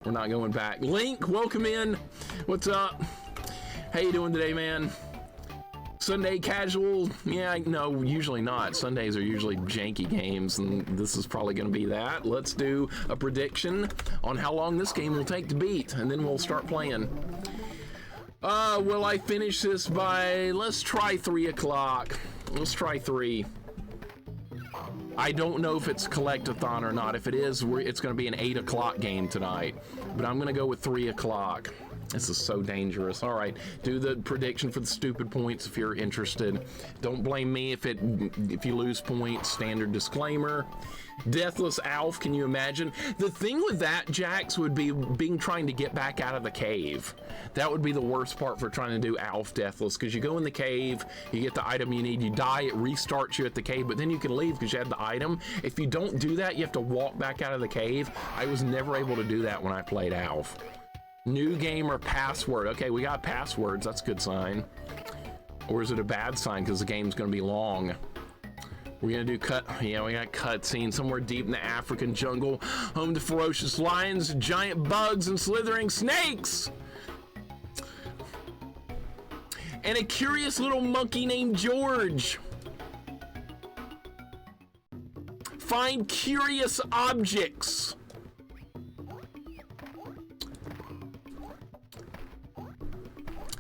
We're not going back. Link, welcome in. What's up? How you doing today, man? Sunday casual? Yeah, no, usually not. Sundays are usually janky games, and this is probably going to be that. Let's do a prediction on how long this game will take to beat, and then we'll start playing. Will I finish this by... Let's try 3 o'clock. Let's try 3. I don't know if it's collectathon or not. If it is, it's going to be an 8 o'clock game tonight. But I'm going to go with 3 o'clock. This is so dangerous. All right, do the prediction for the stupid points if you're interested. Don't blame me if you lose points. Standard disclaimer. Deathless Alf, can you imagine? The thing with that, Jax, would be trying to get back out of the cave. That would be the worst part for trying to do Alf Deathless, because you go in the cave, you get the item you need, you die, it restarts you at the cave, but then you can leave because you had the item. If you don't do that, you have to walk back out of the cave. I was never able to do that when I played Alf. New game or password. Okay, we got passwords. That's a good sign. Or is it a bad sign because the game's going to be long? We're going to do cut. Yeah, we got cutscene somewhere deep in the African jungle, home to ferocious lions, giant bugs, and slithering snakes. And a curious little monkey named George. Find curious objects.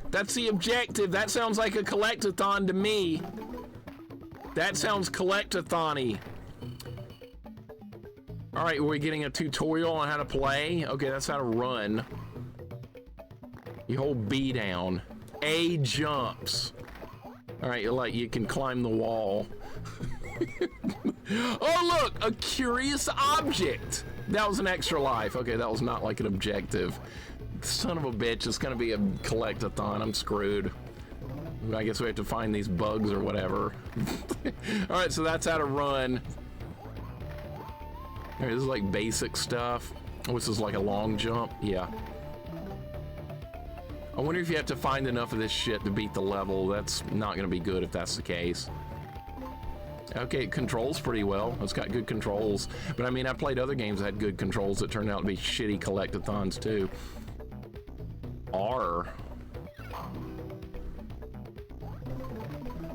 That's the objective. That sounds like a collectathon to me. That sounds collectathon-y. All right, we're getting a tutorial on how to play. Okay, that's how to run. You hold B down. A jumps. All right, you can climb the wall. Oh, look, a curious object. That was an extra life. Okay, that was not like an objective. Son of a bitch, it's gonna be a collectathon. I'm screwed. I guess we have to find these bugs or whatever. All right, so that's how to run. All right, this is like basic stuff. Oh, this is like a long jump. Yeah. I wonder if you have to find enough of this shit to beat the level. That's not gonna be good if that's the case. Okay, it controls pretty well. It's got good controls. But I mean, I played other games that had good controls that turned out to be shitty collectathons too. R.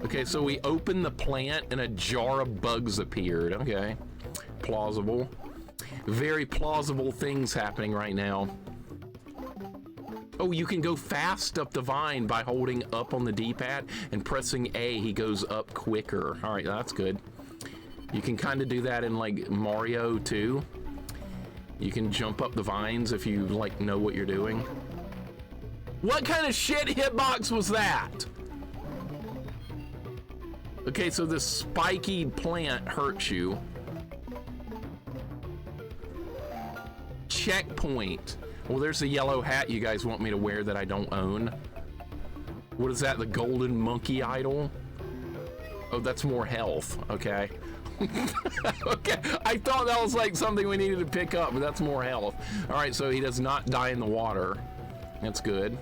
Okay, so we opened the plant and a jar of bugs appeared. Okay, plausible. Very plausible things happening right now. Oh, you can go fast up the vine by holding up on the D-pad and pressing A. He goes up quicker. All right, that's good. You can kind of do that in like Mario too. You can jump up the vines if you like know what you're doing. What kind of shit hitbox was that? Okay, so this spiky plant hurts you. Checkpoint. Well, there's the yellow hat you guys want me to wear that I don't own. What is that, the golden monkey idol? Oh, that's more health, okay. Okay, I thought that was like something we needed to pick up, but that's more health. All right, so he does not die in the water. That's good.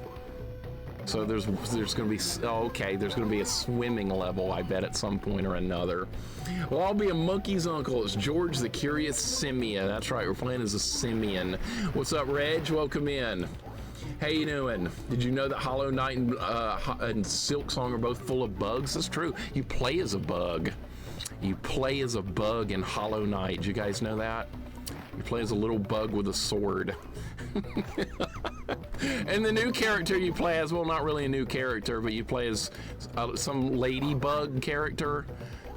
So there's gonna be, oh, okay, there's gonna be a swimming level, I bet, at some point or another. Well, I'll be a monkey's uncle. It's George the Curious Simian. That's right, we're playing as a simian. What's up, Reg? Welcome in. How you doing? Did you know that Hollow Knight and Silk Song are both full of bugs? That's true. You play as a bug. You play as a bug in Hollow Knight. Did you guys know that? You play as a little bug with a sword. And the new character you play as, well, not really a new character, but you play as some ladybug character,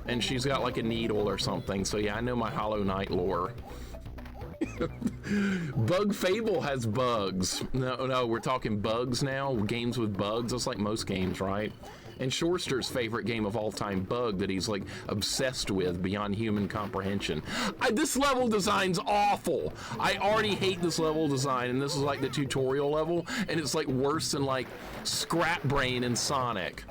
and she's got like a needle or something. So yeah, I know my Hollow Knight lore. Bug Fable has bugs. No, we're talking bugs now. Games with bugs. That's like most games, right? And Shorster's favorite game of all time, Bug, that he's like obsessed with beyond human comprehension. This level design's awful. I already hate this level design, and this is like the tutorial level, and it's like worse than like Scrap Brain in Sonic.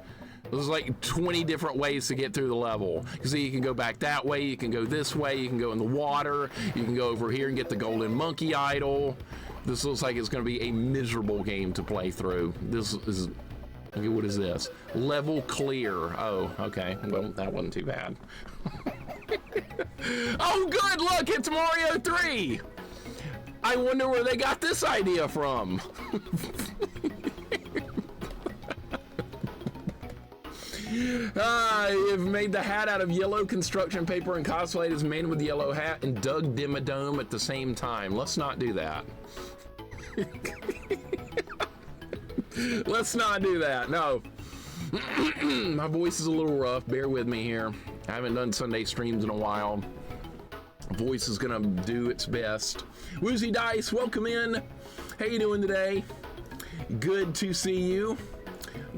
There's like 20 different ways to get through the level. You see, you can go back that way, you can go this way, you can go in the water, you can go over here and get the golden monkey idol. This looks like it's going to be a miserable game to play through. This is, okay, what is this? Level clear. Oh, okay. Well, that wasn't too bad. Oh, good, look, it's Mario 3. I wonder where they got this idea from. You've made the hat out of yellow construction paper and cosplayed as man with the yellow hat and Doug Dimmadome at the same time. Let's not do that. Let's not do that. No. My voice is a little rough. Bear with me here. I haven't done Sunday streams in a while. Voice is gonna do its best. Woozy Dice, welcome in. How you doing today? Good to see you.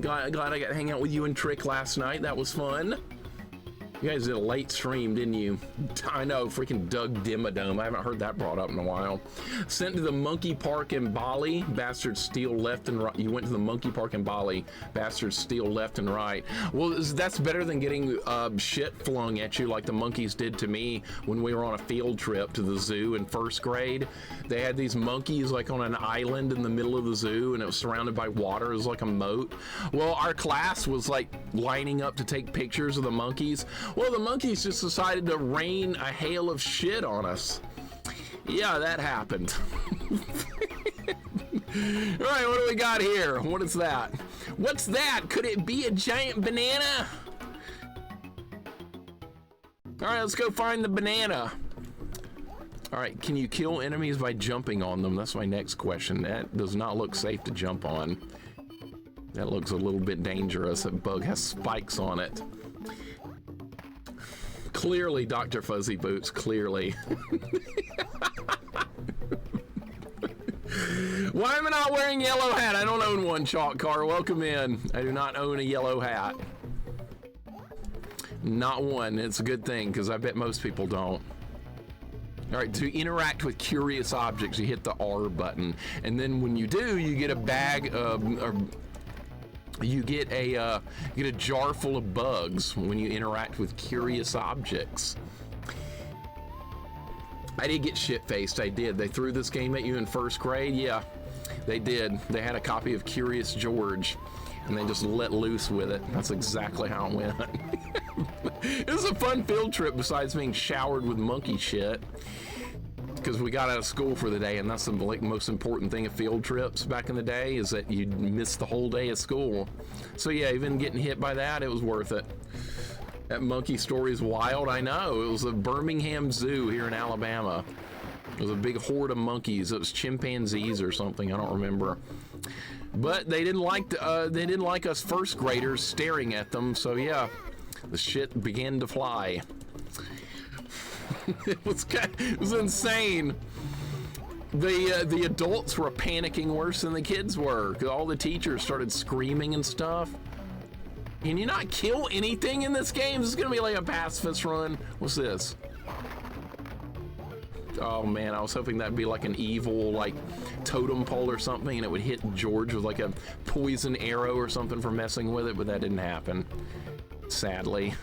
Glad I got to hang out with you and Trick last night. That was fun. You guys did a late stream, didn't you? I know, freaking Doug Dimmadome. I haven't heard that brought up in a while. Sent to the monkey park in Bali. Bastards steal left and right. You went to the monkey park in Bali. Bastards steal left and right. Well, that's better than getting shit flung at you like the monkeys did to me when we were on a field trip to the zoo in first grade. They had these monkeys like on an island in the middle of the zoo, and it was surrounded by water. It was like a moat. Well, our class was like lining up to take pictures of the monkeys. Well, the monkeys just decided to rain a hail of shit on us. Yeah, that happened. All right, what do we got here? What is that? What's that? Could it be a giant banana? All right, let's go find the banana. All right, can you kill enemies by jumping on them? That's my next question. That does not look safe to jump on. That looks a little bit dangerous. That bug has spikes on it. Clearly, Dr. Fuzzy Boots, clearly. Why am I not wearing yellow hat? I don't own one, Chalk Car. Welcome in. I do not own a yellow hat. Not one. It's a good thing, because I bet most people don't. All right, to interact with curious objects, you hit the R button. And then when you do, you get a bag of... You get a jar full of bugs when you interact with curious objects. I did get shit-faced, I did. They threw this game at you in first grade? Yeah, they did. They had a copy of Curious George, and they just let loose with it. That's exactly how it went. It was a fun field trip besides being showered with monkey shit. Because we got out of school for the day, and that's the most important thing of field trips back in the day, is that you'd miss the whole day of school. So yeah, even getting hit by that, it was worth it. That monkey story is wild, I know. It was a Birmingham Zoo here in Alabama. It was a big horde of monkeys. It was chimpanzees or something, I don't remember. But they didn't like us first graders staring at them, so yeah, the shit began to fly. It was insane. The adults were panicking worse than the kids were, because all the teachers started screaming and stuff. Can you not kill anything in this game? This is gonna be like a pacifist run. What's this? Oh man, I was hoping that'd be like an evil like totem pole or something, and it would hit George with like a poison arrow or something for messing with it, but that didn't happen. Sadly.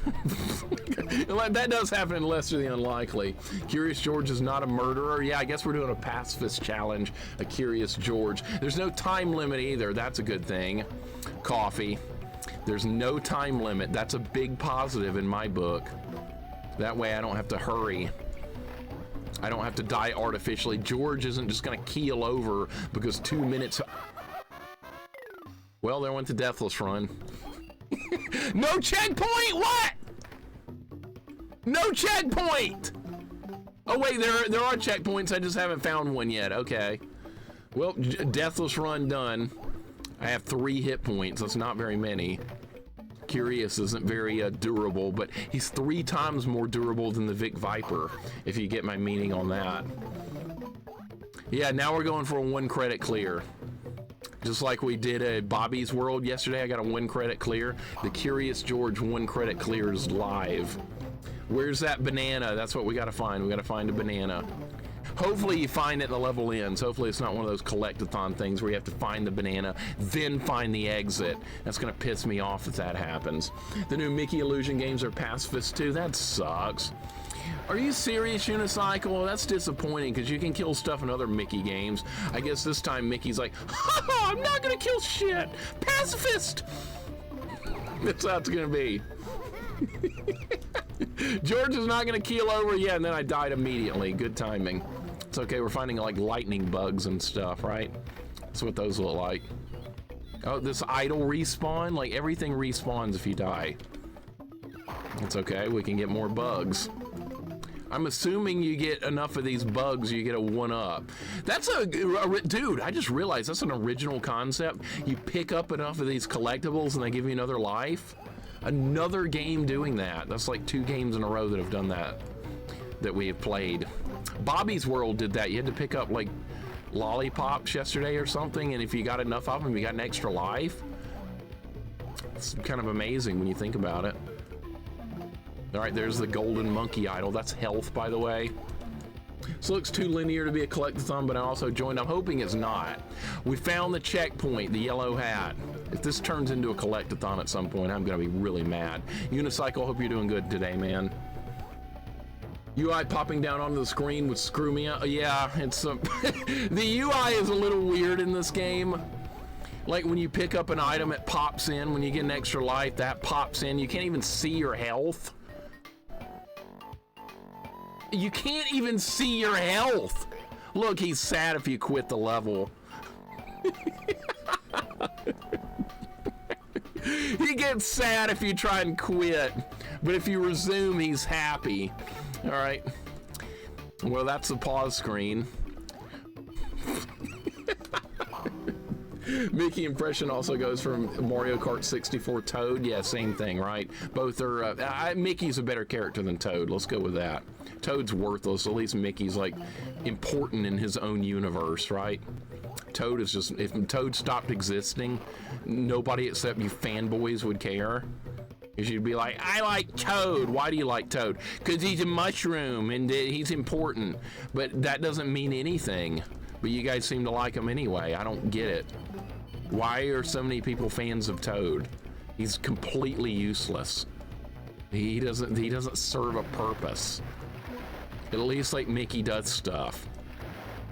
That does happen in Lesser the Unlikely. Curious George is not a murderer. Yeah, I guess we're doing a pacifist challenge, a Curious George. There's no time limit either. That's a good thing. Coffee. There's no time limit. That's a big positive in my book. That way I don't have to hurry. I don't have to die artificially. George isn't just gonna keel over because 2 minutes... Well, there went the Deathless Run. No checkpoint? What? No checkpoint! Oh wait, there are checkpoints. I just haven't found one yet. Okay. Well, Deathless Run done. I have 3 hit points. That's not very many. Curious isn't very durable, but he's 3 times more durable than the Vic Viper, if you get my meaning on that. Yeah, now we're going for a 1 credit clear. Just like we did at Bobby's World yesterday, I got a 1 credit clear. The Curious George 1 credit clear is live. Where's that banana? That's what we gotta find. We gotta find a banana. Hopefully you find it and the level ends. Hopefully it's not one of those collect-a-thon things where you have to find the banana, then find the exit. That's gonna piss me off if that happens. The new Mickey Illusion games are pacifist too. That sucks. Are you serious, Unicycle? That's disappointing because you can kill stuff in other Mickey games. I guess this time Mickey's like, ha, I'm not gonna kill shit. Pacifist. That's how it's gonna be. George is not gonna keel over yet, and then I died immediately. Good timing. It's okay, we're finding like lightning bugs and stuff, right? That's what those look like. Oh, this idle respawn? Like everything respawns if you die. It's okay, we can get more bugs. I'm assuming you get enough of these bugs, you get a 1-up. That's dude, I just realized that's an original concept. You pick up enough of these collectibles and they give you another life. Another game doing that. That's like 2 games in a row that have done that we have played. Bobby's World did that. You had to pick up like lollipops yesterday or something, and if you got enough of them, you got an extra life. It's kind of amazing when you think about it. All right, there's the golden monkey idol. That's health, by the way. This looks too linear to be a collectathon, but I also joined. I'm hoping it's not. We found the checkpoint, the yellow hat. If this turns into a collectathon at some point, I'm gonna be really mad. Unicycle, hope you're doing good today, man. UI popping down onto the screen would screw me up. Yeah, it's the UI is a little weird in this game. Like when you pick up an item, it pops in. When you get an extra life, that pops in. You can't even see your health. You can't even see your health. Look, he's sad if you quit the level. He gets sad if you try and quit, but if you resume, he's happy. All right. Well, that's the pause screen. Mickey impression also goes from Mario Kart 64 Toad. Yeah, same thing, right? Both are, Mickey's a better character than Toad. Let's go with that. Toad's worthless. At least Mickey's like important in his own universe, right? Toad is just, if Toad stopped existing, nobody except you fanboys would care. Because you'd be like, I like Toad. Why do you like Toad? Because he's a mushroom and he's important. But that doesn't mean anything. But you guys seem to like him anyway. I don't get it. Why are so many people fans of Toad? He's completely useless. He doesn't serve a purpose. At least like Mickey does stuff.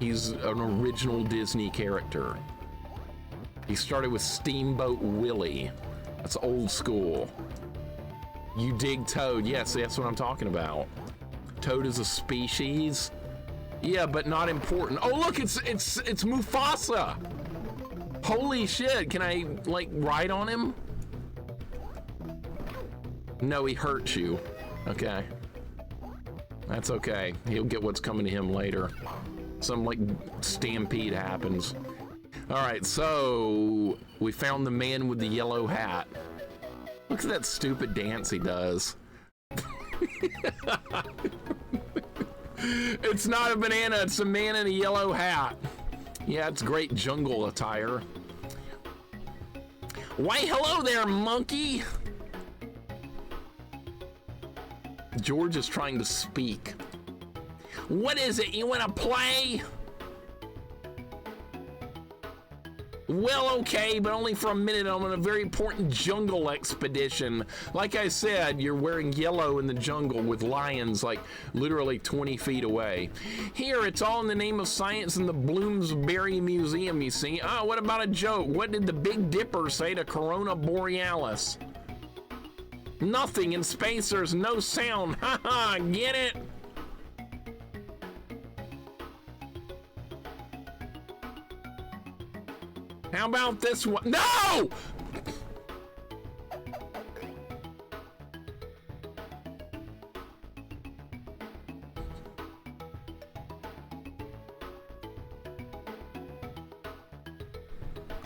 He's an original Disney character. He started with Steamboat Willie. That's old school. You dig Toad? Yes, that's what I'm talking about. Toad is a species. Yeah, but not important. Oh, look, it's Mufasa. Holy shit! Can I like ride on him? No, he hurts you. Okay. That's okay. He'll get what's coming to him later. Some like stampede happens. All right, so we found the man with the yellow hat. Look at that stupid dance he does. It's not a banana, it's a man in a yellow hat. Yeah, it's great jungle attire. Why, hello there, monkey. George is trying to speak. What is it? You want to play? Well, okay, but only for a minute. I'm on a very important jungle expedition. Like I said, you're wearing yellow in the jungle with lions like literally 20 feet away. Here, it's all in the name of science in the Bloomsbury Museum, you see. Oh, what about a joke? What did the Big Dipper say to Corona Borealis? Nothing. In space, there's no sound. Haha, get it? How about this one? No!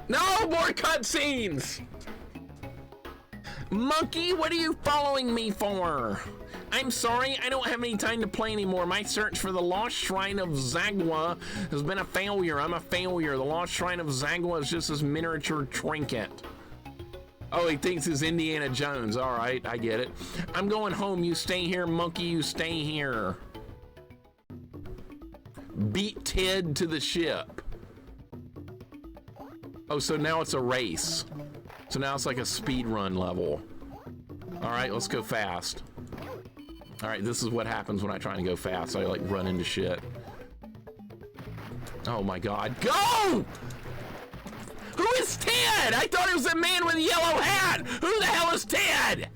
No more cutscenes! Monkey, what are you following me for? I'm sorry, I don't have any time to play anymore. My search for the Lost Shrine of Zagwa has been a failure. I'm a failure. The Lost Shrine of Zagwa is just this miniature trinket. Oh, he thinks it's Indiana Jones. All right, I get it. I'm going home. You stay here, monkey. You stay here. Beat Ted to the ship. Oh, so now it's a race. So now it's like a speed run level. All right, let's go fast. All right, this is what happens when I try to go fast. I like run into shit. Oh my God, go! Who is Ted? I thought it was a man with a yellow hat. Who the hell is Ted?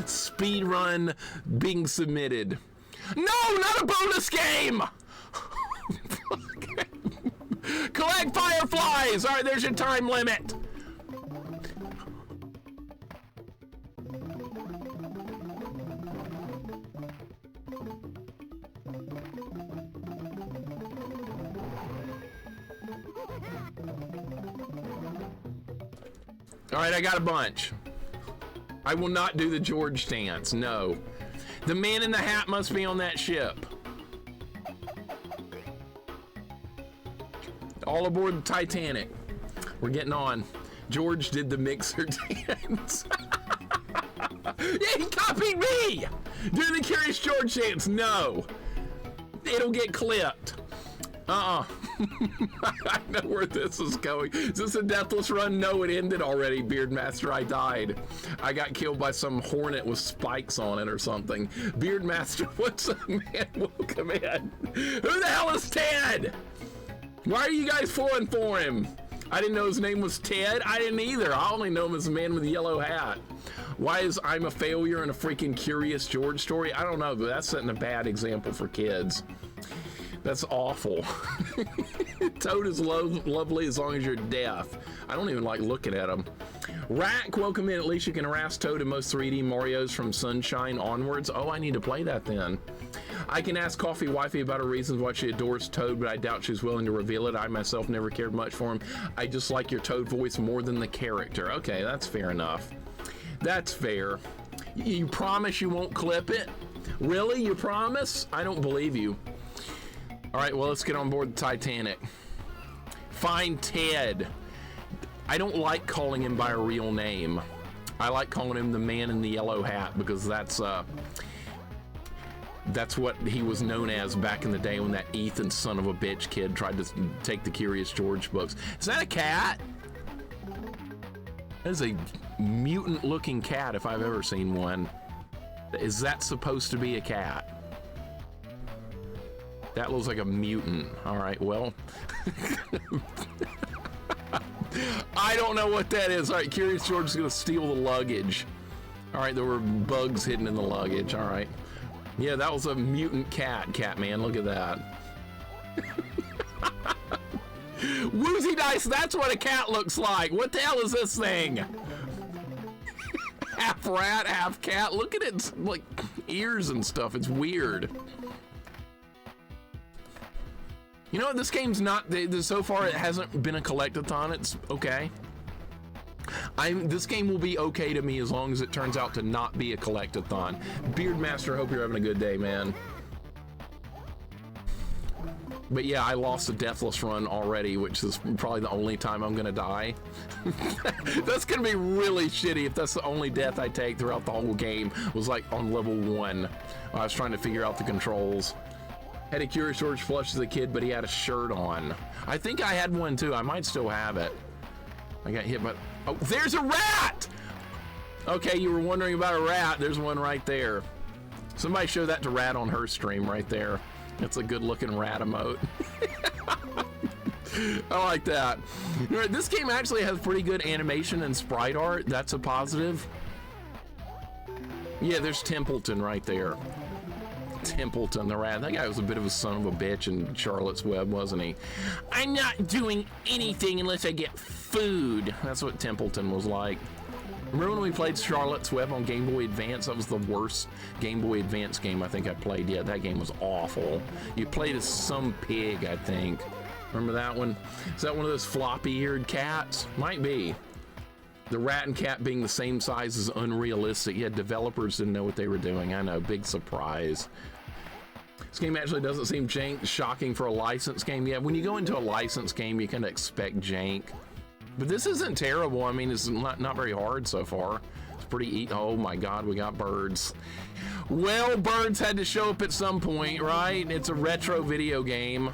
Speed run being submitted. No, not a bonus game! Collect fireflies! Alright, there's your time limit. Alright, I got a bunch. I will not do the George dance, no. The man in the hat must be on that ship. All aboard the Titanic. We're getting on. George did the mixer dance. Yeah, he copied me! Do the Curious George dance. No. It'll get clipped. I know where this is going. Is this a deathless run? No, it ended already, Beardmaster. I died. I got killed by some hornet with spikes on it or something. Beardmaster, what's up, man? Welcome in. Who the hell is Ted? Why are you guys falling for him? I didn't know his name was Ted. I didn't either. I only know him as the man with the yellow hat. Why is I'm a failure in a freaking Curious George story? I don't know, but that's setting a bad example for kids. That's awful. Toad is lovely as long as you're deaf. I don't even like looking at him. Rack, welcome in. At least you can harass Toad in most 3D Marios from Sunshine onwards. Oh, I need to play that then. I can ask Coffee Wifey about her reasons why she adores Toad, but I doubt she's willing to reveal it. I myself never cared much for him. I just like your Toad voice more than the character. Okay, that's fair enough. That's fair. You promise you won't clip it? Really? You promise? I don't believe you. All right, well, let's get on board the Titanic. Find Ted. I don't like calling him by a real name. I like calling him the man in the yellow hat because that's what he was known as back in the day when that Ethan son of a bitch kid tried to take the Curious George books. Is that a cat? That is a mutant-looking cat if I've ever seen one. Is that supposed to be a cat? That looks like a mutant. All right, well. I don't know what that is. All right, Curious George is gonna steal the luggage. All right, there were bugs hidden in the luggage. All right. Yeah, that was a mutant cat, Catman. Look at that. Woozy Dice, that's what a cat looks like. What the hell is this thing? Half rat, half cat. Look at its like ears and stuff. It's weird. You know what? This game's not. So far, it hasn't been a collectathon. It's okay. This game will be okay to me as long as it turns out to not be a collectathon. Beardmaster, hope you're having a good day, man. But yeah, I lost a deathless run already, which is probably the only time I'm gonna die. That's gonna be really shitty if that's the only death I take throughout the whole game was like on level 1. I was trying to figure out the controls. Had a Curious George flush as a kid, but he had a shirt on. I think I had one too. I might still have it. I got hit by... Oh, there's a rat! Okay, you were wondering about a rat. There's one right there. Somebody show that to Rat on her stream right there. That's a good looking rat emote. I like that. This game actually has pretty good animation and sprite art. That's a positive. Yeah, there's Templeton right there. Templeton the rat. That guy was a bit of a son of a bitch in Charlotte's Web, wasn't he? I'm not doing anything unless I get food. That's what Templeton was like. Remember when we played Charlotte's Web on Game Boy Advance? That was the worst Game Boy Advance game I think I played yet. That game was awful. You played as some pig, I think. Remember that one? Is that one of those floppy-eared cats? Might be. The rat and cat being the same size is unrealistic. Yeah, developers didn't know what they were doing. I know, big surprise. This game actually doesn't seem shocking for a licensed game. Yeah, when you go into a licensed game, you kind of expect jank. But this isn't terrible. I mean, it's not very hard so far. It's pretty oh my God, we got birds. Well, birds had to show up at some point, right? It's a retro video game.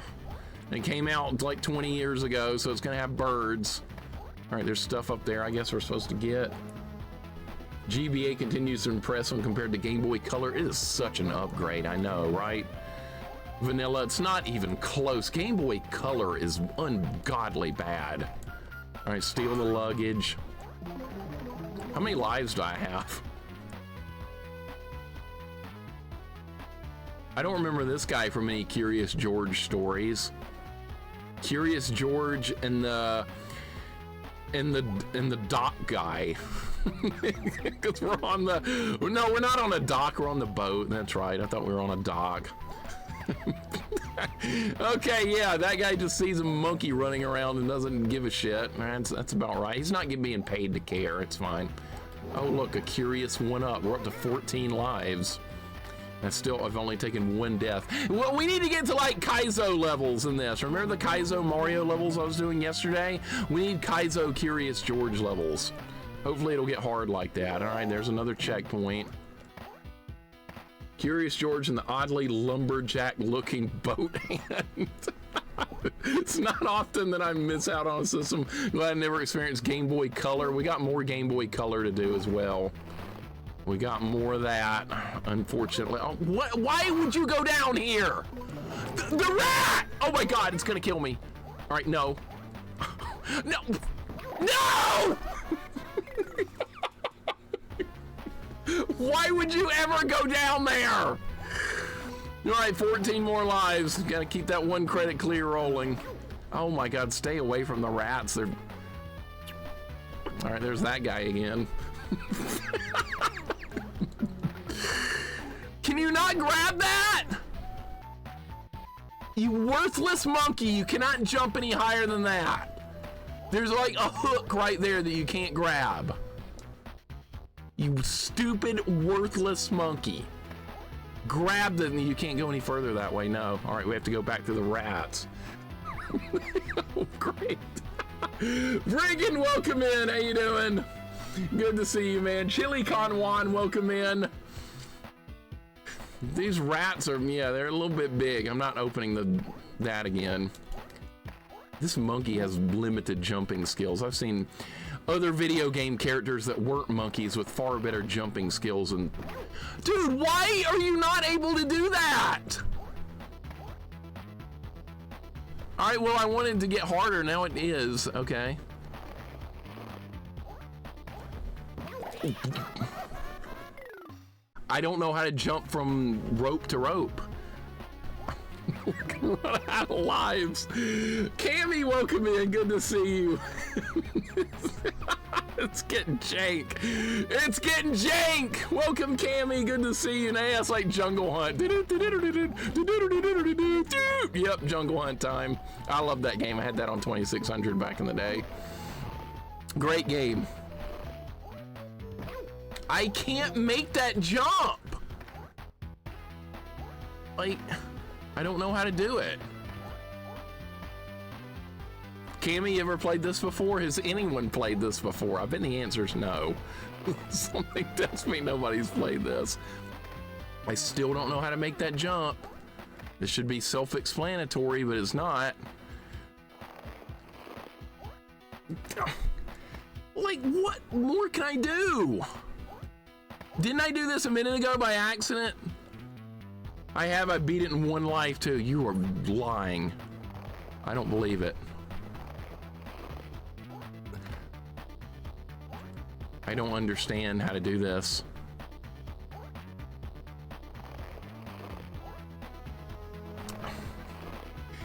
It came out like 20 years ago, so it's gonna have birds. All right, there's stuff up there I guess we're supposed to get. GBA continues to impress when compared to Game Boy Color. It is such an upgrade, I know, right? Vanilla, it's not even close. Game Boy Color is ungodly bad. All right, steal the luggage. How many lives do I have? I don't remember this guy from any Curious George stories. Curious George and the dock guy. Because we're on the... No, we're not on a dock. We're on the boat. That's right. I thought we were on a dock. Okay, yeah, that guy just sees a monkey running around and doesn't give a shit. That's about right. He's not being paid to care. It's fine. Oh, look, a Curious 1-up. We're up to 14 lives. And still, I've only taken 1 death. Well, we need to get to, like, Kaizo levels in this. Remember the Kaizo Mario levels I was doing yesterday? We need Kaizo Curious George levels. Hopefully it'll get hard like that. All right, there's another checkpoint. Curious George and the oddly lumberjack-looking boat hand. It's not often that I miss out on a system. Glad I never experienced Game Boy Color. We got more Game Boy Color to do as well. We got more of that, unfortunately. Oh, what? Why would you go down here? The rat! Oh my God, it's gonna kill me. All right, no. No! No! Why would you ever go down there? All right, 14 more lives. Gotta keep that 1 credit clear rolling. Oh my God, stay away from the rats. They're... All right, there's that guy again. Can you not grab that? You worthless monkey, you cannot jump any higher than that. There's like a hook right there that you can't grab. You stupid, worthless monkey. Grab them, you can't go any further that way, no. All right, we have to go back to the rats. Oh, great. Brigand, welcome in, how you doing? Good to see you, man. Chili Conwan, welcome in. These rats are, yeah, they're a little bit big. I'm not opening that again. This monkey has limited jumping skills. I've seen other video game characters that weren't monkeys with far better jumping skills. And dude, why are you not able to do that? All right, well, I wanted to get harder. Now it is. Okay. I don't know how to jump from rope to rope. Run out of lives. Cammy, welcome in. Good to see you. It's getting jank. It's getting jank. Welcome, Cammy. Good to see you. Now it's like Jungle Hunt. Yep, Jungle Hunt time. I love that game. I had that on 2600 back in the day. Great game. I can't make that jump. Like, I don't know how to do it. Cammy, you ever played this before? Has anyone played this before? I bet the answer is no. Something tells me nobody's played this. I still don't know how to make that jump. This should be self-explanatory, but it's not. Like, what more can I do? Didn't I do this a minute ago by accident? I have. I beat it in 1 life too. You are lying. I don't believe it. I don't understand how to do this.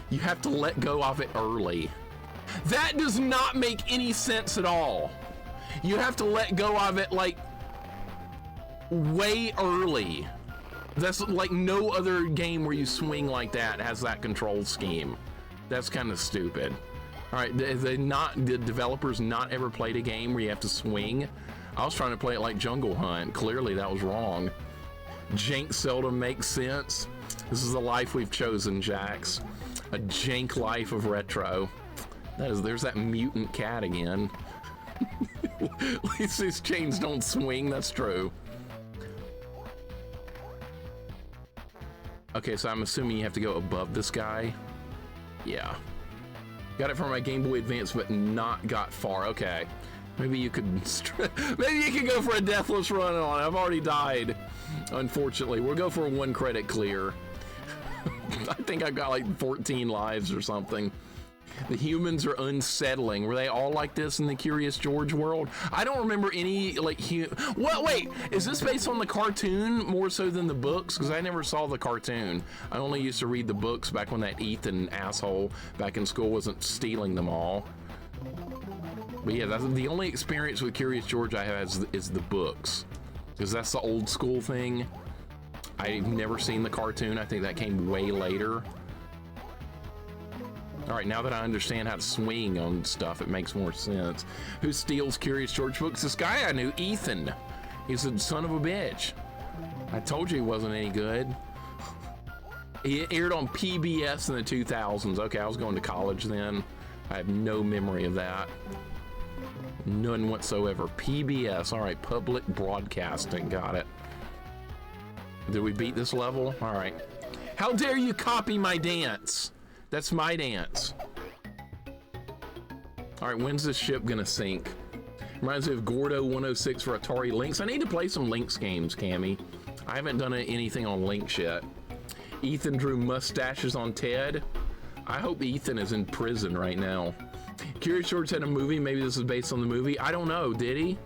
You have to let go of it early. That does not make any sense at all. You have to let go of it like way early. That's like no other game where you swing like that has that control scheme. That's kind of stupid. All right, the developers not ever played a game where you have to swing? I was trying to play it like Jungle Hunt. Clearly that was wrong. Jank seldom makes sense. This is the life we've chosen, Jax. A jank life of retro. There's that mutant cat again. At least these chains don't swing, that's true. Okay, so I'm assuming you have to go above this guy. Yeah. Got it from my Game Boy Advance, but not got far. Okay. Maybe you could go for a deathless run on it. I've already died, unfortunately. We'll go for a 1 credit clear. I think I've got like 14 lives or something. The humans are unsettling. Were they all like this in the Curious George world? I don't remember any, like, what? Wait, is this based on the cartoon more so than the books? Because I never saw the cartoon. I only used to read the books back when that Ethan asshole back in school wasn't stealing them all. But yeah, that's the only experience with Curious George I have is the books. Because that's the old school thing. I've never seen the cartoon. I think that came way later. All right, now that I understand how to swing on stuff, it makes more sense. Who steals Curious George books? This guy I knew, Ethan. He's a son of a bitch. I told you he wasn't any good. He aired on PBS in the 2000s. Okay, I was going to college then. I have no memory of that. None whatsoever. PBS, all right, public broadcasting, got it. Did we beat this level? All right. How dare you copy my dance? That's my dance. All right, when's this ship gonna sink? Reminds me of Gordo 106 for Atari Lynx. I need to play some Lynx games, Cammy. I haven't done anything on Lynx yet. Ethan drew mustaches on Ted. I hope Ethan is in prison right now. Curious George had a movie. Maybe this is based on the movie. I don't know, did he?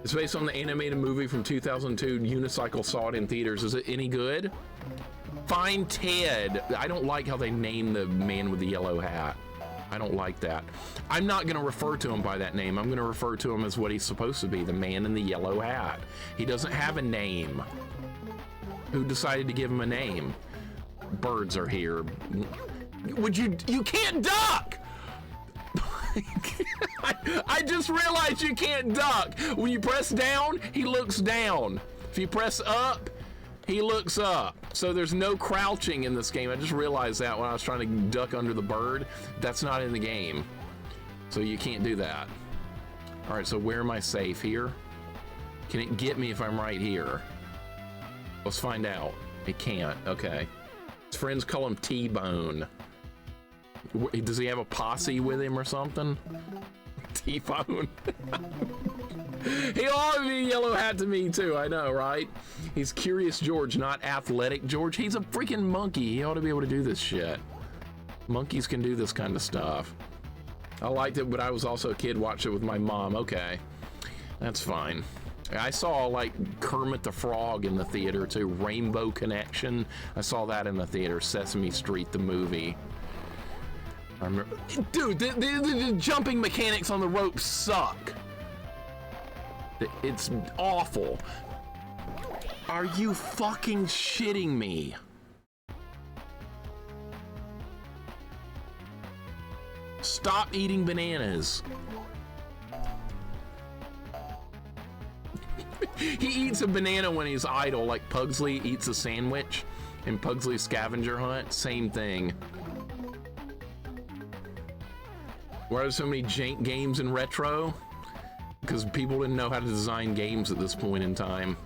It's based on the animated movie from 2002. Unicycle saw it in theaters. Is it any good? Find Ted. I don't like how they name the man with the yellow hat. I don't like that. I'm not going to refer to him by that name. I'm going to refer to him as what he's supposed to be, the man in the yellow hat. He doesn't have a name. Who decided to give him a name? Birds are here. Would you can't duck! I just realized you can't duck. When you press down, he looks down. If you press up, he looks up. So there's no crouching in this game. I just realized that when I was trying to duck under the bird. That's not in the game. So you can't do that. All right, so where am I safe? Here? Can it get me if I'm right here? Let's find out. It can't. Okay. His friends call him T-Bone. Does he have a posse with him or something? T-Bone. He'll always be a yellow hat to me too, I know, right? He's Curious George, not Athletic George. He's a freaking monkey. He ought to be able to do this shit. Monkeys can do this kind of stuff. I liked it, but I was also a kid, watched it with my mom. Okay, that's fine. I saw like Kermit the Frog in the theater too. Rainbow Connection. I saw that in the theater. Sesame Street, the movie. I remember, dude, the jumping mechanics on the rope suck. It's awful. Are you fucking shitting me? Stop eating bananas. He eats a banana when he's idle, like Pugsley eats a sandwich in Pugsley's Scavenger Hunt. Same thing. Why are there so many jank games in retro? Because people didn't know how to design games at this point in time.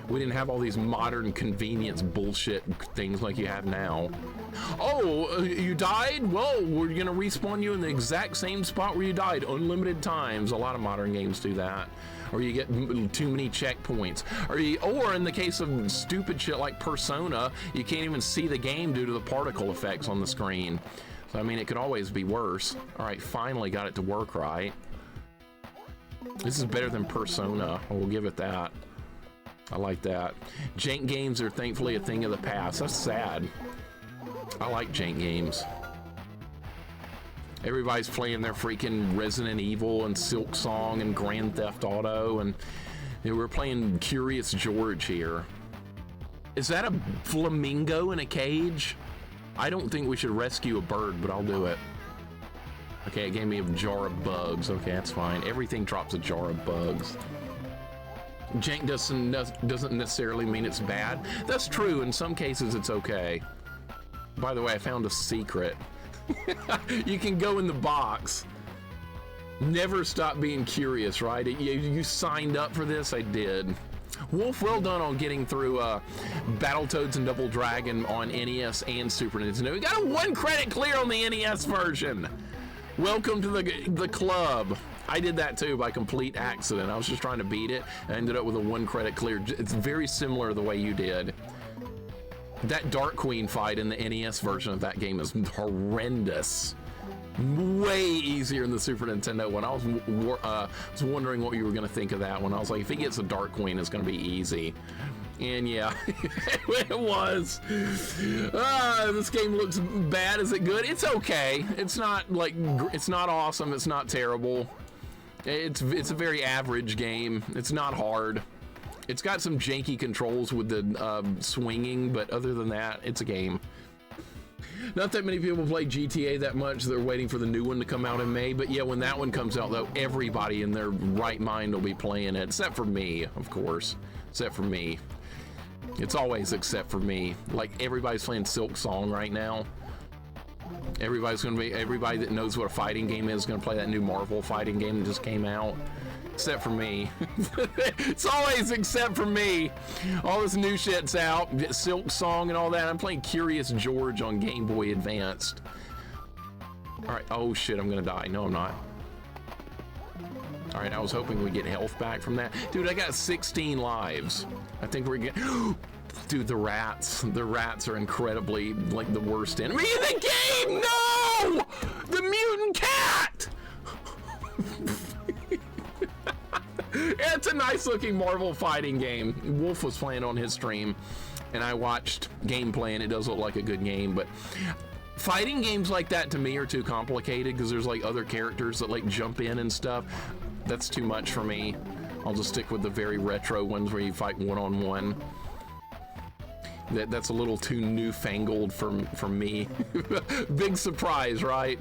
We didn't have all these modern convenience bullshit things like you have now. Oh, you died? Well, we're gonna respawn you in the exact same spot where you died, unlimited times. A lot of modern games do that. Or you get too many checkpoints. Or in the case of stupid shit like Persona, you can't even see the game due to the particle effects on the screen. So, I mean, it could always be worse. All right, finally got it to work right. This is better than Persona. We'll give it that. I like that. Jank games are thankfully a thing of the past. That's sad. I like jank games. Everybody's playing their freaking Resident Evil and Silk Song and Grand Theft Auto, and we're playing Curious George here. Is that a flamingo in a cage? I don't think we should rescue a bird, but I'll do it. Okay, it gave me a jar of bugs. Okay, that's fine. Everything drops a jar of bugs. Jank doesn't necessarily mean it's bad. That's true. In some cases, it's okay. By the way, I found a secret. You can go in the box. Never stop being curious, right? You signed up for this? I did. Wolf, well done on getting through Battletoads and Double Dragon on NES and Super Nintendo. We got a 1 credit clear on the NES version. Welcome to the club. I did that too by complete accident. I was just trying to beat it. I ended up with a 1 credit clear. It's very similar the way you did. That Dark Queen fight in the NES version of that game is horrendous. Way easier in the Super Nintendo one. I was wondering what you were going to think of that one. I was like, if he gets a Darkwing, it's going to be easy. And yeah, it was. This game looks bad. Is it good? It's okay. It's not like, it's not awesome. It's not terrible. It's a very average game. It's not hard. It's got some janky controls with the swinging, but other than that, it's a game. Not that many people play GTA that much. They're waiting for the new one to come out in May. But yeah, when that one comes out, though, everybody in their right mind will be playing it, except for me, of course. Except for me. It's always except for me. Like, everybody's playing Silk Song right now. Everybody that knows what a fighting game is going to play that new Marvel fighting game that just came out. Except for me. It's always except for me. All this new shit's out. Silk Song and all that. I'm playing Curious George on Game Boy Advanced. Alright. Oh shit, I'm gonna die. No, I'm not. Alright, I was hoping we'd get health back from that. Dude, I got 16 lives. I think we're getting... Dude, the rats. The rats are incredibly, like, the worst enemy in the game! No! The mutant cat! It's a nice looking Marvel fighting game. Wolf was playing on his stream and I watched gameplay and it does look like a good game, but fighting games like that to me are too complicated because there's like other characters that like jump in and stuff. That's too much for me. I'll just stick with the very retro ones where you fight one-on-one. That's a little too newfangled for me. Big surprise, right?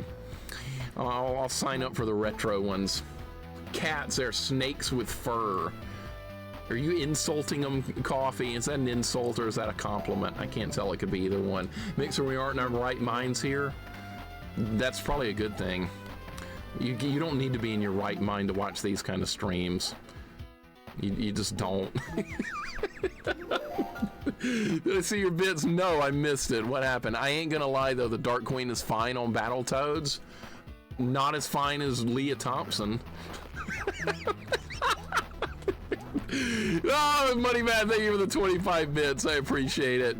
I'll sign up for the retro ones. Cats, they're snakes with fur. Are you insulting them, Coffee? Is that an insult or is that a compliment? I can't tell. It could be either one. Mixer, we aren't in our right minds here. That's probably a good thing. You don't need to be in your right mind to watch these kind of streams. You just don't. Did I see your bits? No, I missed it. What happened? I ain't gonna lie though, the Darkwing is fine on Battletoads. Not as fine as Leah Thompson. Oh, Money Man, thank you for the 25 bits. I appreciate it.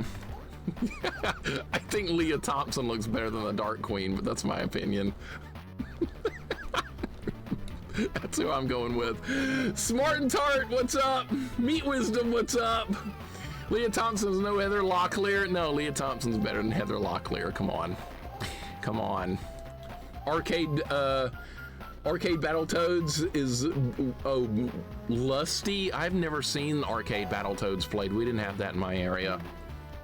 I think Leah Thompson looks better than the Darkwing, but that's my opinion. That's who I'm going with. Smart and Tart, what's up? Meat Wisdom, what's up? Leah Thompson's no Heather Locklear. No, Leah Thompson's better than Heather Locklear. Come on. Come on. Arcade Battletoads is lusty. I've never seen arcade Battletoads played. We didn't have that in my area.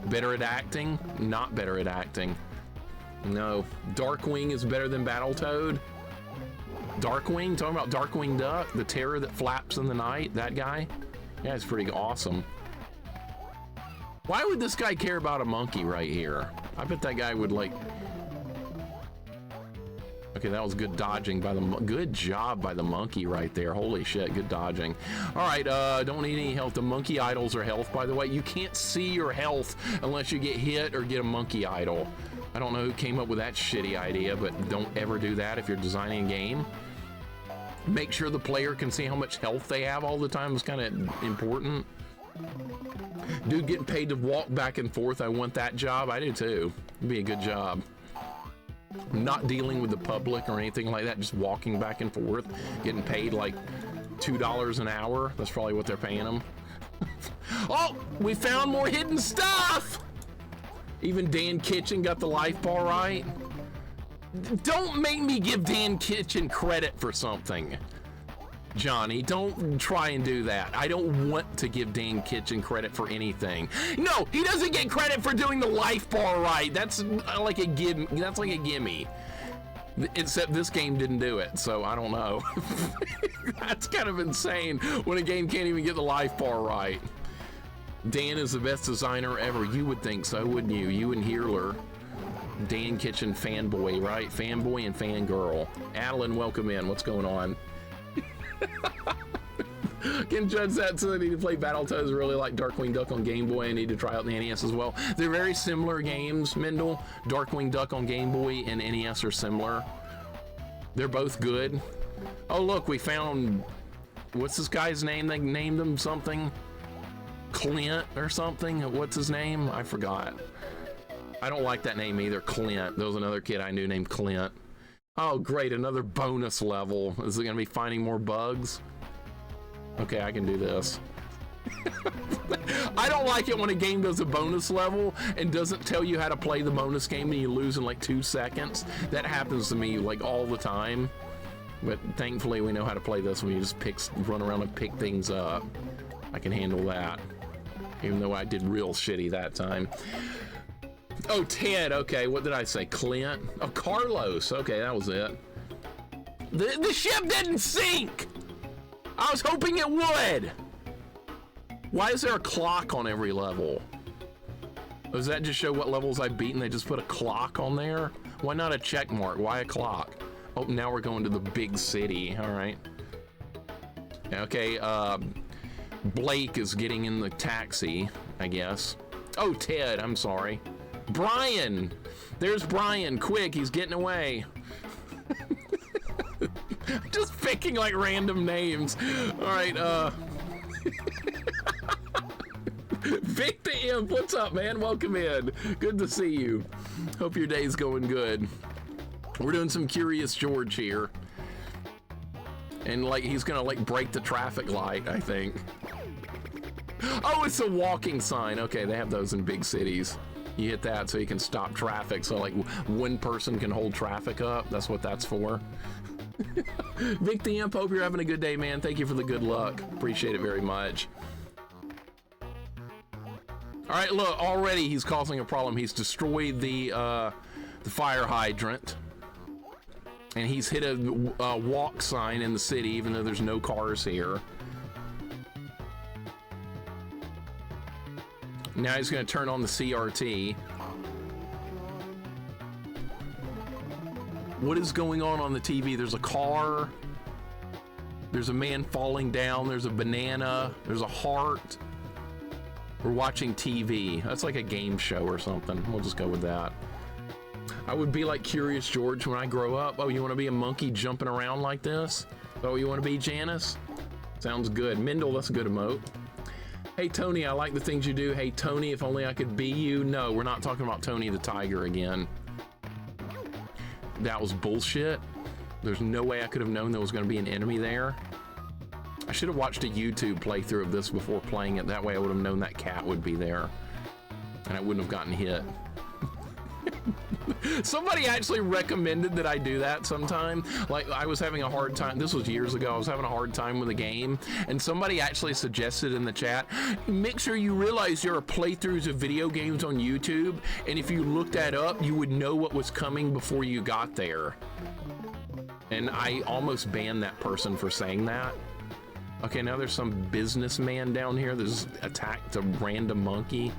Better at acting? Not better at acting. No. Darkwing is better than Battletoad. Darkwing? Talking about Darkwing Duck? The terror that flaps in the night? That guy? Yeah, it's pretty awesome. Why would this guy care about a monkey right here? I bet that guy would like... Okay, that was good dodging by the... Good job by the monkey right there. Holy shit, good dodging. All right, don't need any health. The monkey idols are health, by the way. You can't see your health unless you get hit or get a monkey idol. I don't know who came up with that shitty idea, but don't ever do that if you're designing a game. Make sure the player can see how much health they have all the time. It's kind of important. Dude getting paid to walk back and forth. I want that job. I do too. It'd be a good job. Not dealing with the public or anything like that, just walking back and forth, getting paid like $2 an hour. That's probably what they're paying them. Oh, we found more hidden stuff. Even Dan Kitchen got the life bar right. Don't make me give Dan Kitchen credit for something. Johnny, don't try and do that. I don't want to give Dan Kitchen credit for anything. No, he doesn't get credit for doing the life bar right. That's like a gimme. Except this game didn't do it, so I don't know. That's kind of insane when a game can't even get the life bar right. Dan is the best designer ever. You would think so, wouldn't you? You and Heerler. Dan Kitchen fanboy, right? Fanboy and fangirl. Adeline, welcome in. What's going on? Can judge that, so I need to play Battletoads. Really like Darkwing Duck on Game Boy. I need to try out the NES as well. They're very similar games, Mendel. Darkwing Duck on Game Boy and NES are similar. They're both good. Oh look, we found, what's this guy's name? They named him something, Clint or something. What's his name? I forgot. I don't like that name either. Clint. There was another kid I knew named Clint. Oh, great, another bonus level. Is it gonna be finding more bugs? Okay, I can do this. I don't like it when a game does a bonus level and doesn't tell you how to play the bonus game and you lose in like 2 seconds. That happens to me like all the time. But thankfully we know how to play this when you just run around and pick things up. I can handle that. Even though I did real shitty that time. Oh, Ted, okay, what did I say? Clint? Oh, Carlos, okay, that was it. The ship didn't sink! I was hoping it would! Why is there a clock on every level? Does that just show what levels I've beaten? They just put a clock on there? Why not a check mark? Why a clock? Oh, now we're going to the big city, all right. Okay, Blake is getting in the taxi, I guess. Oh, Ted, I'm sorry. Brian! There's Brian, quick, he's getting away. Just picking like random names. All right, Vic the Imp, what's up, man? Welcome in. Good to see you. Hope your day's going good. We're doing some Curious George here. And like, he's gonna like break the traffic light, I think. Oh, it's a walking sign. Okay, they have those in big cities. You hit that so you can stop traffic. So like one person can hold traffic up. That's what that's for. Vic the Imp, hope you're having a good day, man. Thank you for the good luck. Appreciate it very much. All right, look, already he's causing a problem. He's destroyed the fire hydrant. And he's hit a walk sign in the city, even though there's no cars here. Now he's gonna turn on the CRT. What is going on the TV? There's a car. There's a man falling down. There's a banana. There's a heart. We're watching TV. That's like a game show or something. We'll just go with that. I would be like Curious George when I grow up. Oh, you want to be a monkey jumping around like this? Oh, you want to be Janice? Sounds good. Mendel, that's a good emote. Hey, Tony, I like the things you do. Hey, Tony, if only I could be you. No, we're not talking about Tony the Tiger again. That was bullshit. There's no way I could have known there was going to be an enemy there. I should have watched a YouTube playthrough of this before playing it. That way I would have known that cat would be there. And I wouldn't have gotten hit. Somebody actually recommended that I do that sometime. Like, I was having a hard time. This was years ago. I was having a hard time with a game. And somebody actually suggested in the chat, make sure you realize there are playthroughs of video games on YouTube. And if you looked that up, you would know what was coming before you got there. And I almost banned that person for saying that. Okay, now there's some businessman down here that's attacked a random monkey.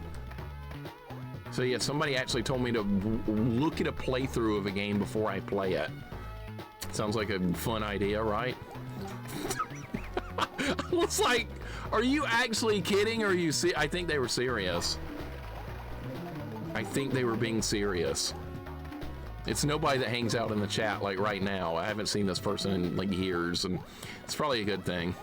So yeah, somebody actually told me to look at a playthrough of a game before I play it. Sounds like a fun idea, right? I was like, are you actually kidding, or are you I think they were serious. I think they were being serious. It's nobody that hangs out in the chat like right now. I haven't seen this person in like years, and it's probably a good thing.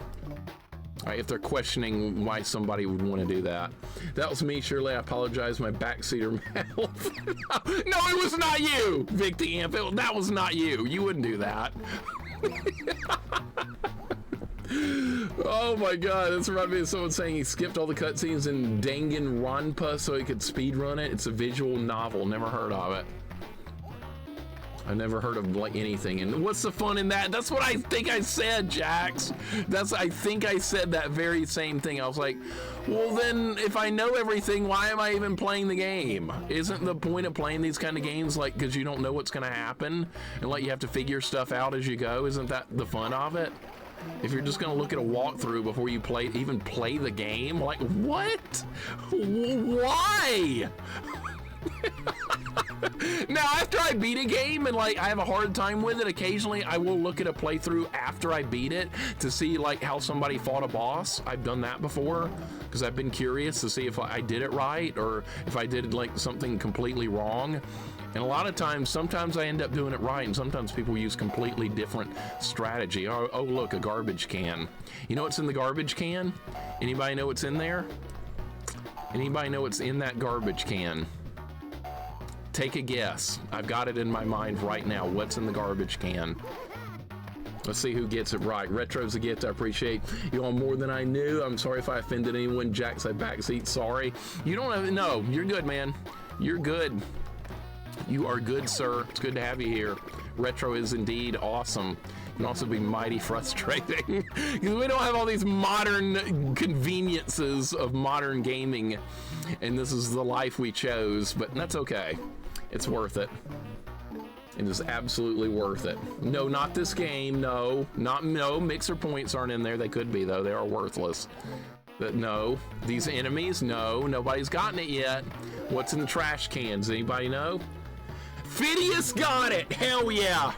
All right, if they're questioning why somebody would want to do that. That was me, Shirley. I apologize, my backseater mouth. No, it was not you, Vic the Imp. That was not you. You wouldn't do that. Oh my god, that's reminded me of someone saying he skipped all the cutscenes in Danganronpa so he could speedrun it. It's a visual novel, never heard of it. I never heard of like anything, and what's the fun in that? That's what I think I said, Jax. I think I said that very same thing. I was like, well then, if I know everything, why am I even playing the game? Isn't the point of playing these kind of games like because you don't know what's gonna happen, and like you have to figure stuff out as you go? Isn't that the fun of it? If you're just gonna look at a walkthrough before you even play the game, like what? Why? Now, after I beat a game and like I have a hard time with it, occasionally I will look at a playthrough after I beat it to see like how somebody fought a boss. I've done that before because I've been curious to see if I did it right or if I did like something completely wrong. And a lot of times, sometimes I end up doing it right, and sometimes people use completely different strategy. Oh, look, a garbage can. You know what's in the garbage can? Anybody know what's in there? Anybody know what's in that garbage can? Take a guess. I've got it in my mind right now. What's in the garbage can? Let's see who gets it right. Retro's a gift. I appreciate you all more than I knew. I'm sorry if I offended anyone. Jack said backseat. Sorry. You don't have, no, you're good, man. You're good. You are good, sir. It's good to have you here. Retro is indeed awesome. It can also be mighty frustrating because we don't have all these modern conveniences of modern gaming, and this is the life we chose, but that's okay. It's worth it. It is absolutely worth it. No, not this game. No, no. Mixer points aren't in there. They could be though. They are worthless. But no, these enemies. No, nobody's gotten it yet. What's in the trash cans? Anybody know? Phidias got it. Hell yeah.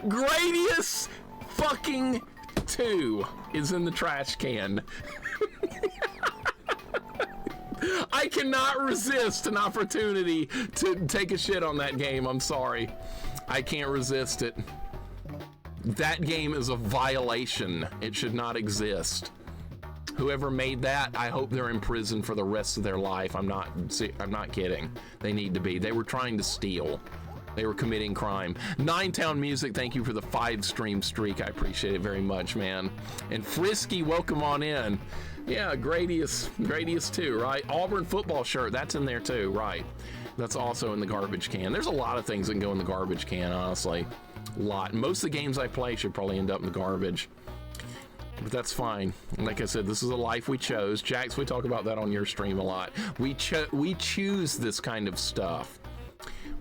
Gradius fucking 2 is in the trash can. I cannot resist an opportunity to take a shit on that game. I'm sorry. I can't resist it. That game is a violation. It should not exist. Whoever made that, I hope they're in prison for the rest of their life. I'm not kidding. They need to be. They were trying to steal. They were committing crime. Ninetown Music, thank you for the 5-stream streak. I appreciate it very much, man. And Frisky, welcome on in. Yeah, Gradius 2, right? Auburn football shirt, that's in there too, right? That's also in the garbage can. There's a lot of things that can go in the garbage can, honestly. A lot. Most of the games I play should probably end up in the garbage. But that's fine. Like I said, this is a life we chose. Jax, we talk about that on your stream a lot. We choose this kind of stuff.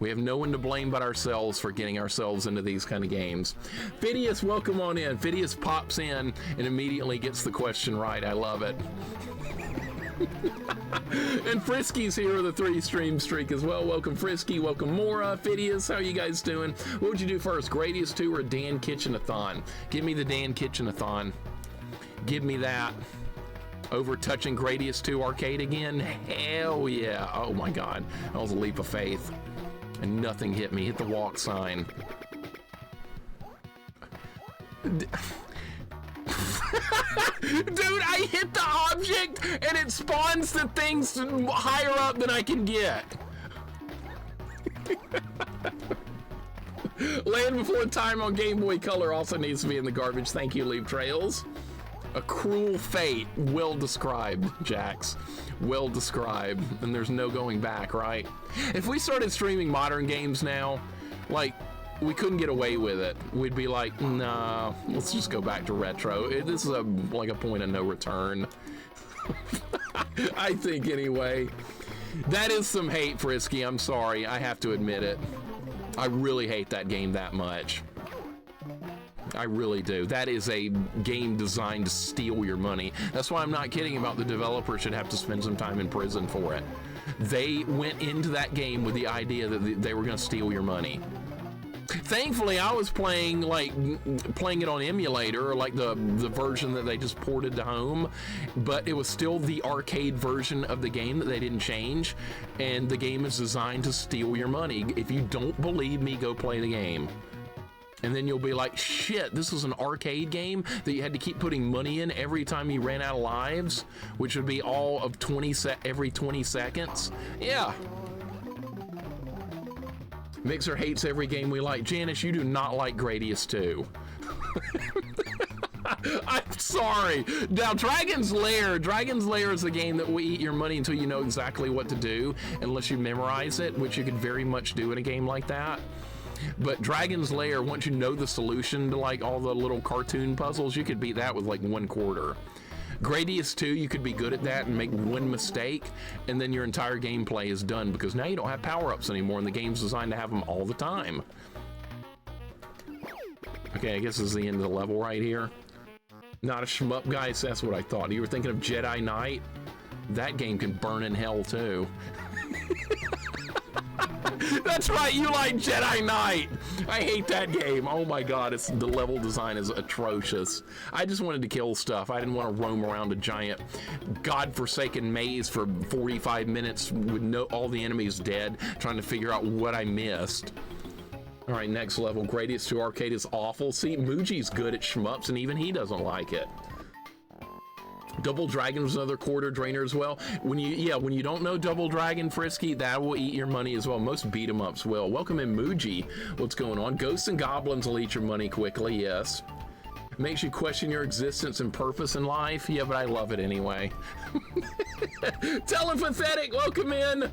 We have no one to blame but ourselves for getting ourselves into these kind of games. Phidias, welcome on in. Phidias pops in and immediately gets the question right. I love it. And Frisky's here with a 3-stream streak as well. Welcome Frisky, welcome Mora, Phidias, how are you guys doing? What would you do first, Gradius 2 or Dan Kitchenathon? Give me the Dan Kitchenathon. Give me that. Over touching Gradius 2 arcade again? Hell yeah. Oh my God, that was a leap of faith. And nothing hit me. Hit the walk sign. Dude, I hit the object and it spawns the things higher up than I can get. Land Before Time on Game Boy Color also needs to be in the garbage. Thank you, Leave Trails. A cruel fate. Well described, Jax. Well described. And there's no going back, right? If we started streaming modern games now, like, we couldn't get away with it. We'd be like, nah, let's just go back to retro. This is like a point of no return. I think anyway. That is some hate, Frisky. I'm sorry. I have to admit it. I really hate that game that much. I really do. That is a game designed to steal your money. That's why I'm not kidding about the developer should have to spend some time in prison for it. They went into that game with the idea that they were going to steal your money. Thankfully, I was playing it on emulator, or like the version that they just ported to home, but it was still the arcade version of the game that they didn't change, and the game is designed to steal your money. If you don't believe me, go play the game. And then you'll be like, shit, this was an arcade game that you had to keep putting money in every time you ran out of lives, which would be all of every 20 seconds. Yeah. Mixer hates every game we like. Janice, you do not like Gradius 2. I'm sorry. Now, Dragon's Lair is a game that will eat your money until you know exactly what to do, unless you memorize it, which you could very much do in a game like that. But Dragon's Lair, once you know the solution to like all the little cartoon puzzles, you could beat that with like 1/4. Gradius 2, you could be good at that and make one mistake, and then your entire gameplay is done, because now you don't have power-ups anymore, and the game's designed to have them all the time. Okay, I guess this is the end of the level right here. Not a shmup, guys, that's what I thought. You were thinking of Jedi Knight? That game can burn in hell, too. That's right, you like Jedi Knight. I hate that game. Oh my God, the level design is atrocious. I just wanted to kill stuff. I didn't want to roam around a giant godforsaken maze for 45 minutes with all the enemies dead, trying to figure out what I missed. All right, next level. Gradius 2 Arcade is awful. See, Muji's good at shmups, and even he doesn't like it. Double Dragon was another quarter drainer as well. When you don't know Double Dragon, Frisky, that will eat your money as well. Most beat 'em ups will. Welcome in Muji. What's going on? Ghosts and Goblins will eat your money quickly, yes. Makes you question your existence and purpose in life. Yeah, but I love it anyway. Telepathetic, welcome in.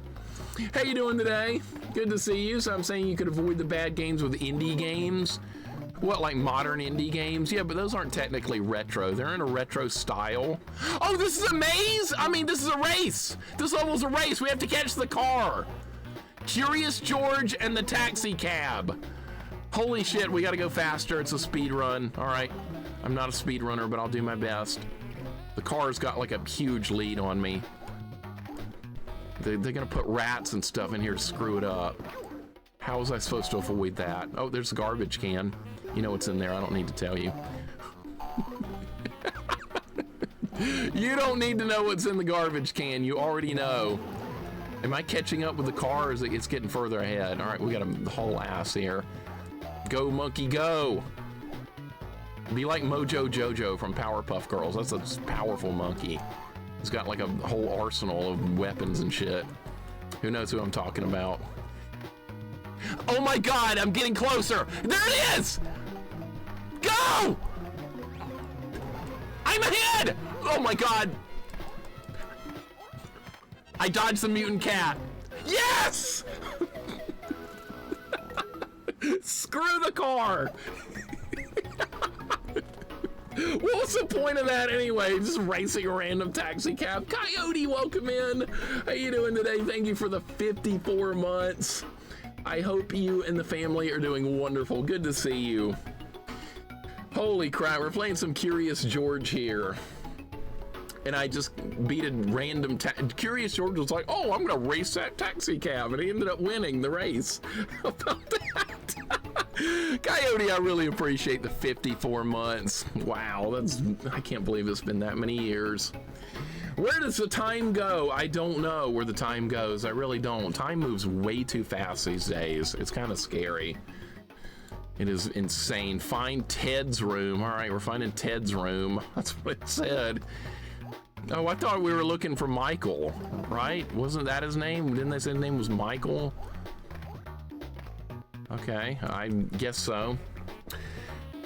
How you doing today? Good to see you. So I'm saying you could avoid the bad games with indie games. What, like modern indie games? Yeah, but those aren't technically retro. They're in a retro style. Oh, this is a maze? I mean, this is a race. This level's a race. We have to catch the car. Curious George and the taxi cab. Holy shit, we gotta go faster. It's a speed run. All right, I'm not a speed runner, but I'll do my best. The car's got like a huge lead on me. They're gonna put rats and stuff in here to screw it up. How was I supposed to avoid that? Oh, there's a garbage can. You know what's in there, I don't need to tell you. You don't need to know what's in the garbage can, you already know. Am I catching up with the car, or is it's getting further ahead? All right, we got a whole ass here. Go, monkey, go. Be like Mojo Jojo from Powerpuff Girls. That's a powerful monkey. He's got like a whole arsenal of weapons and shit. Who knows who I'm talking about? Oh my God, I'm getting closer. There it is. Go! I'm ahead! Oh my God! I dodged the mutant cat. Yes! Screw the car! What was the point of that anyway? Just racing a random taxi cab. Coyote, welcome in. How you doing today? Thank you for the 54 months. I hope you and the family are doing wonderful. Good to see you. Holy crap, we're playing some Curious George here. And I just beat a random Curious George was like, oh, I'm gonna race that taxi cab, and he ended up winning the race. How about that? Coyote, I really appreciate the 54 months. Wow, I can't believe it's been that many years. Where does the time go? I don't know where the time goes. I really don't. Time moves way too fast these days. It's kind of scary. It is insane. Find Ted's room. All right, we're finding Ted's room. That's what it said. Oh, I thought we were looking for Michael, right? Wasn't that his name? Didn't they say his name was Michael? Okay, I guess so.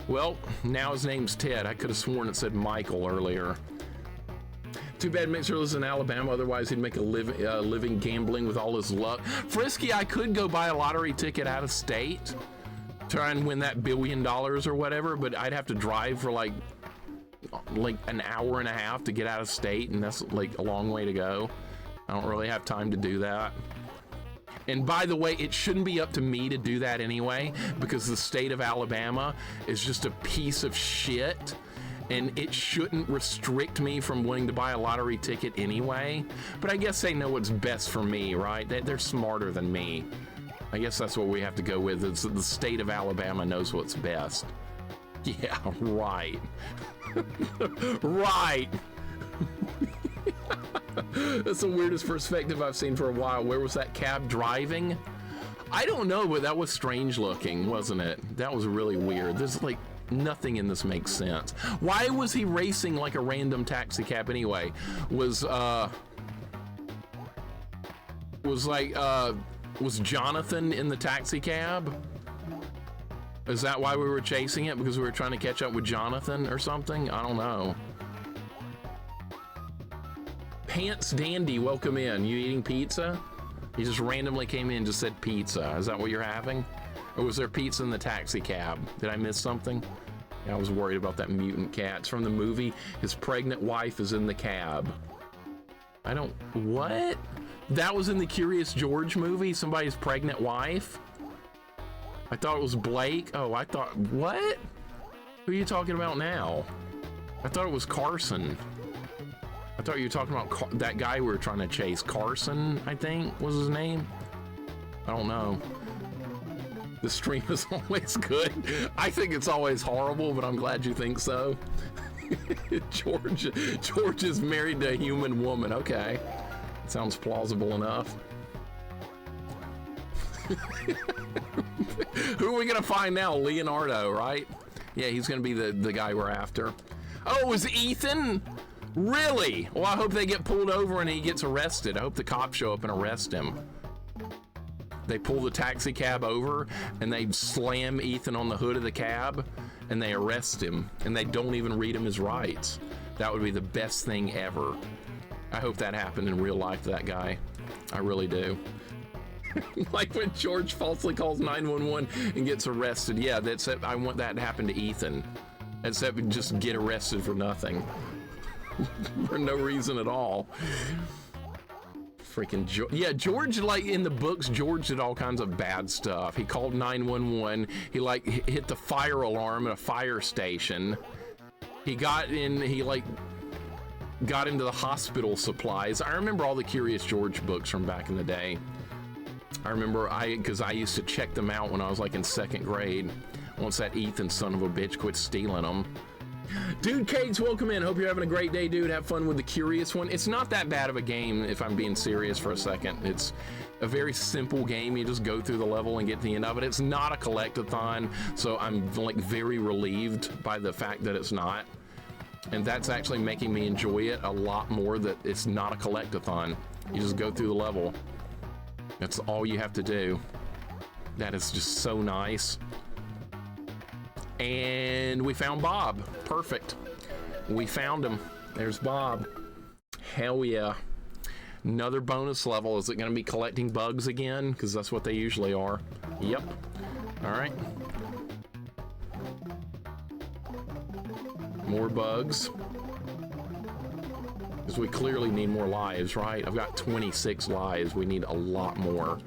Well, now his name's Ted. I could have sworn it said Michael earlier. Too bad Mixer lives in Alabama, otherwise he'd make a living gambling with all his luck. Frisky, I could go buy a lottery ticket out of state, try and win that $1 billion or whatever, but I'd have to drive for like an hour and a half to get out of state, and that's like a long way to go. I don't really have time to do that. And by the way, it shouldn't be up to me to do that anyway, because the state of Alabama is just a piece of shit, and it shouldn't restrict me from wanting to buy a lottery ticket anyway. But I guess they know what's best for me, right? They're smarter than me. I guess that's what we have to go with. It's the state of Alabama knows what's best. Yeah, right. Right. That's the weirdest perspective I've seen for a while. Where was that cab driving? I don't know, but that was strange looking, wasn't it? That was really weird. There's like nothing in this makes sense. Why was he racing like a random taxi cab anyway? Was Jonathan in the taxi cab? Is that why we were chasing it? Because we were trying to catch up with Jonathan or something? I don't know. Pants Dandy, welcome in. You eating pizza? You just randomly came in and just said pizza. Is that what you're having? Or was there pizza in the taxi cab? Did I miss something? Yeah, I was worried about that mutant cat. It's from the movie. His pregnant wife is in the cab. What? That was in the Curious George movie? Somebody's pregnant wife? I thought it was Blake. Oh, what? Who are you talking about now? I thought it was Carson. I thought you were talking about that guy we were trying to chase. Carson, I think, was his name. I don't know. The stream is always good. I think it's always horrible, but I'm glad you think so. George is married to a human woman. Okay. Sounds plausible enough. Who are we gonna find now? Leonardo, right? Yeah, he's gonna be the guy we're after. Oh, it was Ethan? Really? Well, I hope they get pulled over and he gets arrested. I hope the cops show up and arrest him. They pull the taxi cab over and they slam Ethan on the hood of the cab and they arrest him and they don't even read him his rights. That would be the best thing ever. I hope that happened in real life to that guy. I really do. Like when George falsely calls 911 and gets arrested. Yeah, that's it. I want that to happen to Ethan. Except just get arrested for nothing. For no reason at all. Freaking George. Yeah, George, like in the books, George did all kinds of bad stuff. He called 911. He like hit the fire alarm at a fire station. He got into the hospital supplies. I remember all the Curious George books from back in the day. I remember because I used to check them out when I was like in 2nd grade. Once that Ethan son of a bitch quit stealing them. Dude Cakes, welcome in. Hope you're having a great day, dude. Have fun with the Curious one. It's not that bad of a game, if I'm being serious for a second. It's a very simple game. You just go through the level and get to the end of it. It's not a collectathon, so I'm like very relieved by the fact that it's not. And that's actually making me enjoy it a lot more, that it's not a collectathon. You just go through the level. That's all you have to do. That is just so nice. And we found Bob. Perfect. We found him. There's Bob. Hell yeah. Another bonus level. Is it going to be collecting bugs again? Because that's what they usually are. Yep. All right. More bugs. Because we clearly need more lives, right? I've got 26 lives. We need a lot more.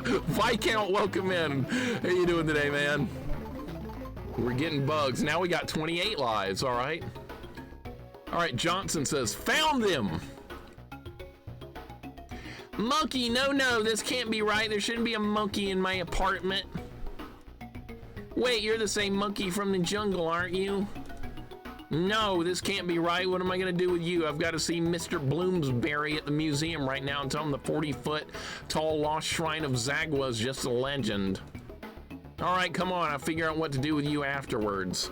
Viscount, welcome in. How you doing today, man? We're getting bugs. Now we got 28 lives, all right? All right, Johnson says, found them. Monkey, no, this can't be right. There shouldn't be a monkey in my apartment. Wait, you're the same monkey from the jungle, aren't you? No, this can't be right. What am I going to do with you? I've got to see Mr. Bloomsbury at the museum right now and tell him the 40-foot tall lost shrine of Zagwa is just a legend. All right, come on. I'll figure out what to do with you afterwards.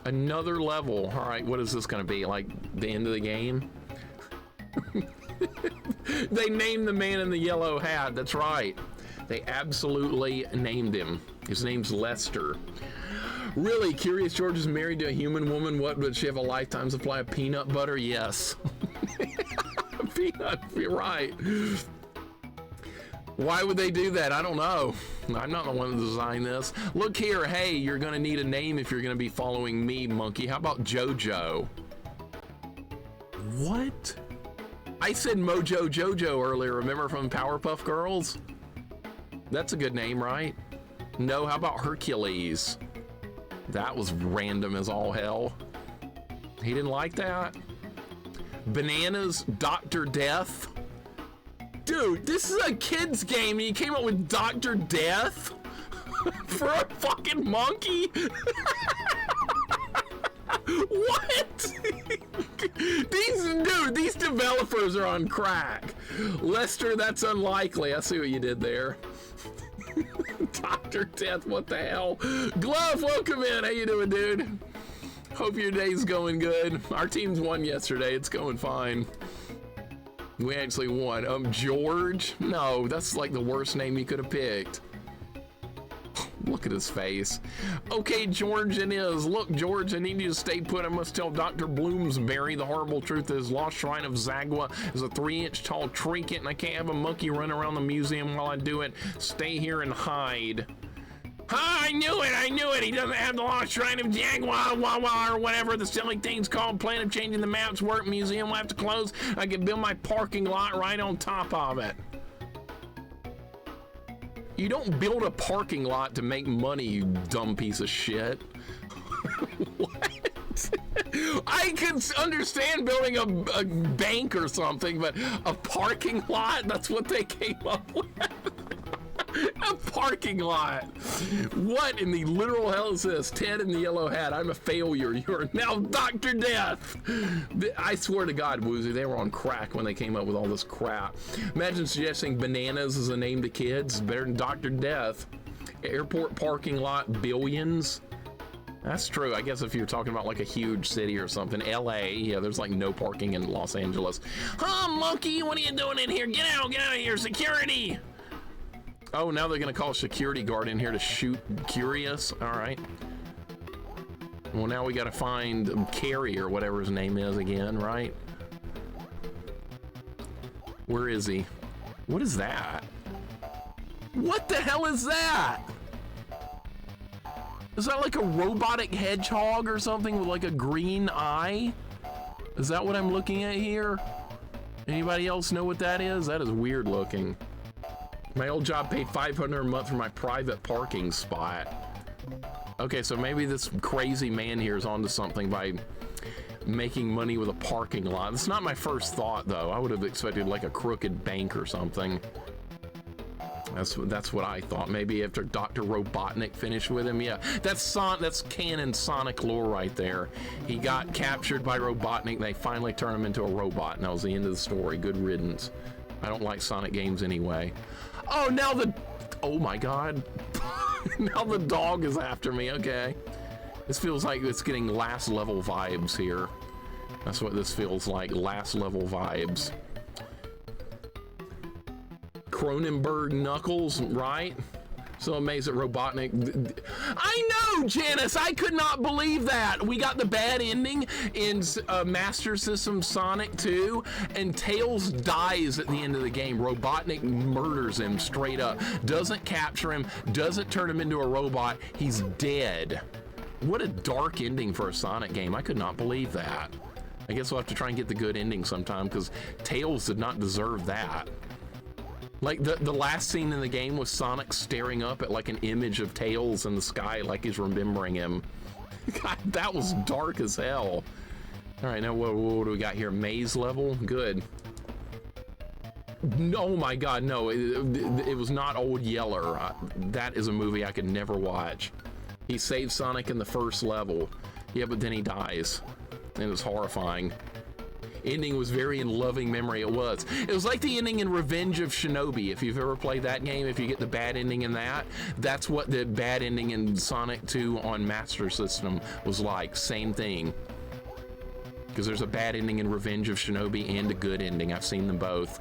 Another level. All right, what is this going to be? Like the end of the game? They named the man in the yellow hat. That's right. They absolutely named him. His name's Lester. Really? Curious George is married to a human woman. What, would she have a lifetime supply of peanut butter? Yes. Peanut, you're right. Why would they do that? I don't know. I'm not the one that designed this. Look here. Hey, you're going to need a name if you're going to be following me, monkey. How about Jojo? What? I said Mojo Jojo earlier, remember, from Powerpuff Girls? That's a good name, right? No, how about Hercules? That was random as all hell. He didn't like that. Bananas, Dr. Death. Dude, this is a kid's game and you came up with Dr. Death? For a fucking monkey? What? These developers are on crack. Lester, that's unlikely. I see what you did there. Dr. Death, what the hell? Glove, welcome in. How you doing, dude? Hope your day's going good. Our team's won yesterday. It's going fine. We actually won. George? No, that's like the worst name you could have picked. Look at his face. Okay, George, it is. Look, George, I need you to stay put. I must tell Dr. Bloomsbury the horrible truth that his lost shrine of Zagwa is a 3-inch tall trinket, and I can't have a monkey run around the museum while I do it. Stay here and hide. Ah, I knew it. He doesn't have the lost shrine of Zagwa, or whatever the silly thing's called. Plan of changing the maps work. Museum will have to close. I can build my parking lot right on top of it. You don't build a parking lot to make money, you dumb piece of shit. What? I can understand building a bank or something, but a parking lot? That's what they came up with. A parking lot. What in the literal hell is this? Ted in the yellow hat. I'm a failure. You're now Dr. Death. I swear to God, Woozy, they were on crack when they came up with all this crap. Imagine suggesting bananas as a name to kids. Better than Dr. Death. Airport parking lot billions. That's true. I guess if you're talking about like a huge city or something, LA, yeah, there's like no parking in Los Angeles. Huh, monkey, what are you doing in here? Get out of here, security! Oh, now they're gonna call a security guard in here to shoot Curious. All right. Well, now we gotta find Carrie or whatever his name is again, right? Where is he? What is that? What the hell is that? Is that like a robotic hedgehog or something with like a green eye? Is that what I'm looking at here? Anybody else know what that is? That is weird looking. My old job paid $500 a month for my private parking spot. Okay, so maybe this crazy man here is onto something by making money with a parking lot. It's not my first thought though. I would have expected like a crooked bank or something. That's what I thought. Maybe after Dr. Robotnik finished with him. Yeah, that's canon Sonic lore right there. He got captured by Robotnik. They finally turned him into a robot, and that was the end of the story. Good riddance. I don't like Sonic games anyway. Oh, now oh my God. Now the dog is after me. Okay. This feels like it's getting last level vibes here. That's what this feels like. Last level vibes. Cronenberg Knuckles, right? So amazed at Robotnik. I know, Janice, I could not believe that. We got the bad ending in Master System Sonic 2, and Tails dies at the end of the game. Robotnik murders him straight up. Doesn't capture him, doesn't turn him into a robot. He's dead. What a dark ending for a Sonic game. I could not believe that. I guess we'll have to try and get the good ending sometime, because Tails did not deserve that. Like the last scene in the game was Sonic staring up at like an image of Tails in the sky like he's remembering him. God, that was dark as hell. All right, now what do we got here? Maze level, good. Oh my God, no, it was not Old Yeller. That is a movie I could never watch. He saved Sonic in the first level. Yeah, but then he dies. And it was horrifying. Ending was very in loving memory. It was like the ending in Revenge of Shinobi. If you've ever played that game, if you get the bad ending in that, that's what the bad ending in Sonic 2 on Master System was like. Same thing. Because there's a bad ending in Revenge of Shinobi and a good ending. I've seen them both.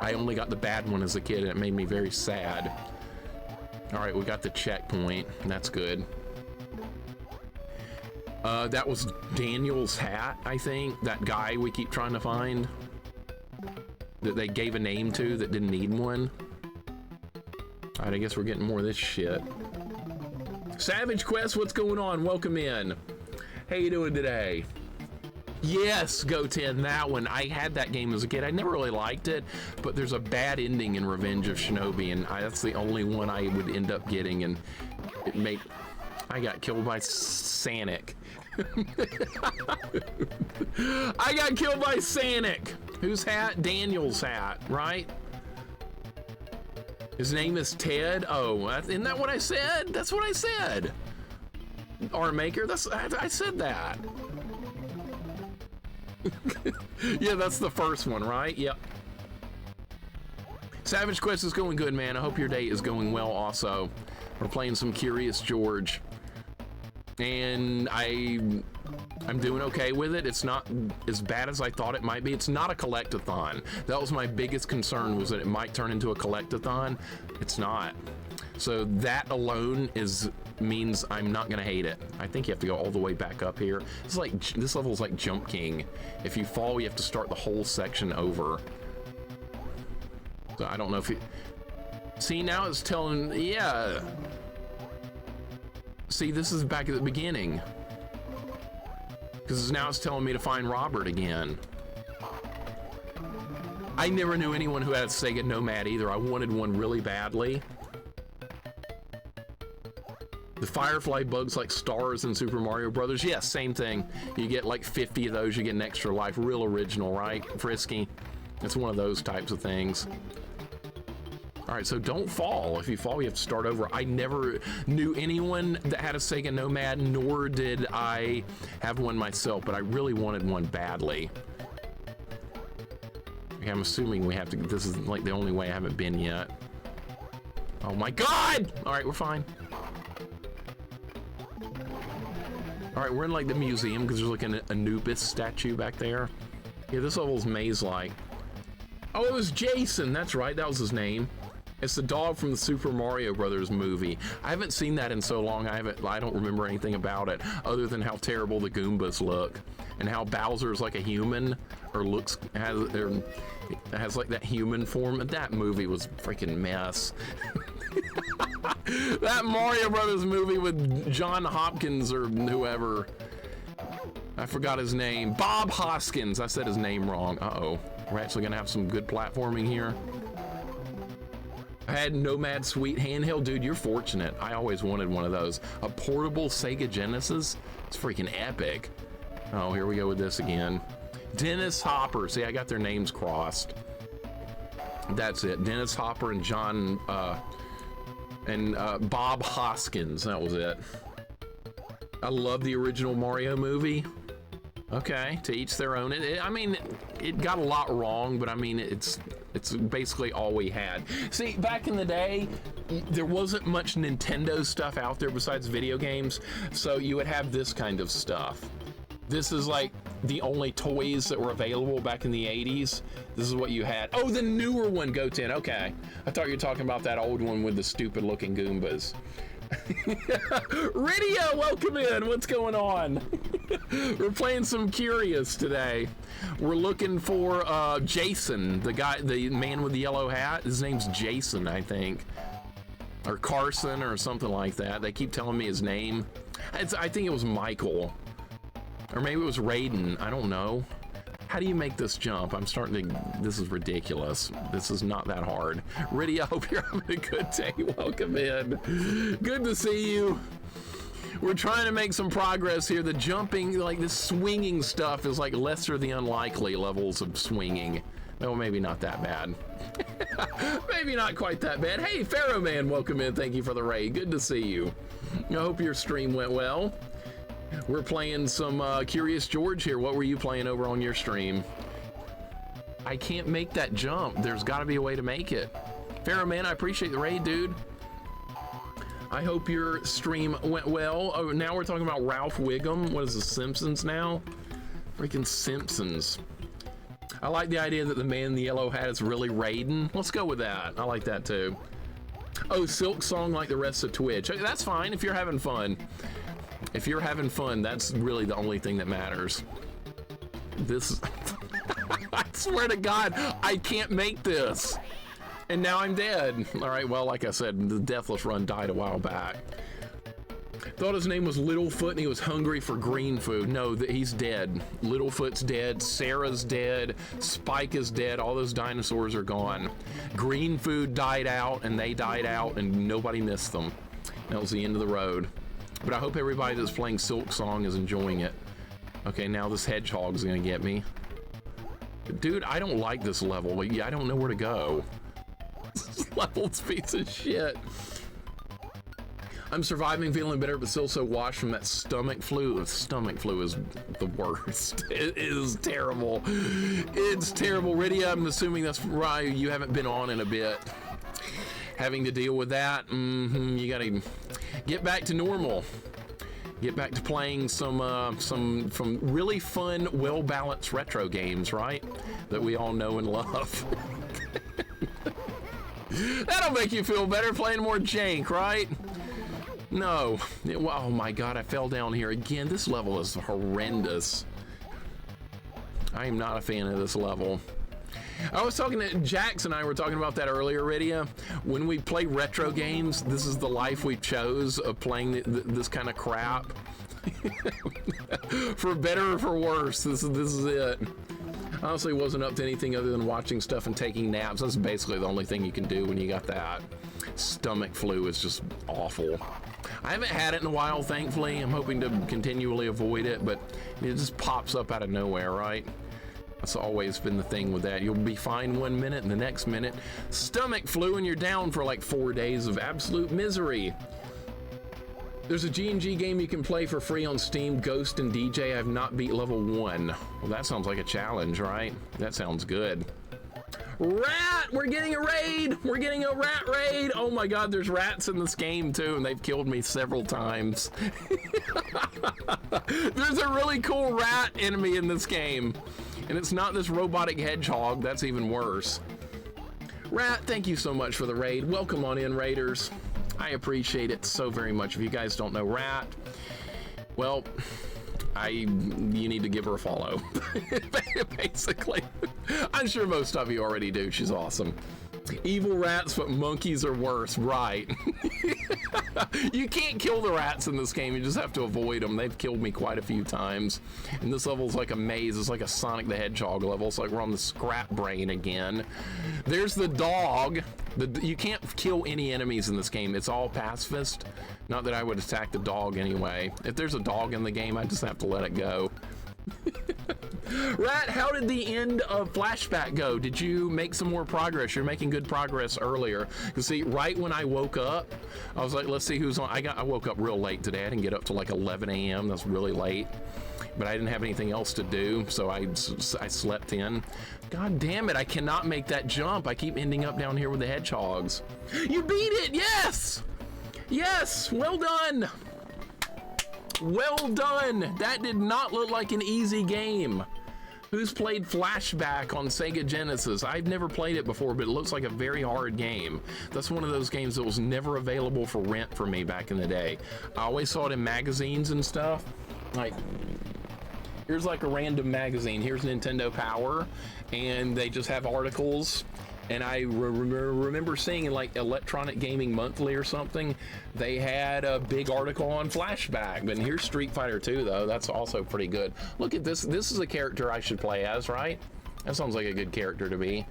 I only got the bad one as a kid, and it made me very sad. All right, we got the checkpoint. That's good. That was Daniel's hat, I think. That guy we keep trying to find. That they gave a name to that didn't need one. Alright, I guess we're getting more of this shit. Savage Quest, what's going on? Welcome in. How you doing today? Yes, Goten, that one. I had that game as a kid. I never really liked it, but there's a bad ending in Revenge of Shinobi, and that's the only one I would end up getting, and it made... I got killed by Sanic. I got killed by Sanic. Whose hat? Daniel's hat, right? His name is Ted. Oh, isn't that what I said? That's what I said. R-Maker, I said that. Yeah, that's the first one, right? Yep. Savage Quest is going good, man. I hope your day is going well also. We're playing some Curious George. And I'm doing okay with it. It's not as bad as I thought it might be. It's not a collectathon. That was my biggest concern, was that it might turn into a collectathon. It's not. So that alone means I'm not gonna hate it. I think you have to go all the way back up here. It's like, this level is like Jump King. If you fall, you have to start the whole section over. So I don't know if you... See, now it's telling, yeah. See, this is back at the beginning. Because now it's telling me to find Robert again. I never knew anyone who had a Sega Nomad either. I wanted one really badly. The Firefly bugs like stars in Super Mario Brothers. Yes, same thing. You get like 50 of those, you get an extra life. Real original, right? Frisky. It's one of those types of things. All right, so don't fall. If you fall, you have to start over. I never knew anyone that had a Sega Nomad, nor did I have one myself, but I really wanted one badly. Okay, I'm assuming we have to, this is like the only way I haven't been yet. Oh my God! All right, we're fine. All right, we're in like the museum because there's like an Anubis statue back there. Yeah, this level's maze-like. Oh, it was Jason. That's right. That was his name. It's the dog from the Super Mario Brothers movie. I haven't seen that in so long. I don't remember anything about it other than how terrible the Goombas look and how Bowser's like a human or has like that human form. That movie was a freaking mess. That Mario Brothers movie with John Hopkins or whoever. I forgot his name. Bob Hoskins. I said his name wrong. Uh-oh. We're actually gonna have some good platforming here. I had Nomad Suite handheld. Dude, you're fortunate. I always wanted one of those. A portable Sega Genesis. It's freaking epic. Oh, here we go with this again. Dennis Hopper. See, I got their names crossed. That's it. Dennis Hopper and Bob Hoskins. That was it. I love the original Mario movie. Okay, to each their own. I mean, it got a lot wrong, but I mean, it's basically all we had. See, back in the day, there wasn't much Nintendo stuff out there besides video games, so you would have this kind of stuff. This is like the only toys that were available back in the 80s. This is what you had. Oh, the newer one, Goten. Okay. I thought you were talking about that old one with the stupid looking Goombas. Rydia, welcome in. What's going on? We're playing some Curious today. We're looking for Jason, the man with the yellow hat. His name's Jason, I think, or Carson or something like that. They keep telling me his name. I think it was Michael, or maybe it was Raiden. I don't know. How do you make this jump? I'm starting to, this is ridiculous. This is not that hard. Rydia, I hope you're having a good day. Welcome in. Good to see you. We're trying to make some progress here. The jumping, like the swinging stuff is like lesser the unlikely levels of swinging. No, maybe not that bad. Maybe not quite that bad. Hey, Pharaoh Man, welcome in. Thank you for the raid. Good to see you. I hope your stream went well. We're playing some Curious George here. What were you playing over on your stream? I can't make that jump. There's got to be a way to make it. Pharaoh Man, I appreciate the raid, dude. I hope your stream went well. Oh, now we're talking about Ralph Wiggum. What is the Simpsons now? Freaking Simpsons. I like the idea that the man in the yellow hat is really Raiden. Let's go with that. I like that too. Oh, Silk Song like the rest of Twitch. That's fine if you're having fun. If you're having fun, that's really the only thing that matters. This, I swear to God, I can't make this. And now I'm dead. All right, well, like I said, the Deathless Run died a while back. Thought his name was Littlefoot and he was hungry for green food. No, he's dead. Littlefoot's dead, Sarah's dead, Spike is dead, all those dinosaurs are gone. Green food died out and they died out and nobody missed them. That was the end of the road. But I hope everybody that's playing Silk Song is enjoying it. Okay, now this hedgehog's gonna get me. Dude, I don't like this level. I don't know where to go. This level's a piece of shit. I'm surviving, feeling better, but still so washed from that stomach flu. The stomach flu is the worst. It is terrible. It's terrible. Rydia, I'm assuming that's right. You haven't been on in a bit. Having to deal with that. You gotta get back to normal. Get back to playing some really fun, well-balanced retro games, right? That we all know and love. That'll make you feel better, playing more jank, right? No. Oh my God, I fell down here again. This level is horrendous. I am not a fan of this level. I was talking to Jax and I were talking about that earlier, Rydia. When we play retro games, this is the life we chose of playing this kind of crap. For better or for worse, this is it. Honestly, wasn't up to anything other than watching stuff and taking naps. That's basically the only thing you can do when you got that. Stomach flu is just awful. I haven't had it in a while, thankfully. I'm hoping to continually avoid it, but it just pops up out of nowhere, right? That's always been the thing with that. You'll be fine 1 minute and the next minute, stomach flu, and you're down for like 4 days of absolute misery. There's a G&G game you can play for free on Steam, Ghost and DJ. I've not beat level 1. Well, that sounds like a challenge, right? That sounds good. Rat! We're getting a raid! We're getting a rat raid! Oh my god, there's rats in this game too, and they've killed me several times. There's a really cool rat enemy in this game. And it's not this robotic hedgehog, that's even worse. Rat, thank you so much for the raid. Welcome on in, raiders. I appreciate it so very much. If you guys don't know Rat, well, you need to give her a follow. Basically. I'm sure most of you already do. She's awesome. Evil rats, but monkeys are worse. Right. You can't kill the rats in this game. You just have to avoid them. They've killed me quite a few times. And this level's like a maze. It's like a Sonic the Hedgehog level. It's like we're on the scrap brain again. There's the dog. You can't kill any enemies in this game. It's all pacifist. Not that I would attack the dog anyway. If there's a dog in the game, I just have to let it go. Rat, how did the end of Flashback go? Did you make some more progress? You're making good progress earlier. You see, right when I woke up, I was like, let's see who's on. I woke up real late today. I didn't get up till like 11 a.m. That's really late. But I didn't have anything else to do, so I slept in. God damn it, I cannot make that jump. I keep ending up down here with the hedgehogs. You beat it, yes! Yes, well done. Well done. That did not look like an easy game. Who's played Flashback on Sega Genesis? I've never played it before, but it looks like a very hard game. That's one of those games that was never available for rent for me back in the day. I always saw it in magazines and stuff. Like, here's like a random magazine. Here's Nintendo Power, and they just have articles. And I remember seeing in like Electronic Gaming Monthly or something, they had a big article on Flashback. But here's Street Fighter 2 though. That's also pretty good. Look at this. This is a character I should play as, right? That sounds like a good character to me.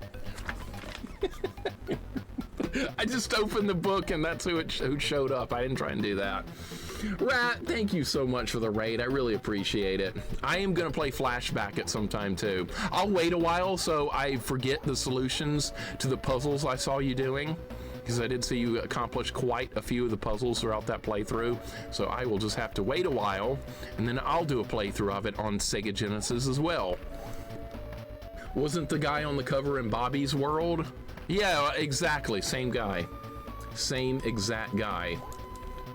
I just opened the book and that's who showed up. I didn't try and do that. Rat, thank you so much for the raid. I really appreciate it. I am going to play Flashback at some time too. I'll wait a while so I forget the solutions to the puzzles I saw you doing, because I did see you accomplish quite a few of the puzzles throughout that playthrough. So I will just have to wait a while, and then I'll do a playthrough of it on Sega Genesis as well. Wasn't the guy on the cover in Bobby's World? Yeah, exactly. Same guy. Same exact guy.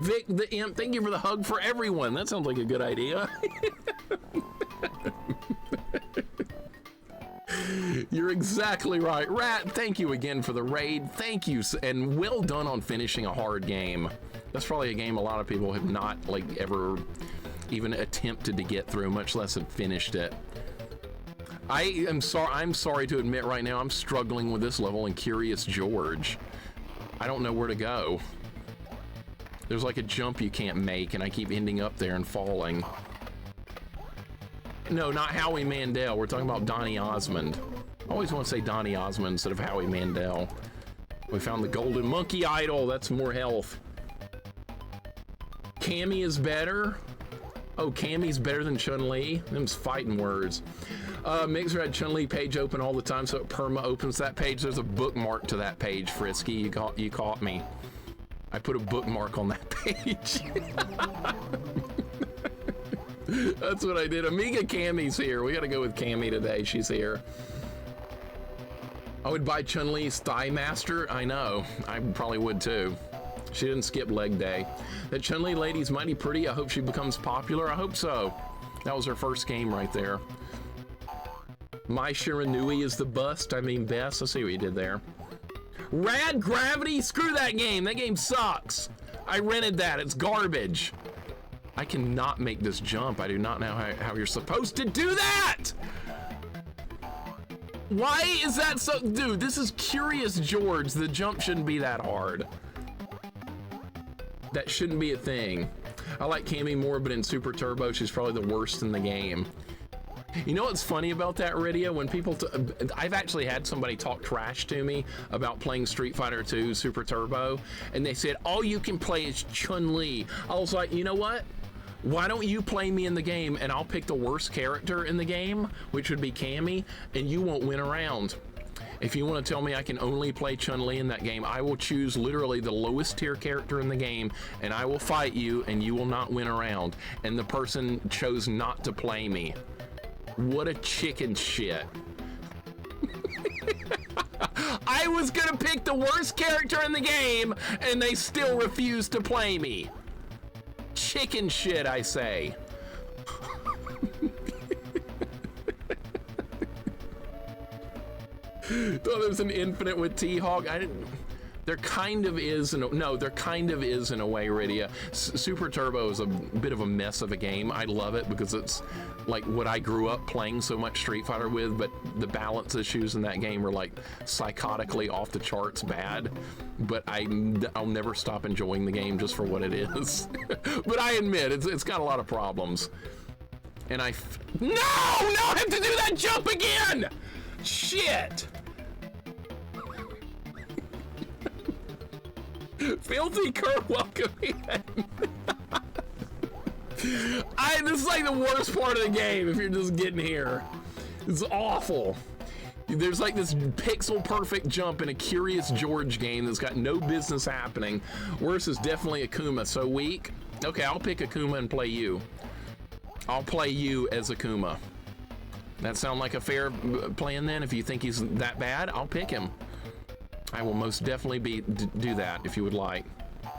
Vic the Imp, thank you for the hug for everyone. That sounds like a good idea. You're exactly right. Rat, thank you again for the raid. Thank you, and well done on finishing a hard game. That's probably a game a lot of people have not like ever even attempted to get through, much less have finished it. I'm sorry to admit right now, I'm struggling with this level in Curious George. I don't know where to go. There's like a jump you can't make, and I keep ending up there and falling. No, not Howie Mandel. We're talking about Donny Osmond. I always want to say Donny Osmond instead of Howie Mandel. We found the golden monkey idol. That's more health. Cammy is better. Oh, Cammy's better than Chun-Li. Them's fighting words. Mixer had Chun-Li page open all the time, so it perma opens that page. There's a bookmark to that page, Frisky. You caught me. I put a bookmark on that page. That's what I did. Amiga Cammy's here. We gotta go with Cammy today. She's here. I would buy Chun-Li's Thigh Master. I know. I probably would too. She didn't skip leg day. That Chun-Li lady's mighty pretty. I hope she becomes popular. I hope so. That was her first game right there. My Shiranui is the bust. I mean best. I see what you did there. Rad Gravity? Screw that game. That game sucks. I rented that. It's garbage. I cannot make this jump. I do not know how you're supposed to do that. Why is that so? Dude, this is Curious George. The jump shouldn't be that hard. That shouldn't be a thing. I like Cammy more, but in Super Turbo, she's probably the worst in the game. You know what's funny about that, Rydia? When people, I've actually had somebody talk trash to me about playing Street Fighter 2 Super Turbo, and they said, all you can play is Chun-Li. I was like, you know what? Why don't you play me in the game, and I'll pick the worst character in the game, which would be Cammy, and you won't win a round. If you want to tell me I can only play Chun-Li in that game, I will choose literally the lowest tier character in the game, and I will fight you, and you will not win a round. And the person chose not to play me. What a chicken shit. I was gonna pick the worst character in the game, and they still refused to play me. Chicken shit, I say. Thought there was an infinite with T-Hawk. I didn't. There kind of is. No, there kind of is in a way, Rydia. Super Turbo is a bit of a mess of a game. I love it because it's like what I grew up playing so much Street Fighter with, but the balance issues in that game are like psychotically off the charts bad. But I'll never stop enjoying the game just for what it is. But I admit, it's got a lot of problems. And no, I have to do that jump again! Shit! Filthy Kurt, welcome in. This is like the worst part of the game if you're just getting here. It's awful. There's like this pixel perfect jump in a Curious George game that's got no business happening. Worse is definitely Akuma, so weak. Okay, I'll pick Akuma and play you. I'll play you as Akuma. That sound like a fair plan then? If you think he's that bad, I'll pick him. I will most definitely do that if you would like.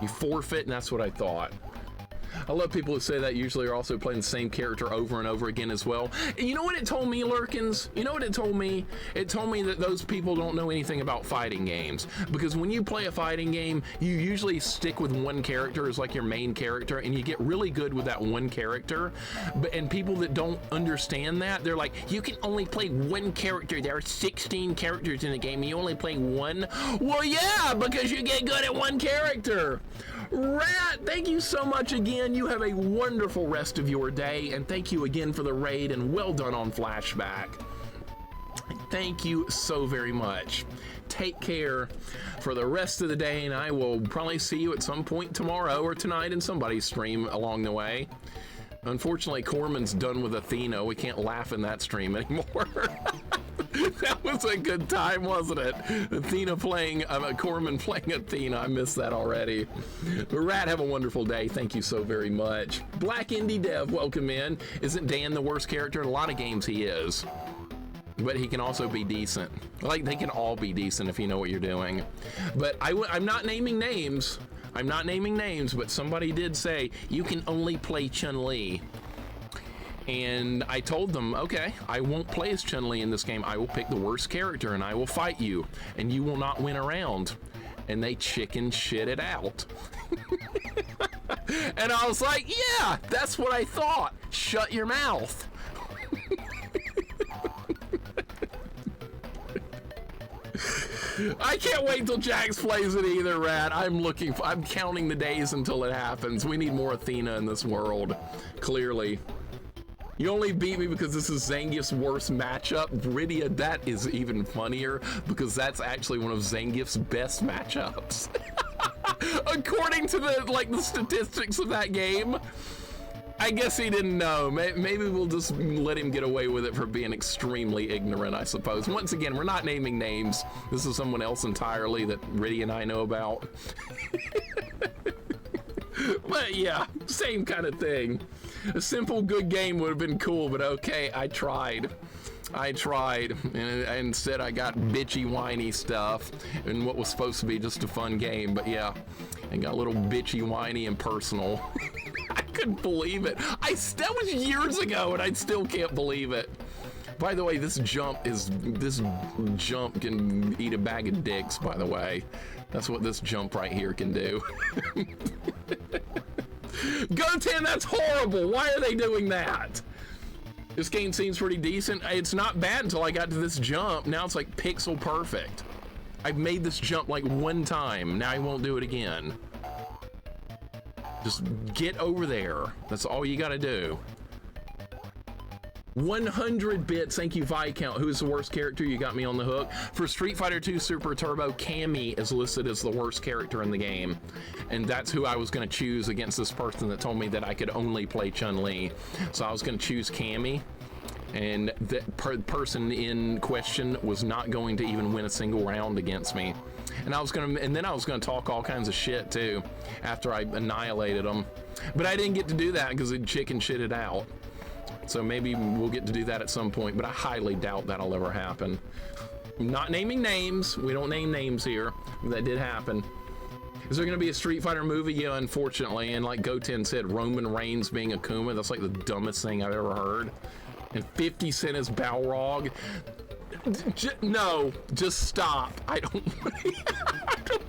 You forfeit, and that's what I thought. I love people who say that usually are also playing the same character over and over again as well. And you know what it told me, Lurkins? You know what it told me? It told me that those people don't know anything about fighting games. Because when you play a fighting game, you usually stick with one character as like your main character, and you get really good with that one character. And people that don't understand that, they're like, you can only play one character. There are 16 characters in the game, and you only play one? Well, yeah, because you get good at one character. Rat, thank you so much again. You have a wonderful rest of your day, and thank you again for the raid, and well done on Flashback. Thank you so very much. Take care for the rest of the day, and I will probably see you at some point tomorrow or tonight in somebody's stream along the way. Unfortunately, Corman's done with Athena. We can't laugh in that stream anymore. That was a good time, wasn't it? Athena playing, Corman playing Athena. I missed that already. But Rat, have a wonderful day. Thank you so very much. Black Indie Dev, welcome in. Isn't Dan the worst character? In a lot of games he is. But he can also be decent. Like, they can all be decent if you know what you're doing. But I'm not naming names. I'm not naming names, but somebody did say, you can only play Chun-Li. And I told them, okay, I won't play as Chun-Li in this game. I will pick the worst character and I will fight you, and you will not win a round. And they chicken shit it out. And I was like, yeah, that's what I thought. Shut your mouth. I can't wait till Jax plays it either, Rat. I'm counting the days until it happens. We need more Athena in this world, clearly. You only beat me because this is Zangief's worst matchup. Rydia, that is even funnier because that's actually one of Zangief's best matchups. According to the statistics of that game. I guess he didn't know. Maybe we'll just let him get away with it for being extremely ignorant, I suppose. Once again, we're not naming names. This is someone else entirely that Rydia and I know about. But yeah, same kind of thing. A simple, good game would have been cool, but okay, I tried. And instead I got bitchy, whiny stuff in what was supposed to be just a fun game. But yeah, I got a little bitchy, whiny, and personal. I couldn't believe it. That was years ago, and I still can't believe it. By the way, this jump can eat a bag of dicks, by the way. That's what this jump right here can do. Goten, that's horrible. Why are they doing that? This game seems pretty decent. It's not bad until I got to this jump. Now it's like pixel perfect. I've made this jump like one time. Now I won't do it again. Just get over there. That's all you gotta do. 100 bits, thank you Viscount. Who is the worst character? You got me on the hook. For Street Fighter 2 Super Turbo, Cammy is listed as the worst character in the game. And that's who I was gonna choose against this person that told me that I could only play Chun-Li. So I was gonna choose Cammy. And that person in question was not going to even win a single round against me. And then I was gonna talk all kinds of shit too after I annihilated them. But I didn't get to do that because it chicken shitted out. So maybe we'll get to do that at some point, but I highly doubt that'll ever happen. I'm not naming names. We don't name names here. That did happen. Is there going to be a Street Fighter movie? Yeah, unfortunately. And like Goten said, Roman Reigns being Akuma, that's like the dumbest thing I've ever heard. And 50 Cent is Balrog. No, just stop. I don't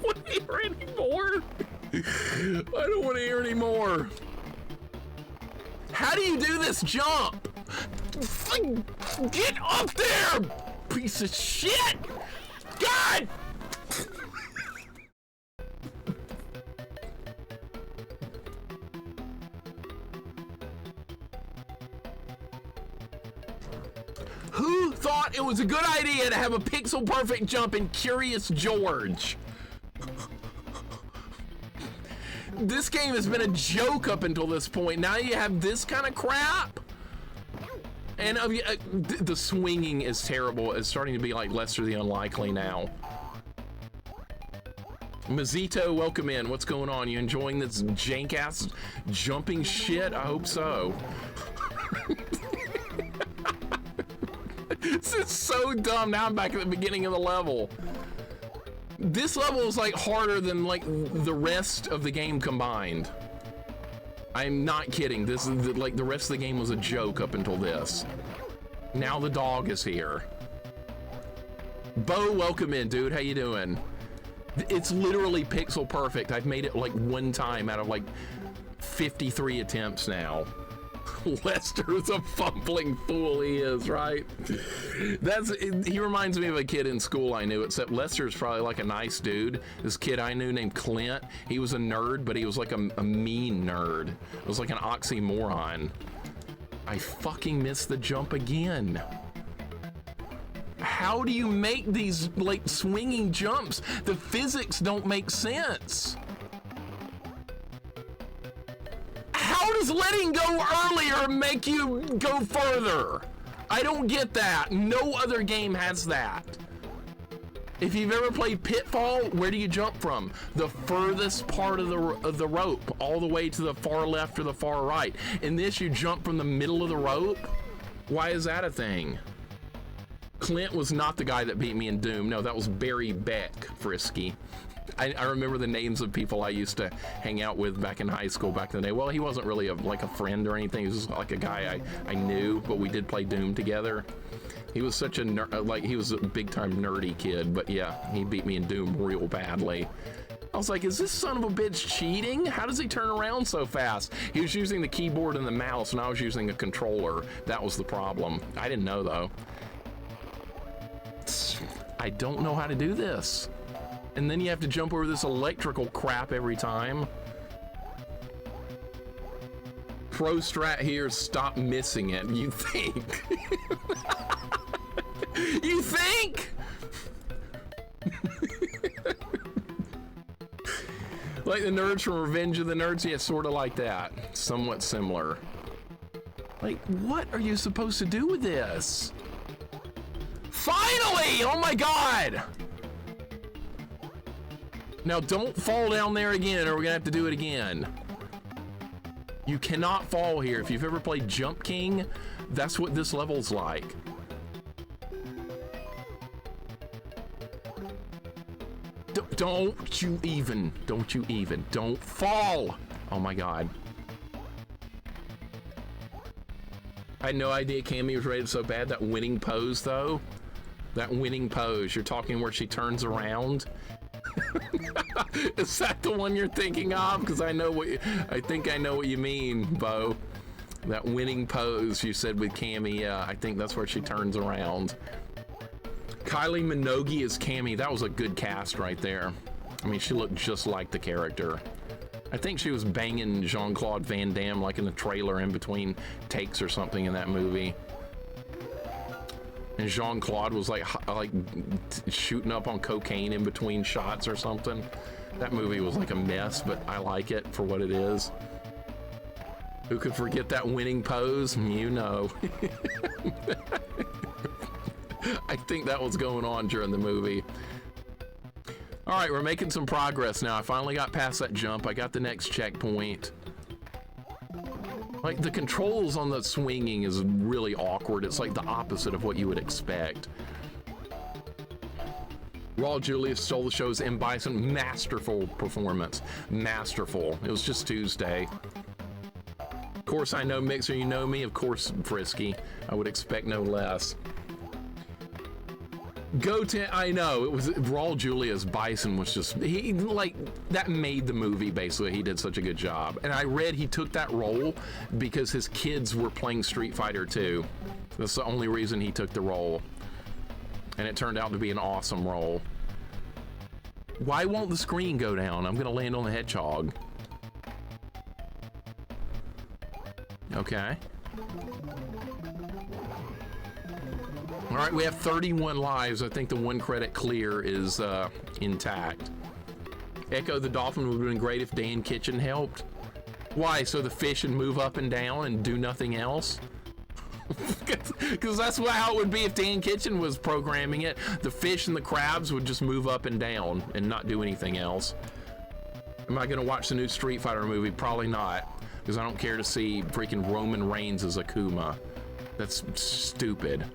want to hear anymore. I don't want to hear anymore. How do you do this jump? Get up there, piece of shit! God! Who thought it was a good idea to have a pixel perfect jump in Curious George? This game has been a joke up until this point. Now you have this kind of crap? And the swinging is terrible. It's starting to be like Lester the Unlikely now. Mazito, welcome in. What's going on? You enjoying this jank-ass jumping shit? I hope so. This is so dumb. Now I'm back at the beginning of the level. This level is like harder than like the rest of the game combined. I'm not kidding. This is like the rest of the game was a joke up until this. Now the dog is here. Bo, welcome in, dude. How you doing? It's literally pixel perfect. I've made it like one time out of like 53 attempts now. Lester's a fumbling fool, he is, right? He reminds me of a kid in school I knew, except Lester's probably like a nice dude. This kid I knew named Clint, he was a nerd, but he was like a mean nerd. It was like an oxymoron. I fucking missed the jump again. How do you make these like swinging jumps? The physics don't make sense. How does letting go earlier make you go further? I don't get that. No other game has that. If you've ever played Pitfall, where do you jump from? The furthest part of the rope, all the way to the far left or the far right. In this, you jump from the middle of the rope? Why is that a thing? Clint was not the guy that beat me in Doom. No, that was Barry Beck, Frisky. I remember the names of people I used to hang out with back in high school back in the day. Well, he wasn't really like a friend or anything. He was just like a guy I knew, but we did play Doom together. He was such a nerd, he was a big time nerdy kid, but yeah, he beat me in Doom real badly. I was like, is this son of a bitch cheating? How does he turn around so fast? He was using the keyboard and the mouse, and I was using a controller. That was the problem. I didn't know though. I don't know how to do this. And then you have to jump over this electrical crap every time. Pro strat here, stop missing it. You think? You think? Like the nerds from Revenge of the Nerds? Yeah, sort of like that. Somewhat similar. Like, what are you supposed to do with this? Finally! Oh my god! Now don't fall down there again or we're gonna have to do it again. You cannot fall here. If you've ever played Jump King, that's what this level's like. Don't you even don't fall. Oh my god. I had no idea Cammy was rated so bad. That winning pose though, that winning pose, you're talking where she turns around. Is that the one you're thinking of? Because I think I know what you mean, Bo. That winning pose you said with Cammy, yeah, I think that's where she turns around. Kylie Minogue is Cammy. That was a good cast right there. I mean, she looked just like the character. I think she was banging Jean-Claude Van Damme like in the trailer in between takes or something in that movie. And Jean-Claude was like shooting up on cocaine in between shots or something. That movie was like a mess, but I like it for what it is. Who could forget that winning pose? You know. I think that was going on during the movie. All right, we're making some progress now. I finally got past that jump. I got the next checkpoint. Like, the controls on the swinging is really awkward. It's like the opposite of what you would expect. Raul Julia stole the show's M. Bison. Masterful performance. Masterful. It was just Tuesday. Of course, I know Mixer, you know me. Of course, Frisky. I would expect no less. I know, it was Raul Julia's Bison was just, he, like, that made the movie, basically. He did such a good job. And I read he took that role because his kids were playing Street Fighter 2. That's the only reason he took the role. And it turned out to be an awesome role. Why won't the screen go down? I'm gonna land on the hedgehog. Okay. All right, we have 31 lives. I think the 1 credit clear is intact. Echo the Dolphin would have been great if Dan Kitchen helped. Why? So the fish would move up and down and do nothing else? Because that's how it would be if Dan Kitchen was programming it. The fish and the crabs would just move up and down and not do anything else. Am I going to watch the new Street Fighter movie? Probably not, because I don't care to see freaking Roman Reigns as Akuma. That's stupid.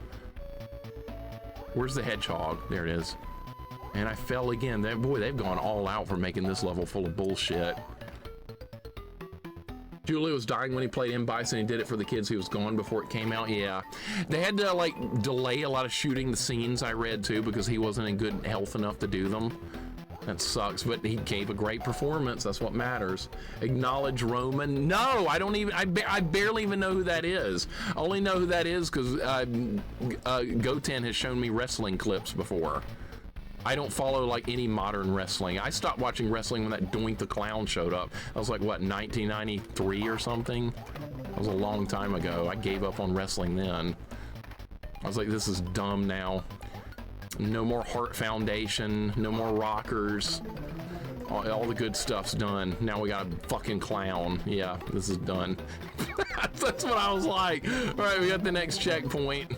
Where's the hedgehog? There it is. And I fell again. Boy, they've gone all out for making this level full of bullshit. Julia was dying when he played M. Bison. He did it for the kids. He was gone before it came out. Yeah, they had to like delay a lot of shooting the scenes, I read too, because he wasn't in good health enough to do them. That sucks, but he gave a great performance. That's what matters. Acknowledge Roman. No, I don't even, I barely even know who that is. I only know who that is because Goten has shown me wrestling clips before. I don't follow like any modern wrestling. I stopped watching wrestling when that Doink the Clown showed up. That was like, what, 1993 or something? That was a long time ago. I gave up on wrestling then. I was like, this is dumb now. No more Heart Foundation, no more rockers. All the good stuff's done. Now we got a fucking clown. Yeah, this is done. That's what I was like. All right, we got the next checkpoint.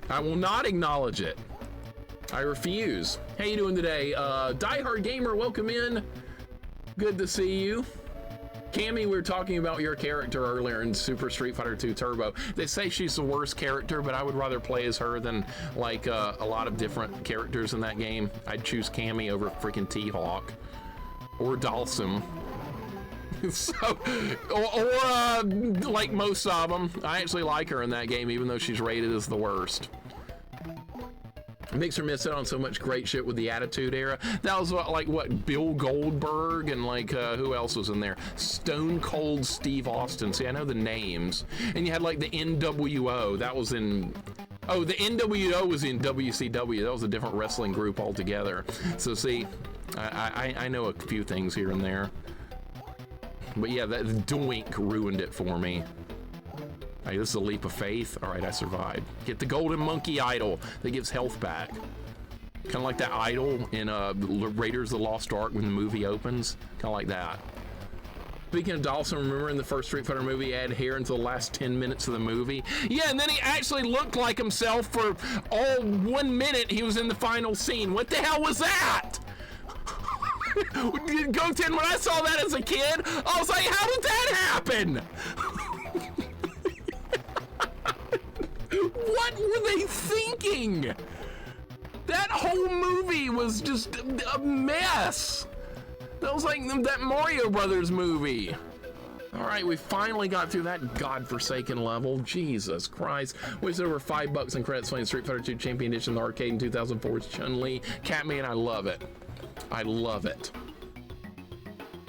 I will not acknowledge it. I refuse. How you doing today? Diehard Gamer, welcome in. Good to see you. Cammy, we were talking about your character earlier in Super Street Fighter 2 Turbo. They say she's the worst character, but I would rather play as her than like a lot of different characters in that game. I'd choose Cammy over freaking T-Hawk or Dalsum. So, or like most of them. I actually like her in that game, even though she's rated as the worst. Mixer missed out on so much great shit with the Attitude Era. That was what Bill Goldberg and like who else was in there? Stone Cold Steve Austin. See, I know the names. And you had like the NWO. That was in. Oh, the NWO was in WCW. That was a different wrestling group altogether. So see, I know a few things here and there. But yeah, that Doink ruined it for me. Hey, this is a leap of faith. All right, I survived. Get the golden monkey idol that gives health back. Kind of like that idol in Raiders of the Lost Ark when the movie opens. Kind of like that. Speaking of Dawson, remember in the first Street Fighter movie, he had hair until the last 10 minutes of the movie? Yeah, and then he actually looked like himself for all 1 minute he was in the final scene. What the hell was that? Goten, when I saw that as a kid, I was like, how did that happen? What were they thinking? That whole movie was just a mess. That was like that Mario Brothers movie. All right, we finally got through that godforsaken level. Jesus Christ. Wasted over $5 in credits playing Street Fighter 2 Champion Edition in the arcade in 2004's Chun-Li. Catman, I love it. I love it.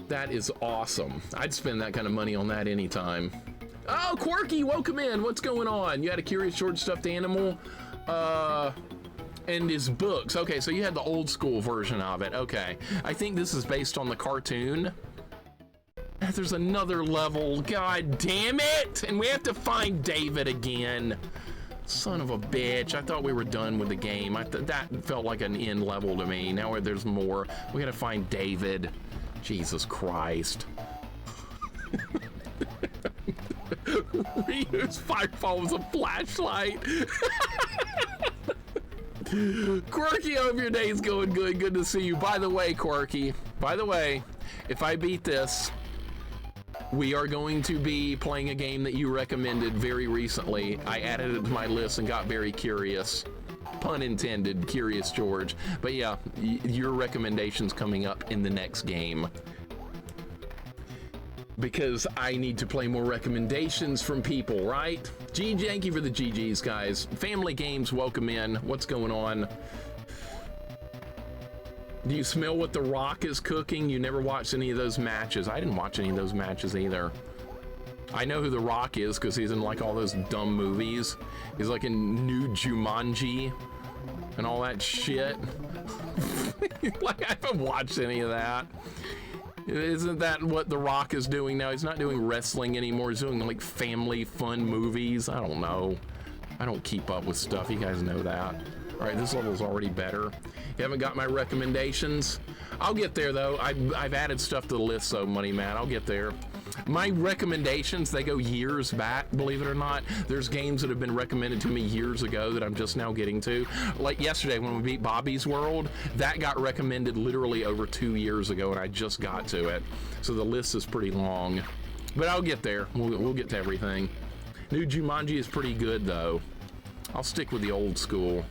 That is awesome. I'd spend that kind of money on that anytime. Oh, Quirky, welcome in. What's going on? You had a curious short stuffed animal and his books. Okay, so you had the old school version of it. Okay, I think this is based on the cartoon. There's another level. God damn it! And we have to find David again. Son of a bitch. I thought we were done with the game. That felt like an end level to me. Now there's more. We gotta find David. Jesus Christ. Ryu's firefall was a flashlight. Quirky, I hope your day's going good. Good to see you. By the way, Quirky, if I beat this, we are going to be playing a game that you recommended very recently. I added it to my list and got very curious. pun intended, Curious George. But yeah, your recommendations coming up in the next game. Because I need to play more recommendations from people, right? Thank you for the GGs, guys. Family Games, welcome in. What's going on? Do you smell what The Rock is cooking? You never watched any of those matches. I didn't watch any of those matches either. I know who The Rock is because he's in like all those dumb movies. He's like in New Jumanji and all that shit. Like, I haven't watched any of that. Isn't that what The Rock is doing now? He's not doing wrestling anymore. He's doing like family fun movies. I don't know. I don't keep up with stuff. You guys know that. All right, this level's already better. You haven't got my recommendations? I'll get there though. I've added stuff to the list, so Money Man, I'll get there. My recommendations, they go years back, believe it or not. There's games that have been recommended to me years ago that I'm just now getting to. Like yesterday when we beat Bobby's World, that got recommended literally over 2 years ago and I just got to it. So the list is pretty long, but I'll get there. We'll get to everything. New Jumanji is pretty good though. I'll stick with the old school.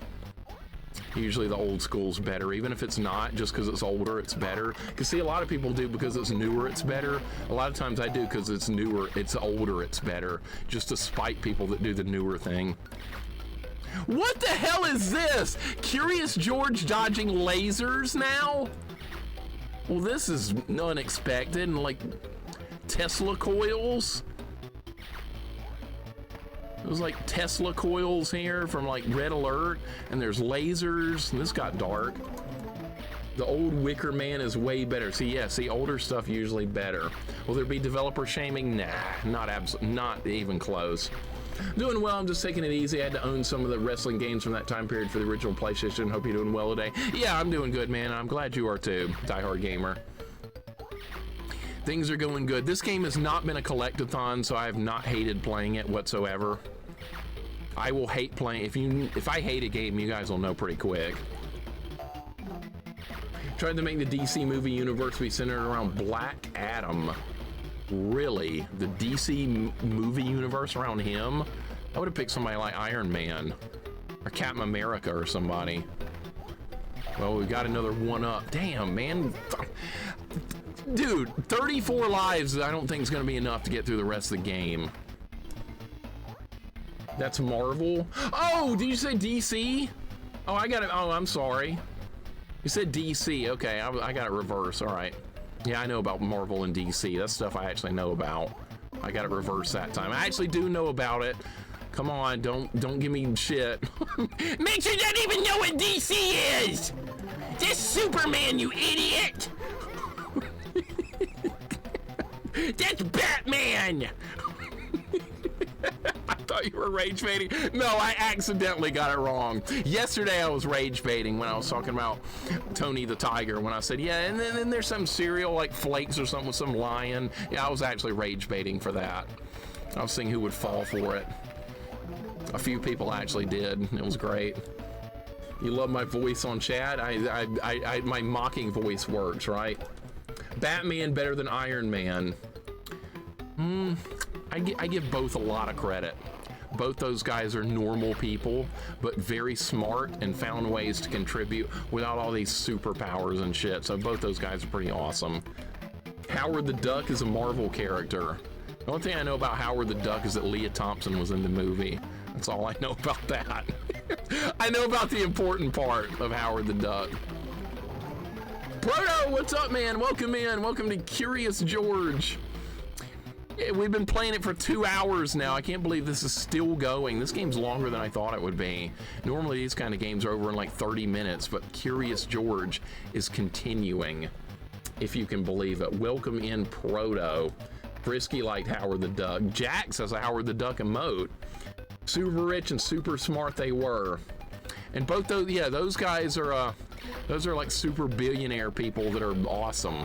Usually the old school's better, even if it's not, just because it's older, it's better. Because see, a lot of people do because it's newer, it's better. A lot of times I do because it's newer, it's older, it's better. Just to spite people that do the newer thing. What the hell is this? Curious George dodging lasers now? Well, this is unexpected, and like Tesla coils. There's like Tesla coils here from like Red Alert, and there's lasers, and this got dark. The old Wicker Man is way better. See, yeah, see, older stuff usually better. Will there be developer shaming? Nah, not even close. Doing well, I'm just taking it easy. I had to own some of the wrestling games from that time period for the original PlayStation. Hope you're doing well today. Yeah, I'm doing good, man. I'm glad you are too, diehard gamer. Things are going good. This game has not been a collectathon, so I have not hated playing it whatsoever. I will hate playing. If I hate a game, you guys will know pretty quick. Tried to make the DC movie universe be centered around Black Adam. Really? The DC movie universe around him? I would have picked somebody like Iron Man or Captain America or somebody. Well, we got another one up. Damn, man. Dude, 34 lives I don't think is going to be enough to get through the rest of the game. That's Marvel. Oh, did you say DC? Oh, I got it. Oh, I'm sorry. You said DC. Okay, I got it reverse. All right. Yeah, I know about Marvel and DC. That's stuff I actually know about. I got it reverse that time. I actually do know about it. Come on, don't give me shit. Mixer doesn't even know what DC is. This Superman, you idiot. That's Batman. I thought you were rage baiting. No, I accidentally got it wrong. Yesterday I was rage baiting when I was talking about Tony the Tiger, when I said, yeah, and then there's some cereal like Flakes or something with some lion. Yeah, I was actually rage baiting for that. I was seeing who would fall for it. A few people actually did. It was great. You love my voice on chat? My mocking voice works, right? Batman better than Iron Man. I give both a lot of credit. Both those guys are normal people, but very smart and found ways to contribute without all these superpowers and shit. So both those guys are pretty awesome. Howard the Duck is a Marvel character. The only thing I know about Howard the Duck is that Leah Thompson was in the movie. That's all I know about that. I know about the important part of Howard the Duck. Proto, what's up, man? Welcome in. Welcome to Curious George. Yeah, we've been playing it for 2 hours now. I can't believe this is still going. This game's longer than I thought it would be. Normally these kind of games are over in like 30 minutes, but Curious George is continuing, if you can believe it. Welcome in, Proto. Frisky liked Howard the Duck. Jax has a Howard the Duck emote. Super rich and super smart they were. And both those, yeah, those guys are like super billionaire people that are awesome.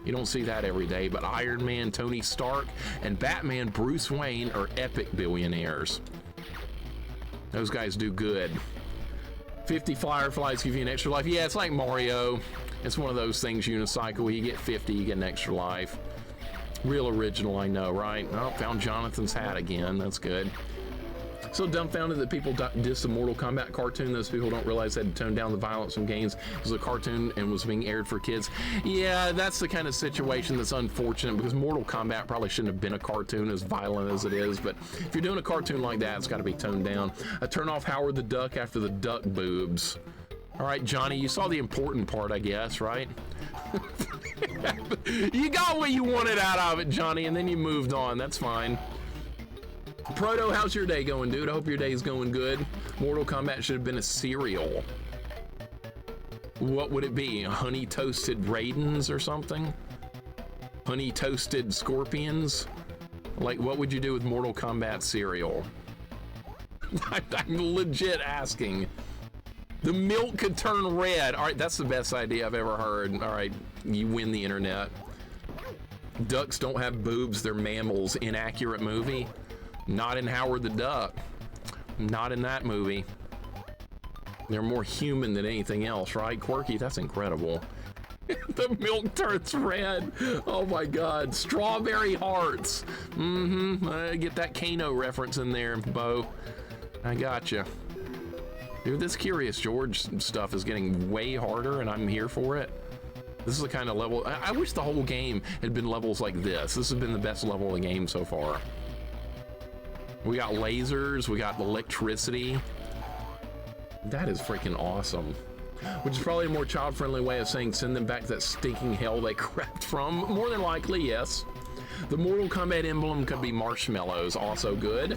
You don't see that every day, but Iron Man, Tony Stark, and Batman, Bruce Wayne are epic billionaires. Those guys do good. 50 fireflies give you an extra life. Yeah, it's like Mario. It's one of those things, unicycle. You get 50, you get an extra life. Real original, I know, right? Oh, found Jonathan's hat again. That's good. So dumbfounded that people diss the Mortal Kombat cartoon. Those people don't realize they had to tone down the violence from games. It was a cartoon and was being aired for kids. Yeah, that's the kind of situation that's unfortunate, because Mortal Kombat probably shouldn't have been a cartoon as violent as it is. But if you're doing a cartoon like that, it's got to be toned down. I turn off Howard the Duck after the duck boobs. All right, Johnny, you saw the important part, I guess, right? You got what you wanted out of it, Johnny, and then you moved on. That's fine. Proto, how's your day going, dude? I hope your day's going good. Mortal Kombat should have been a cereal. What would it be? Honey toasted Raidens or something? Honey toasted scorpions? Like, what would you do with Mortal Kombat cereal? I'm legit asking. The milk could turn red. All right, that's the best idea I've ever heard. All right, you win the internet. Ducks don't have boobs, they're mammals. Inaccurate movie. Not in Howard the Duck. Not in that movie. They're more human than anything else, right? Quirky, that's incredible. The milk turns red. Oh my God. Strawberry hearts. Get that Kano reference in there, Bo. I gotcha. Dude, this Curious George stuff is getting way harder, and I'm here for it. This is the kind of level. I wish the whole game had been levels like this. This has been the best level of the game so far. We got lasers, we got electricity. That is freaking awesome. Which is probably a more child-friendly way of saying send them back to that stinking hell they crapped from. More than likely, yes. The Mortal Kombat emblem could be marshmallows, also good.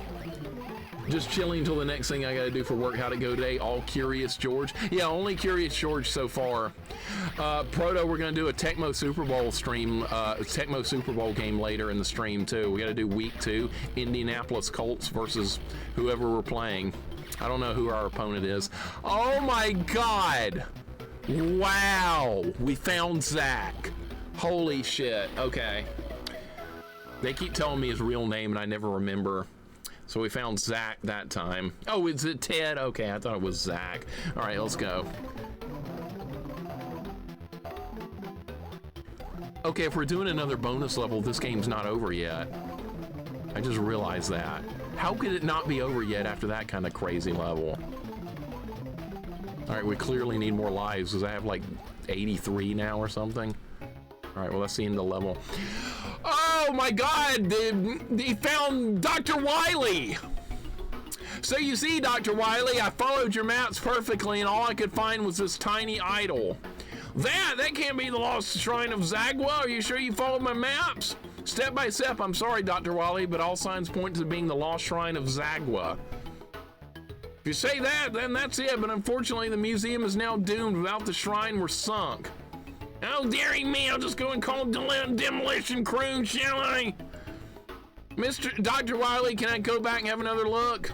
Just chilling until the next thing I gotta do for work. How'd it go today? All Curious George. Yeah, only Curious George so far. Proto, we're gonna do a Tecmo Super Bowl stream, Tecmo Super Bowl game later in the stream too. We gotta do week 2, Indianapolis Colts versus whoever we're playing. I don't know who our opponent is. Oh my God! Wow, we found Zach. Holy shit, okay. They keep telling me his real name and I never remember. So we found Zach that time. Oh, is it Ted? Okay, I thought it was Zach. All right, let's go. Okay, if we're doing another bonus level, this game's not over yet. I just realized that. How could it not be over yet after that kind of crazy level? All right, we clearly need more lives because I have like 83 now or something. All right, well, let's see in the level. Oh my God, they found Dr. Wily. So you see, Dr. Wily, I followed your maps perfectly and all I could find was this tiny idol. That can't be the lost shrine of Zagwa. Are you sure you followed my maps? Step by step, I'm sorry, Dr. Wily, but all signs point to being the lost shrine of Zagwa. If you say that, then that's it, but unfortunately the museum is now doomed. Without the shrine, we're sunk. Oh, dearie me, I'll just go and call demolition crew, shall I? Dr. Wily, can I go back and have another look?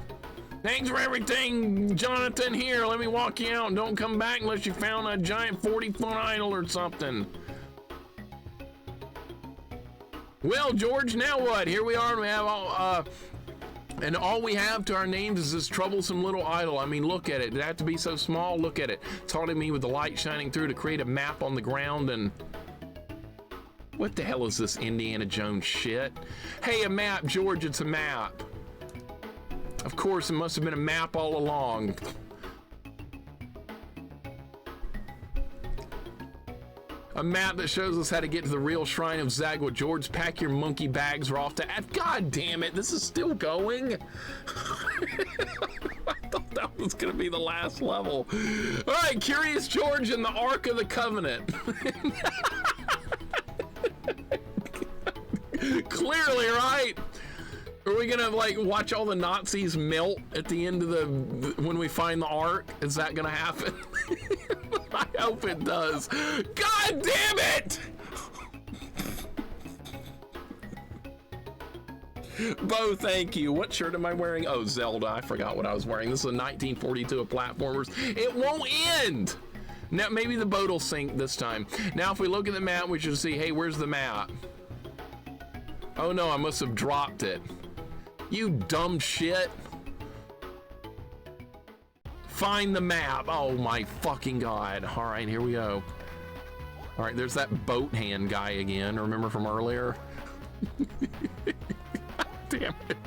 Thanks for everything, Jonathan. Here, let me walk you out and don't come back unless you found a giant 40-foot idol or something. Well, George, now what? Here we are, we have all, and all we have to our names is this troublesome little idol. I mean, look at it. Did it have to be so small? Look at it. Taunting me with the light shining through to create a map on the ground and... What the hell is this Indiana Jones shit? Hey, a map, George, it's a map. Of course, it must have been a map all along. A map that shows us how to get to the real shrine of Zagwa. George, pack your monkey bags. We're off to... God damn it, this is still going? I thought that was going to be the last level. All right, Curious George and the Ark of the Covenant. Clearly, right? Are we gonna like watch all the Nazis melt at the end of when we find the Ark? Is that gonna happen? I hope it does. God damn it! Bo, thank you. What shirt am I wearing? Oh, Zelda. I forgot what I was wearing. This is a 1942 of platformers. It won't end. Now maybe the boat will sink this time. Now if we look at the map, we should see, hey, where's the map? Oh no, I must have dropped it. You dumb shit. Find the map. Oh my fucking God. All right, here we go. All right, there's that boat hand guy again. Remember from earlier? Damn it.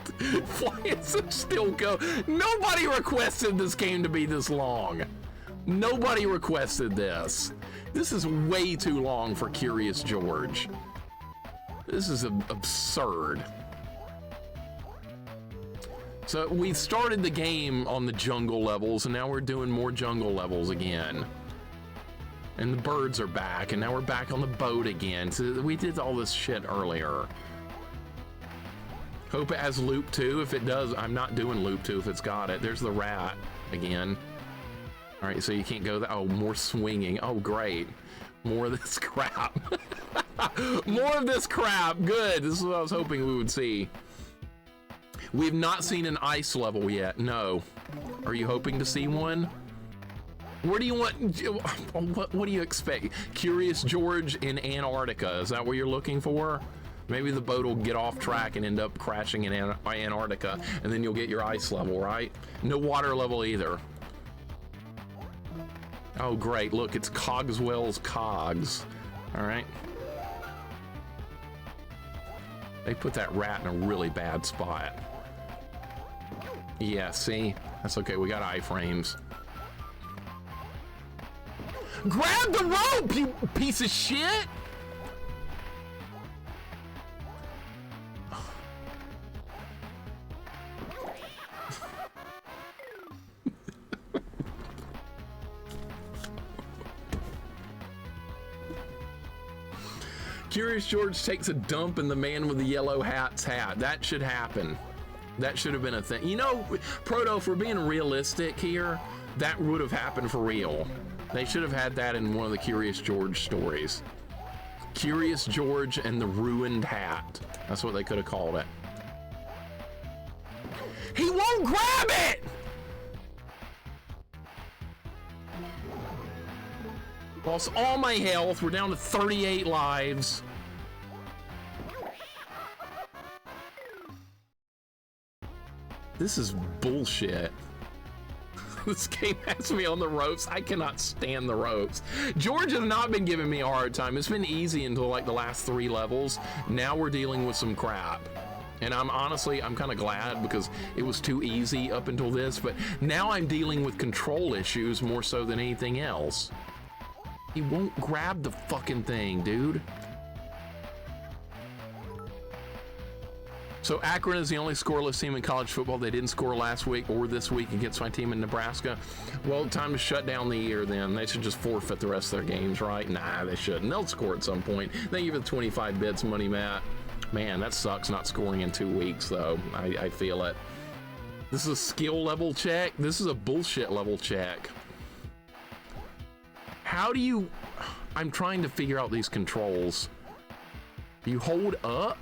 Why is it still go? Nobody requested this game to be this long. Nobody requested this. This is way too long for Curious George. This is absurd. So we started the game on the jungle levels, and now we're doing more jungle levels again. And the birds are back, and now we're back on the boat again. So we did all this shit earlier. Hope it has loop 2. If it does, I'm not doing loop 2 if it's got it. There's the rat again. All right, so you can't go that. Oh, more swinging. Oh, great. More of this crap. More of this crap. Good. This is what I was hoping we would see. We've not seen an ice level yet. No. Are you hoping to see one? Where do you want? What do you expect? Curious George in Antarctica. Is that what you're looking for? Maybe the boat will get off track and end up crashing in Antarctica, and then you'll get your ice level, right? No water level either. Oh, great. Look, it's Cogswell's Cogs. All right. They put that rat in a really bad spot. Yeah, see? That's okay. We got iframes. Grab the rope, you piece of shit! Curious George takes a dump in the man with the yellow hat's hat. That should happen. That should have been a thing. You know, Proto, if we're being realistic here, that would have happened for real. They should have had that in one of the Curious George stories. Curious George and the ruined hat. That's what they could have called it. He won't grab it! Lost all my health. We're down to 38 lives. This is bullshit. This game has me on the ropes. I cannot stand the ropes. George has not been giving me a hard time. It's been easy until like the last 3 levels. Now we're dealing with some crap. And I'm kind of glad because it was too easy up until this, but now I'm dealing with control issues more so than anything else. He won't grab the fucking thing, dude. So Akron is the only scoreless team in college football. They didn't score last week or this week against my team in Nebraska. Well, time to shut down the year then. They should just forfeit the rest of their games, right? Nah, they shouldn't. They'll score at some point. Thank you for the 25 bits, Money Matt. Man, that sucks not scoring in 2 weeks, though. I feel it. This is a skill level check. This is a bullshit level check. How do you... I'm trying to figure out these controls. Do you hold up?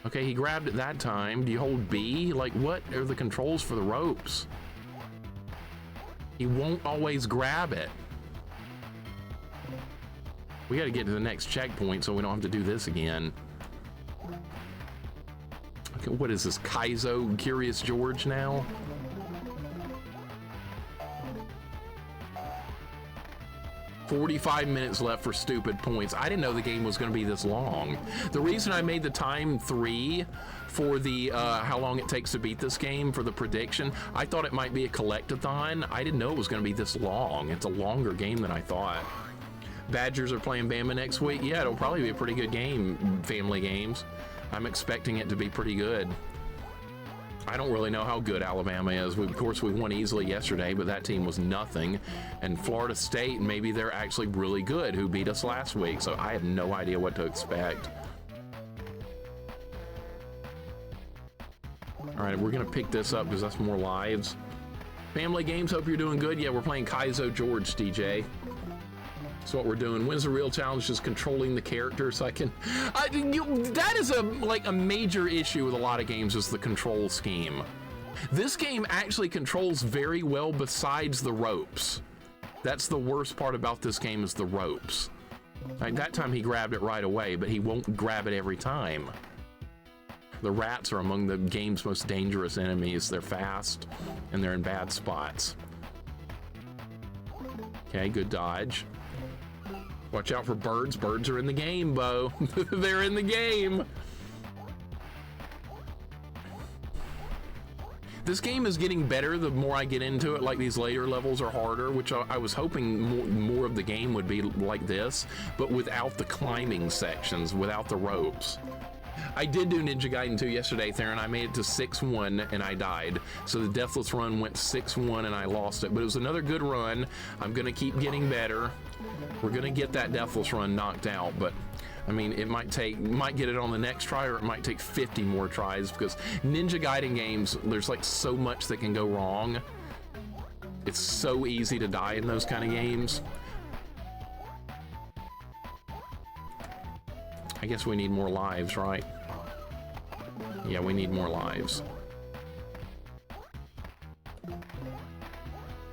Okay, he grabbed it that time. Do you hold B? Like, what are the controls for the ropes? He won't always grab it. We gotta get to the next checkpoint so we don't have to do this again. Okay, what is this? Kaizo Curious George now? $45 minutes left for stupid points. I didn't know the game was going to be this long. The reason I made the time 3 for the how long it takes to beat this game for the prediction, I thought it might be a collect-a-thon. I didn't know it was going to be this long. It's a longer game than I thought. Badgers are playing Bama next week. Yeah, it'll probably be a pretty good game, Family Games. I'm expecting it to be pretty good. I don't really know how good Alabama is. Of course, we won easily yesterday, but that team was nothing. And Florida State, maybe they're actually really good, who beat us last week. So I have no idea what to expect. All right, we're going to pick this up because that's more lives. Family Games, hope you're doing good. Yeah, we're playing Kaizo George, DJ. That's what we're doing. When's the real challenge? Just controlling the character so I can... that is like a major issue with a lot of games, is the control scheme. This game actually controls very well besides the ropes. That's the worst part about this game, is the ropes. Like, that time he grabbed it right away, but he won't grab it every time. The rats are among the game's most dangerous enemies. They're fast, and they're in bad spots. Okay, good dodge. Watch out for birds. Birds are in the game, Bo. They're in the game. This game is getting better the more I get into it. Like, these later levels are harder, which I was hoping more of the game would be like this, but without the climbing sections, without the ropes. I did do Ninja Gaiden 2 yesterday, Theron. I made it to 6-1 and I died. So the Deathless run went 6-1 and I lost it, but it was another good run. I'm gonna keep getting better. We're gonna get that Deathless run knocked out, but I mean, it might get it on the next try, or it might take 50 more tries, because Ninja Gaiden games, there's like so much that can go wrong. It's so easy to die in those kind of games. I guess we need more lives, right? Yeah, we need more lives.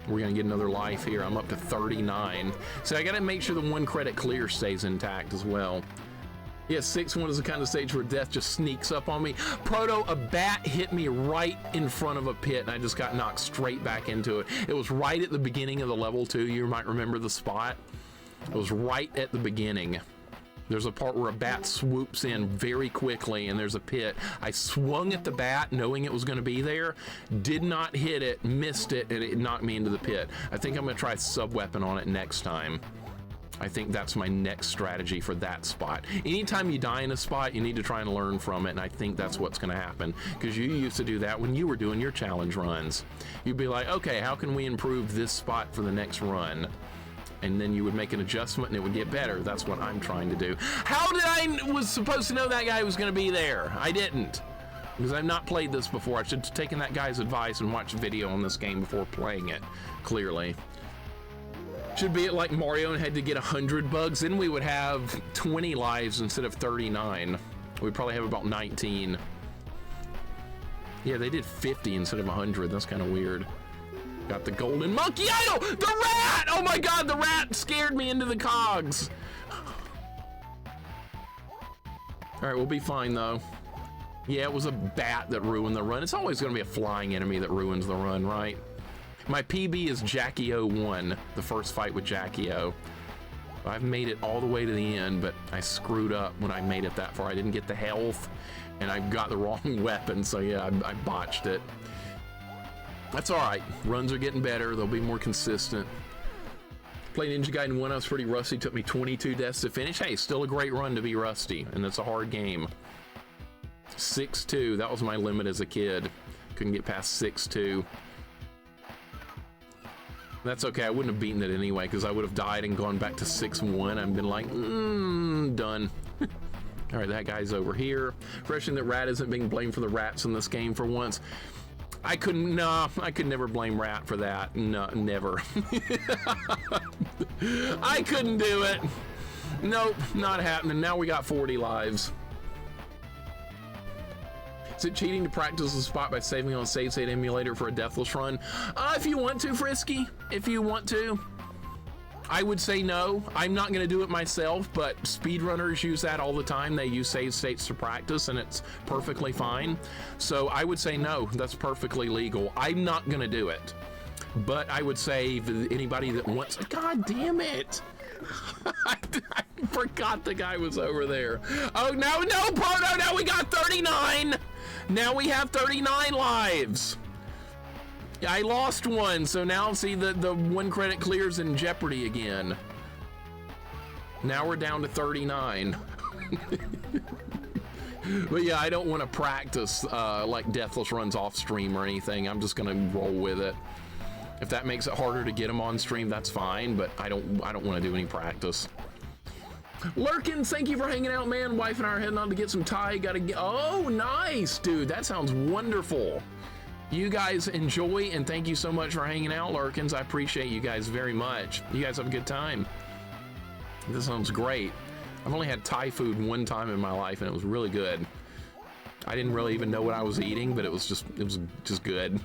We're gonna get another life here. I'm up to 39. So I gotta make sure the 1 credit clear stays intact as well. Yeah, 6-1 is the kind of stage where death just sneaks up on me. Proto, a bat hit me right in front of a pit and I just got knocked straight back into it. It was right at the beginning of the level too. You might remember the spot. It was right at the beginning. There's a part where a bat swoops in very quickly and there's a pit. I swung at the bat knowing it was going to be there, did not hit it, missed it, and it knocked me into the pit. I think I'm going to try sub-weapon on it next time. I think that's my next strategy for that spot. Anytime you die in a spot, you need to try and learn from it, and I think that's what's going to happen, because you used to do that when you were doing your challenge runs. You'd be like, okay, how can we improve this spot for the next run? And then you would make an adjustment and it would get better. That's what I'm trying to do. How did I was supposed to know that guy was going to be there? I didn't, because I've not played this before. I should have taken that guy's advice and watched a video on this game before playing it, clearly. Should be it like Mario and had to get 100 bugs, then we would have 20 lives instead of 39. We'd probably have about 19. Yeah, they did 50 instead of 100. That's kind of weird. Got the golden monkey idol! The rat! Oh my god, the rat scared me into the cogs. Alright, we'll be fine though. Yeah, it was a bat that ruined the run. It's always gonna be a flying enemy that ruins the run, right? My PB is Jackie O1, the first fight with Jackie O. I've made it all the way to the end, but I screwed up when I made it that far. I didn't get the health, and I got the wrong weapon, so yeah, I botched it. That's all right. Runs are getting better. They'll be more consistent. Played Ninja Gaiden 1. I was pretty rusty. Took me 22 deaths to finish. Hey, still a great run to be rusty, and it's a hard game. 6-2. That was my limit as a kid. Couldn't get past 6-2. That's okay. I wouldn't have beaten it anyway, because I would have died and gone back to 6-1. I've been like, done. All right, that guy's over here. Refreshing that Rat isn't being blamed for the rats in this game for once. I could never blame Rat for that. No, never. I couldn't do it. Nope, not happening. Now we got 40 lives. Is it cheating to practice the spot by saving on save state emulator for a deathless run? If you want to, Frisky, if you want to. I would say no. I'm not going to do it myself, but speedrunners use that all the time. They use save states to practice, and it's perfectly fine. So I would say no, that's perfectly legal. I'm not going to do it. But I would say anybody that wants... God damn it! I forgot the guy was over there. Oh, no, Proto, now we got 39! Now we have 39 lives! I lost one, so now see the 1 credit clears in jeopardy again. Now we're down to 39. But yeah, I don't want to practice like deathless runs off stream or anything. I'm just gonna roll with it. If that makes it harder to get them on stream, that's fine, but I don't want to do any practice. Lurkins, thank you for hanging out, man. Wife and I are heading on to get some Thai. Gotta get... Oh, nice, dude. That sounds wonderful. You guys enjoy, and thank you so much for hanging out, Lurkins. I appreciate you guys very much. You guys have a good time. This sounds great. I've only had Thai food one time in my life, and it was really good. I didn't really even know what I was eating, but it was just good.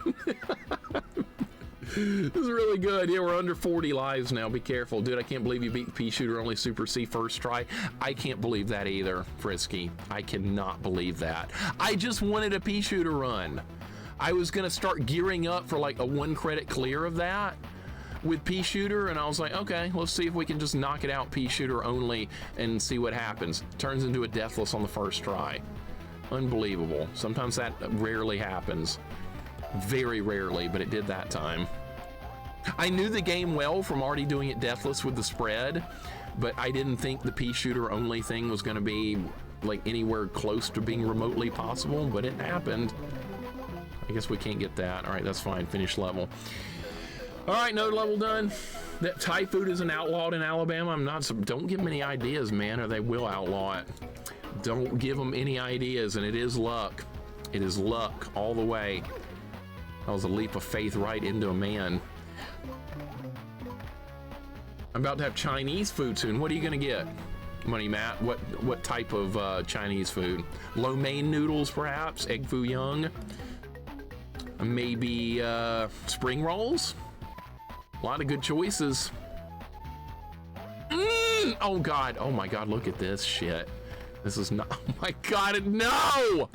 This is really good. Yeah, we're under 40 lives now. Be careful. Dude, I can't believe you beat the pea shooter only Super C first try. I can't believe that either, Frisky. I cannot believe that. I just wanted a pea shooter run. I was gonna start gearing up for like a 1 credit clear of that with pea shooter, and I was like, okay, let's see if we can just knock it out pea shooter only and see what happens. Turns into a deathless on the first try. Unbelievable. Sometimes that rarely happens. Very rarely, but it did that time. I knew the game well from already doing it deathless with the spread, but I didn't think the pea shooter only thing was going to be like anywhere close to being remotely possible, but it happened. I guess we can't get that. All right, that's fine. Finish level. All right, node level done. That Thai food isn't outlawed in Alabama. I'm not. Don't give them any ideas, man, or they will outlaw it. Don't give them any ideas, and it is luck. It is luck all the way. That was a leap of faith right into a man. I'm about to have Chinese food soon. What are you gonna get, Money Matt? What type of Chinese food? Lo mein noodles, perhaps? Egg foo young? Maybe spring rolls? A lot of good choices. Oh God! Oh my God! Look at this shit. This is not. Oh my God! No!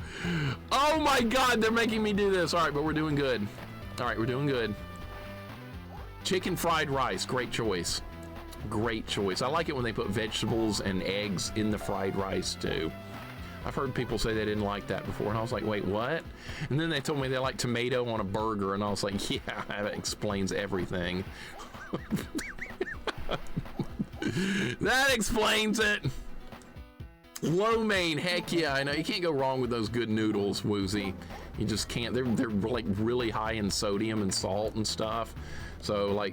Oh my God! They're making me do this. All right, but we're doing good. All right, we're doing good. Chicken fried rice. Great choice. Great choice. I like it when they put vegetables and eggs in the fried rice too. I've heard people say they didn't like that before, and I was like, wait, what? And then they told me they like tomato on a burger, and I was like, yeah, that explains everything. That explains it. Lo mein, heck yeah, I know. You can't go wrong with those good noodles, Woozy. You just can't. They're like really high in sodium and salt and stuff. So like,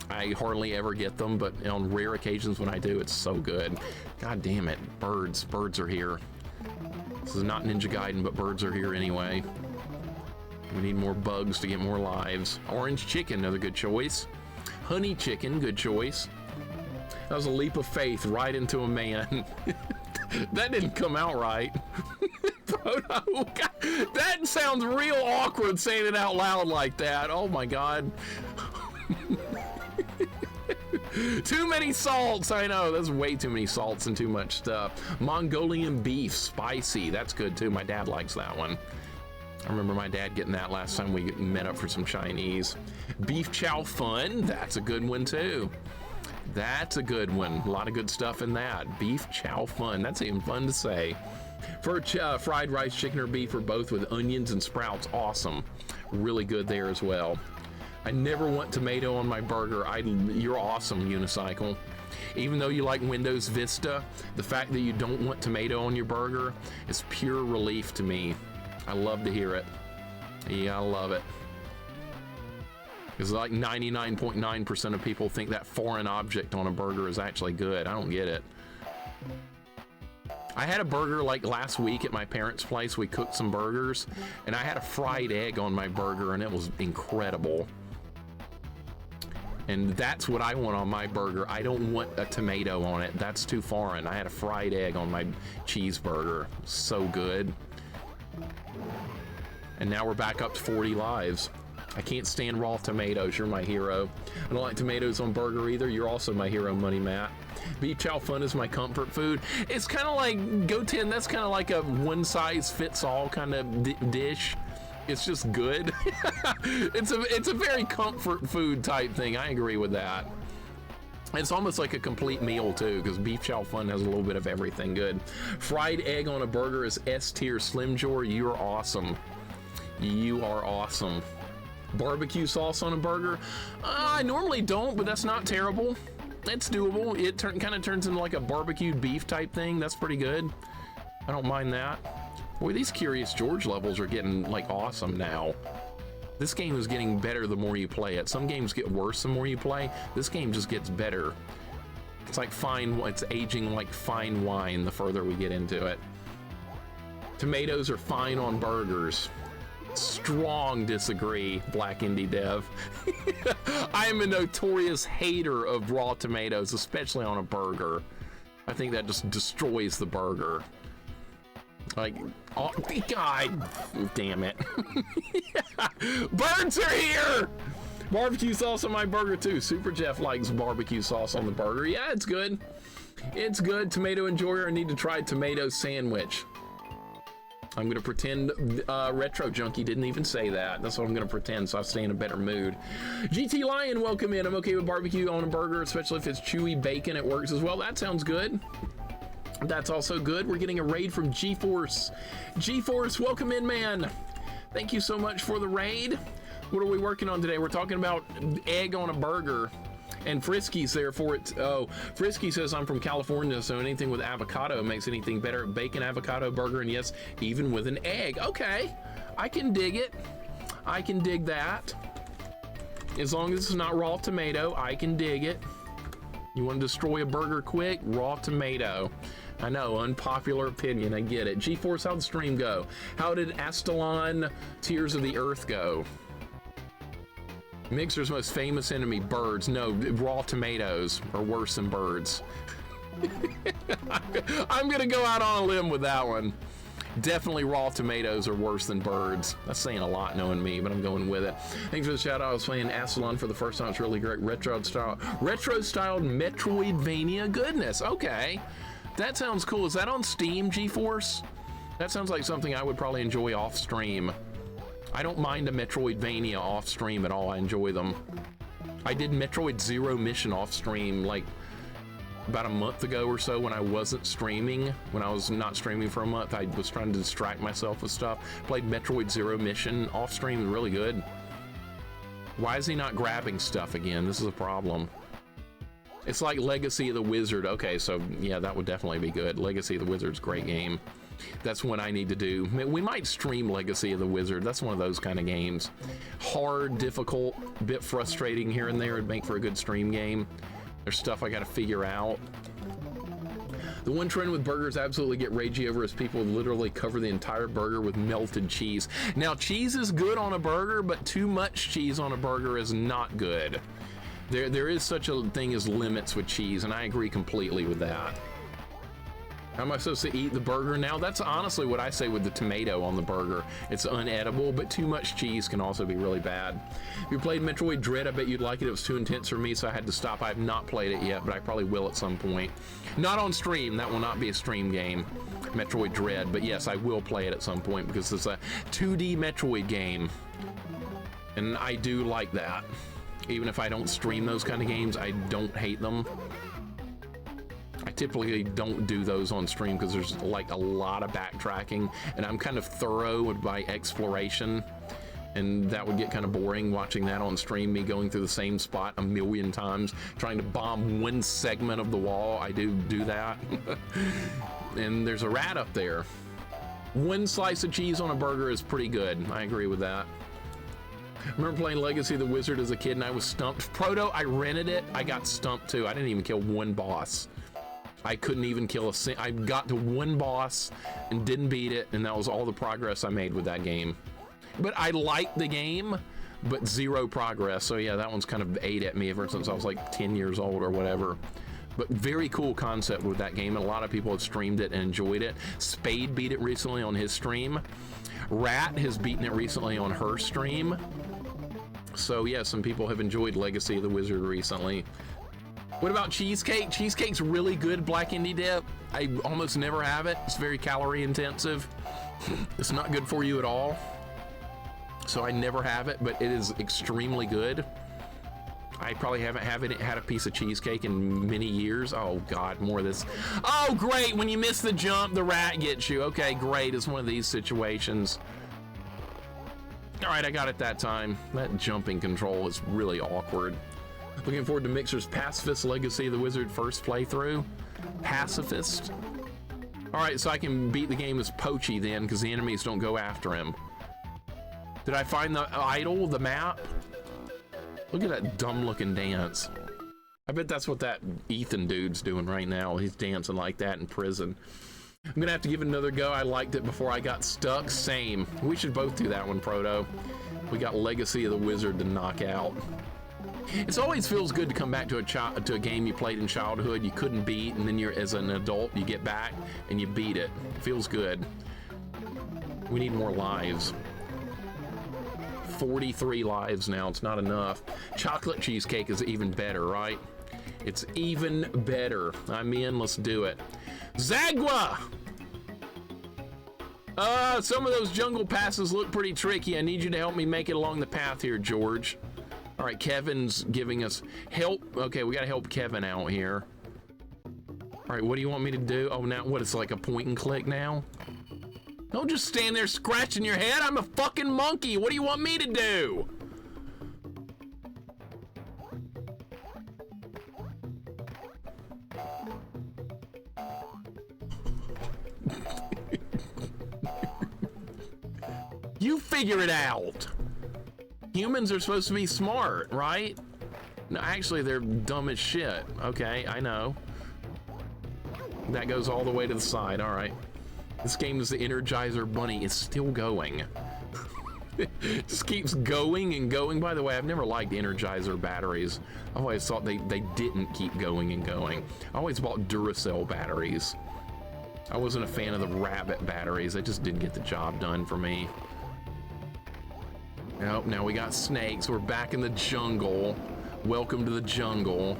I hardly ever get them, but on rare occasions when I do, it's so good. God damn it, birds. Birds are here. This is not Ninja Gaiden, but birds are here anyway. We need more bugs to get more lives. Orange chicken, another good choice. Honey chicken, good choice. That was a leap of faith right into a man. That didn't come out right. That sounds real awkward saying it out loud like that. Oh my God. Too many salts, I know. That's way too many salts and too much stuff. Mongolian beef, spicy. That's good too. My dad likes that one. I remember my dad getting that last time we met up for some Chinese. Beef chow fun. That's a good one too. That's a good one. A lot of good stuff in that. Beef chow fun. That's even fun to say. For fried rice, chicken or beef, or both with onions and sprouts. Awesome. Really good there as well. I never want tomato on my burger. You're awesome, Unicycle. Even though you like Windows Vista, the fact that you don't want tomato on your burger is pure relief to me. I love to hear it. Yeah, I love it. Because like 99.9% of people think that foreign object on a burger is actually good. I don't get it. I had a burger like last week at my parents' place. We cooked some burgers, and I had a fried egg on my burger, and it was incredible. And that's what I want on my burger. I don't want a tomato on it. That's too foreign. I had a fried egg on my cheeseburger. So good. And now we're back up to 40 lives. I can't stand raw tomatoes. You're my hero. I don't like tomatoes on burger either. You're also my hero, Money Matt. Beef chow fun is my comfort food. It's kind of like Goten. That's kind of like a one-size-fits-all kind of dish. It's just good. It's a very comfort food type thing. I agree with that. It's almost like a complete meal too, because beef chow fun has a little bit of everything good. Fried egg on a burger is S tier. Slim Jor, you're awesome. You are awesome. Barbecue sauce on a burger? I normally don't, but that's not terrible. It's doable. It kind of turns into like a barbecued beef type thing. That's pretty good. I don't mind that. Boy, these Curious George levels are getting like awesome now. This game is getting better the more you play it. Some games get worse the more you play. This game just gets better. It's like it's aging like fine wine the further we get into it. Tomatoes are fine on burgers. Strong disagree, Black Indie Dev. I am a notorious hater of raw tomatoes, especially on a burger. I think that just destroys the burger. Like, oh, God damn it. Birds are here! Barbecue sauce on my burger too. Super Jeff likes barbecue sauce on the burger. Yeah, it's good. It's good. Tomato enjoyer. I need to try tomato sandwich. I'm gonna pretend Retro Junkie didn't even say that. That's what I'm gonna pretend, so I stay in a better mood. GT Lion, welcome in. I'm okay with barbecue on a burger, especially if it's chewy bacon. It works as well. That sounds good. That's also good. We're getting a raid from GeForce. GeForce, welcome in, man. Thank you so much for the raid. What are we working on today? We're talking about egg on a burger. And Frisky's there for it. Oh, Frisky says, I'm from California, so anything with avocado makes anything better. Bacon avocado burger, and yes, even with an egg. Okay, I can dig it. I can dig that. As long as it's not raw tomato, I can dig it. You want to destroy a burger quick? Raw tomato. I know, unpopular opinion, I get it. G-Force, how'd the stream go? How did Astalon Tears of the Earth go? Mixer's most famous enemy, birds. No, raw tomatoes are worse than birds. I'm gonna go out on a limb with that one. Definitely raw tomatoes are worse than birds. That's saying a lot knowing me, but I'm going with it. Thanks for the shout out. I was playing Astalon for the first time. It's really great. Retro styled Metroidvania goodness. Okay, that sounds cool. Is that on Steam, GeForce? That sounds like something I would probably enjoy off stream. I don't mind a Metroidvania off stream at all. I enjoy them. I did Metroid Zero Mission off stream like about a month ago or so when I wasn't streaming. When I was not streaming for a month, I was trying to distract myself with stuff. Played Metroid Zero Mission off stream, really good. Why is he not grabbing stuff again? This is a problem. It's like Legacy of the Wizard. Okay, so yeah, that would definitely be good. Legacy of the Wizard's a great game. That's what I need to do. We might stream Legacy of the Wizard. That's one of those kind of games. Hard, difficult, bit frustrating here and there. It'd make for a good stream game. There's stuff I gotta figure out. The one trend with burgers absolutely get ragey over is people literally cover the entire burger with melted cheese. Now, cheese is good on a burger, but too much cheese on a burger is not good. There is such a thing as limits with cheese, and I agree completely with that. How am I supposed to eat the burger now? That's honestly what I say with the tomato on the burger. It's unedible, but too much cheese can also be really bad. If you played Metroid Dread, I bet you'd like it. It was too intense for me, so I had to stop. I have not played it yet, but I probably will at some point. Not on stream. That will not be a stream game, Metroid Dread. But yes, I will play it at some point because it's a 2D Metroid game. And I do like that. Even if I don't stream those kind of games, I don't hate them. I typically don't do those on stream because there's like a lot of backtracking, and I'm kind of thorough with my exploration, and that would get kind of boring watching that on stream, me going through the same spot a million times, trying to bomb one segment of the wall. I do that. And there's a rat up there. One slice of cheese on a burger is pretty good. I agree with that. I remember playing Legacy of the Wizard as a kid, and I was stumped. Proto, I rented it. I got stumped too. I didn't even kill one boss. I couldn't even kill I got to one boss and didn't beat it, and that was all the progress I made with that game. But I liked the game, but zero progress. So yeah, that one's kind of ate at me ever since I was like 10 years old or whatever. But very cool concept with that game, and a lot of people have streamed it and enjoyed it. Spade beat it recently on his stream. Rat has beaten it recently on her stream. So yeah, some people have enjoyed Legacy of the Wizard recently. What about cheesecake? Cheesecake's really good, Black Indie Dip. I almost never have it. It's very calorie intensive. It's not good for you at all. So I never have it, but it is extremely good. I probably haven't had a piece of cheesecake in many years. Oh God, more of this. Oh great, when you miss the jump, the rat gets you. Okay, great, it's one of these situations. All right, I got it that time. That jumping control is really awkward. Looking forward to Mixer's Pacifist Legacy of the Wizard first playthrough. Pacifist. All right, so I can beat the game as Poachy then, because the enemies don't go after him. Did I find the idol, the map? Look at that dumb-looking dance. I bet that's what that Ethan dude's doing right now. He's dancing like that in prison. I'm gonna have to give it another go. I liked it before I got stuck. Same. We should both do that one, Proto. We got Legacy of the Wizard to knock out. It always feels good to come back to a game you played in childhood you couldn't beat, and then as an adult you get back and you beat it. It feels good. We need more lives. 43 lives now. It's not enough. Chocolate cheesecake is even better, right? It's even better. I'm in. Let's do it. Zagwa! Some of those jungle passes look pretty tricky. I need you to help me make it along the path here, George. All right, Kevin's giving us help. Okay, we got to help Kevin out here. All right, what do you want me to do? Oh, now what? It's like a point and click now? Don't just stand there scratching your head. I'm a fucking monkey. What do you want me to do? You figure it out. Humans are supposed to be smart, right? No, actually, they're dumb as shit. Okay, I know. That goes all the way to the side. All right. This game is the Energizer Bunny. It's still going. It just keeps going and going. By the way, I've never liked Energizer batteries. I've always thought they didn't keep going and going. I always bought Duracell batteries. I wasn't a fan of the Rabbit batteries. They just didn't get the job done for me. Nope, now we got snakes. We're back in the jungle. Welcome to the jungle.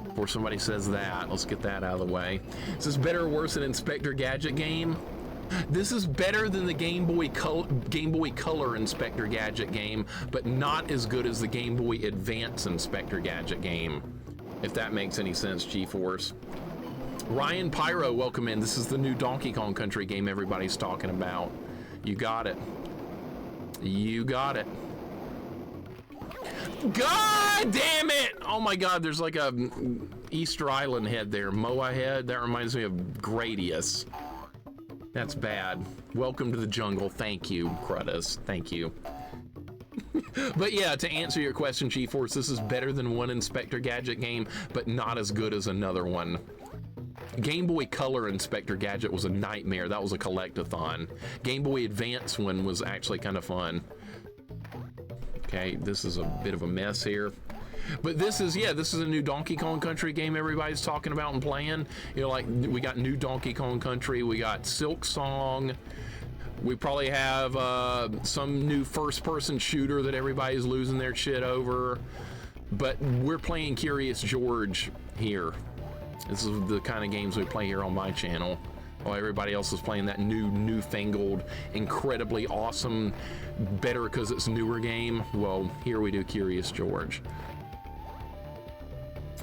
Before somebody says that, let's get that out of the way. Is this better or worse than Inspector Gadget game? This is better than the Game Boy Color Inspector Gadget game, but not as good as the Game Boy Advance Inspector Gadget game. If that makes any sense, G-Force. Ryan Pyro, welcome in. This is the new Donkey Kong Country game everybody's talking about. You got it. You got it. God damn it! Oh my god, there's like a Easter Island head there. Moa head. That reminds me of Gradius. That's bad. Welcome to the jungle. Thank you, Crudus. Thank you. But yeah, to answer your question, G-Force, this is better than one Inspector Gadget game, but not as good as another one. Game Boy Color Inspector Gadget was a nightmare. That was a collect-a-thon. Game Boy Advance one was actually kind of fun. Okay, this is a bit of a mess here. But this is, yeah, this is a new Donkey Kong Country game everybody's talking about and playing. You know, like, we got new Donkey Kong Country, we got Silk Song, we probably have some new first-person shooter that everybody's losing their shit over. But we're playing Curious George here. This is the kind of games we play here on my channel. While everybody else is playing that newfangled, incredibly awesome, better because it's newer game. Well, here we do Curious George.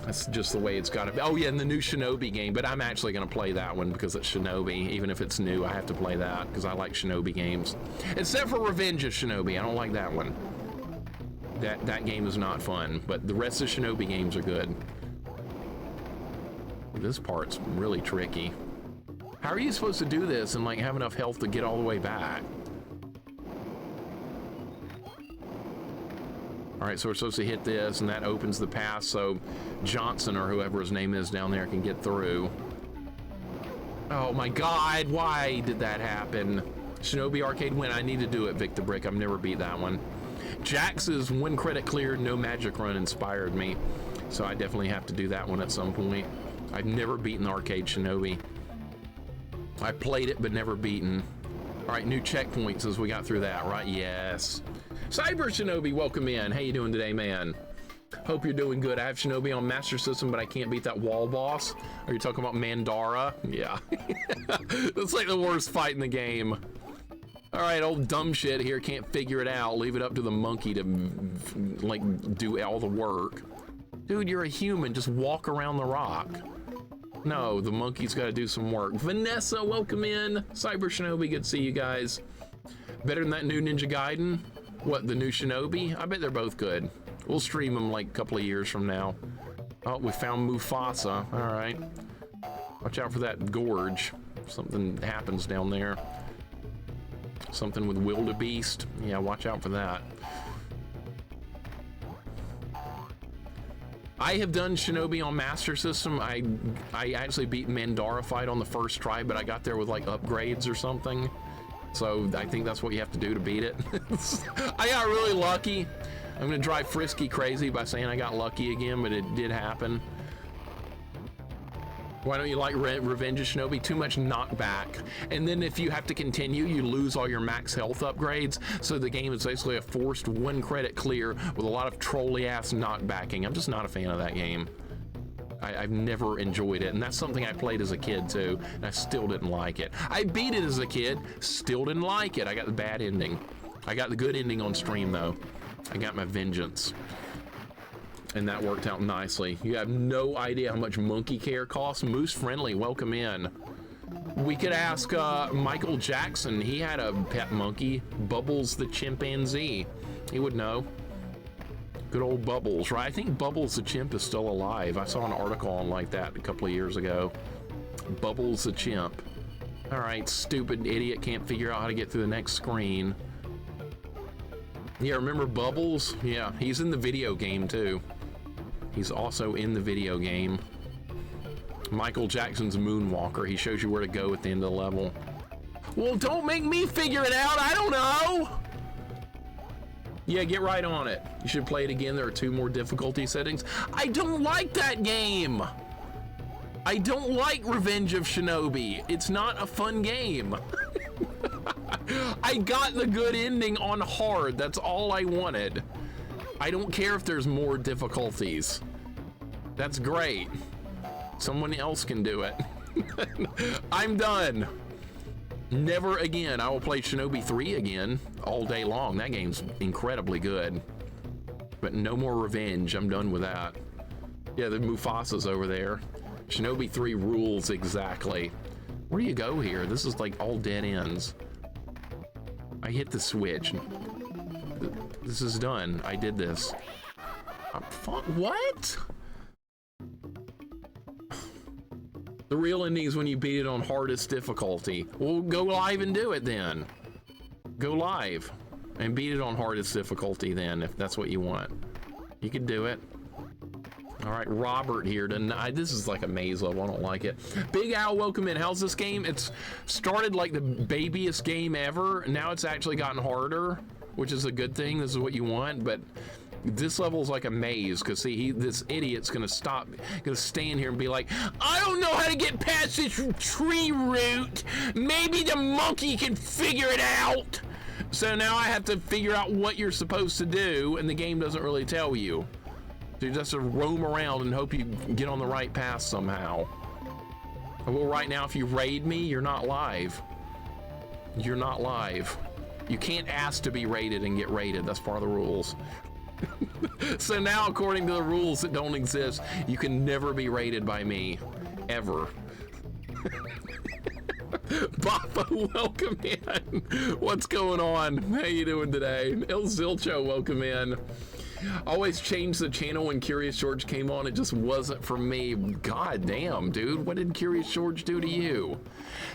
That's just the way it's got to be. Oh yeah, and the new Shinobi game, but I'm actually going to play that one because it's Shinobi. Even if it's new, I have to play that because I like Shinobi games. Except for Revenge of Shinobi, I don't like that one. That game is not fun, but the rest of Shinobi games are good. This part's really tricky. How are you supposed to do this and like have enough health to get all the way back? All right, so we're supposed to hit this and that opens the path so Johnson or whoever his name is down there can get through. Oh my God, why did that happen? Shinobi Arcade win, I need to do it, Victor Brick. I've never beat that one. Jax's 1 credit cleared, no magic run inspired me. So I definitely have to do that one at some point. I've never beaten Arcade Shinobi. I played it, but never beaten. All right, new checkpoints as we got through that, right? Yes. Cyber Shinobi, welcome in. How you doing today, man? Hope you're doing good. I have Shinobi on Master System, but I can't beat that wall boss. Are you talking about Mandara? Yeah. That's like the worst fight in the game. All right, old dumb shit here can't figure it out. Leave it up to the monkey to, like, do all the work. Dude, you're a human. Just walk around the rock. No, the monkey's got to do some work. Vanessa, welcome in. Cyber Shinobi, good to see you guys. Better than that new Ninja Gaiden? What, the new Shinobi? I bet they're both good. We'll stream them like a couple of years from now. Oh, we found Mufasa. All right. Watch out for that gorge. Something happens down there. Something with wildebeest. Yeah, watch out for that. I have done Shinobi on Master System. I actually beat Mandara fight on the first try, but I got there with like upgrades or something. So I think that's what you have to do to beat it. I got really lucky. I'm gonna drive Frisky crazy by saying I got lucky again, but it did happen. Why don't you like Revenge of Shinobi? Too much knockback. And then if you have to continue, you lose all your max health upgrades. So the game is basically a forced 1 credit clear with a lot of trolly ass knockbacking. I'm just not a fan of that game. I've never enjoyed it. And that's something I played as a kid too. And I still didn't like it. I beat it as a kid, still didn't like it. I got the bad ending. I got the good ending on stream though. I got my vengeance. And that worked out nicely. You have no idea how much monkey care costs. Moose Friendly, welcome in. We could ask Michael Jackson. He had a pet monkey, Bubbles the chimpanzee. He would know. Good old Bubbles, right? I think Bubbles the chimp is still alive. I saw an article on like that a couple of years ago. Bubbles the chimp. All right, stupid idiot can't figure out how to get through the next screen. Yeah, remember Bubbles? Yeah, he's in the video game too. He's also in the video game. Michael Jackson's Moonwalker. He shows you where to go at the end of the level. Well, don't make me figure it out. I don't know. Yeah, get right on it. You should play it again. There are 2 more difficulty settings. I don't like that game. I don't like Revenge of Shinobi. It's not a fun game. I got the good ending on hard. That's all I wanted. I don't care if there's more difficulties. That's great. Someone else can do it. I'm done. Never again. I will play Shinobi 3 again all day long. That game's incredibly good. But no more Revenge. I'm done with that. Yeah, the Mufasa's over there. Shinobi 3 rules exactly. Where do you go here? This is like all dead ends. I hit the switch. This is done. I did this. What? The real ending is when you beat it on hardest difficulty. Well, go live and do it then. Go live and beat it on hardest difficulty then, if that's what you want. You could do it. All right, Robert here tonight. This is like a maze level. I don't like it. Big Al, welcome in. How's this game? It's started like the babyest game ever. Now it's actually gotten harder, which is a good thing. This is what you want, but this level is like a maze because see, this idiot's gonna stand here and be like, I don't know how to get past this tree root. Maybe the monkey can figure it out. So now I have to figure out what you're supposed to do, and the game doesn't really tell you. So you just have to roam around and hope you get on the right path somehow. Well, right now, if you raid me, you're not live. You're not live. You can't ask to be raided and get raided. That's part of the rules. So now, according to the rules that don't exist, you can never be raided by me, ever. Bappa, welcome in. What's going on? How you doing today? El Zilcho, welcome in. Always changed the channel when Curious George came on. It just wasn't for me. God damn, dude. What did Curious George do to you?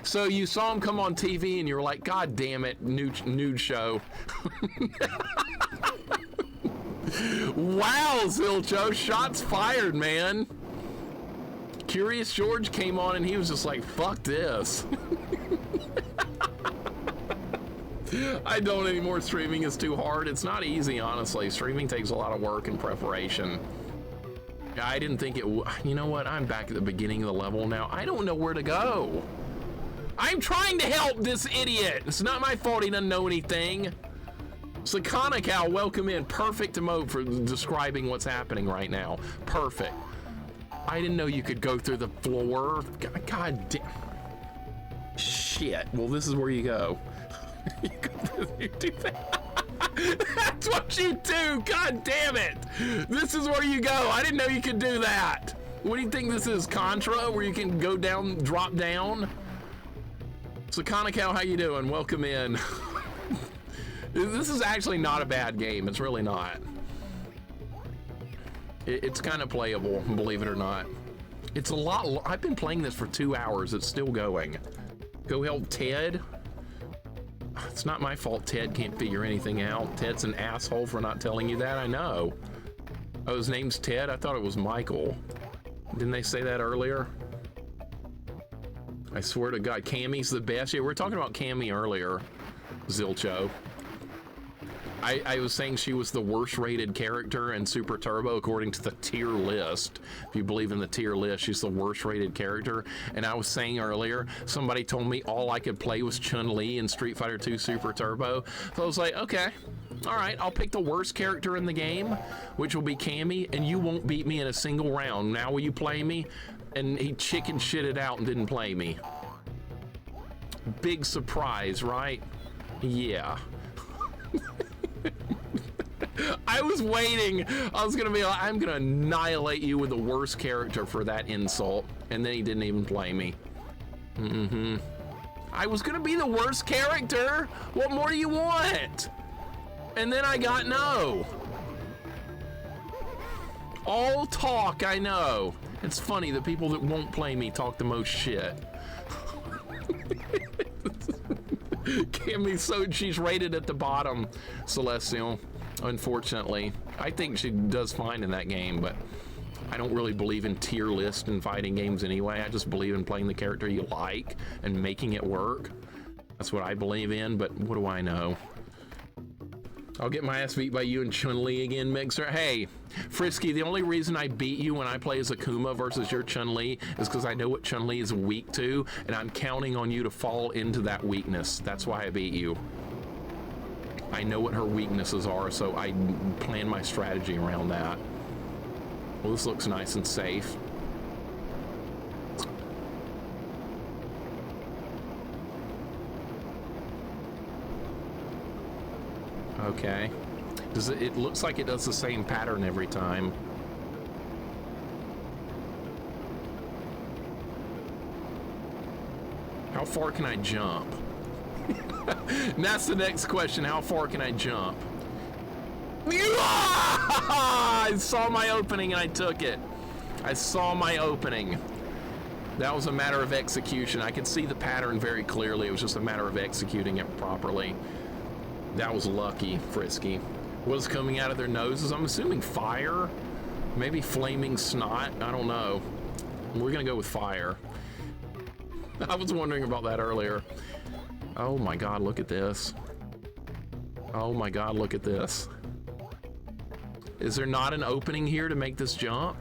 So you saw him come on TV and you were like, God damn it, nude show. Wow, Zilcho, shots fired, man. Curious George came on and he was just like, fuck this. I don't anymore. Streaming is too hard. It's not easy, honestly. Streaming takes a lot of work and preparation. I didn't think it would. You know what? I'm back at the beginning of the level now. I don't know where to go. I'm trying to help this idiot. It's not my fault he doesn't know anything. Sakana Cow, welcome in. Perfect emote for describing what's happening right now. Perfect. I didn't know you could go through the floor. God damn. Shit. Well, this is where you go. You do that. That's what you do. God damn it. This is where you go. I didn't know you could do that. What do you think this is, Contra, where you can go down, drop down? Sakana Cow, how you doing? Welcome in. This is actually not a bad game. It's really not. It's kind of playable, believe it or not. It's a lot. I've been playing this for 2 hours. It's still going. Go help Ted. It's not my fault Ted can't figure anything out. Ted's an asshole for not telling you that. I know. Oh, his name's Ted? I thought it was Michael. Didn't they say that earlier? I swear to God, Cammy's the best. Yeah, we were talking about Cammy earlier, Zilcho. I was saying she was the worst rated character in Super Turbo according to the tier list. If you believe in the tier list, she's the worst rated character. And I was saying earlier, somebody told me all I could play was Chun-Li in Street Fighter 2 Super Turbo. So I was like, okay, all right, I'll pick the worst character in the game, which will be Cammy, and you won't beat me in a single round. Now will you play me? And he chicken shitted out and didn't play me. Big surprise, right? Yeah. I was waiting. I was gonna be like, I'm gonna annihilate you with the worst character for that insult. And then he didn't even play me. I was gonna be the worst character. What more do you want? And then I got no. All talk, I know. It's funny, the people that won't play me talk the most shit. Cammy, so she's rated at the bottom, Celestial, unfortunately. I think she does fine in that game, but I don't really believe in tier list and fighting games anyway. I just believe in playing the character you like and making it work. That's what I believe in, but what do I know? I'll get my ass beat by you and Chun-Li again, Mixer. Hey, Frisky, the only reason I beat you when I play as Akuma versus your Chun-Li is because I know what Chun-Li is weak to, and I'm counting on you to fall into that weakness. That's why I beat you. I know what her weaknesses are, so I plan my strategy around that. Well, this looks nice and safe. Okay. Does it looks like it does the same pattern every time. How far can I jump? And that's the next question. How far can I jump? I saw my opening and I took it. I saw my opening. That was a matter of execution. I could see the pattern very clearly. It was just a matter of executing it properly. That was lucky, Frisky. What's coming out of their noses? I'm assuming fire. Maybe flaming snot. I don't know. We're gonna go with fire. I was wondering about that earlier. Oh my God, look at this. Oh my God, look at this. Is there not an opening here to make this jump?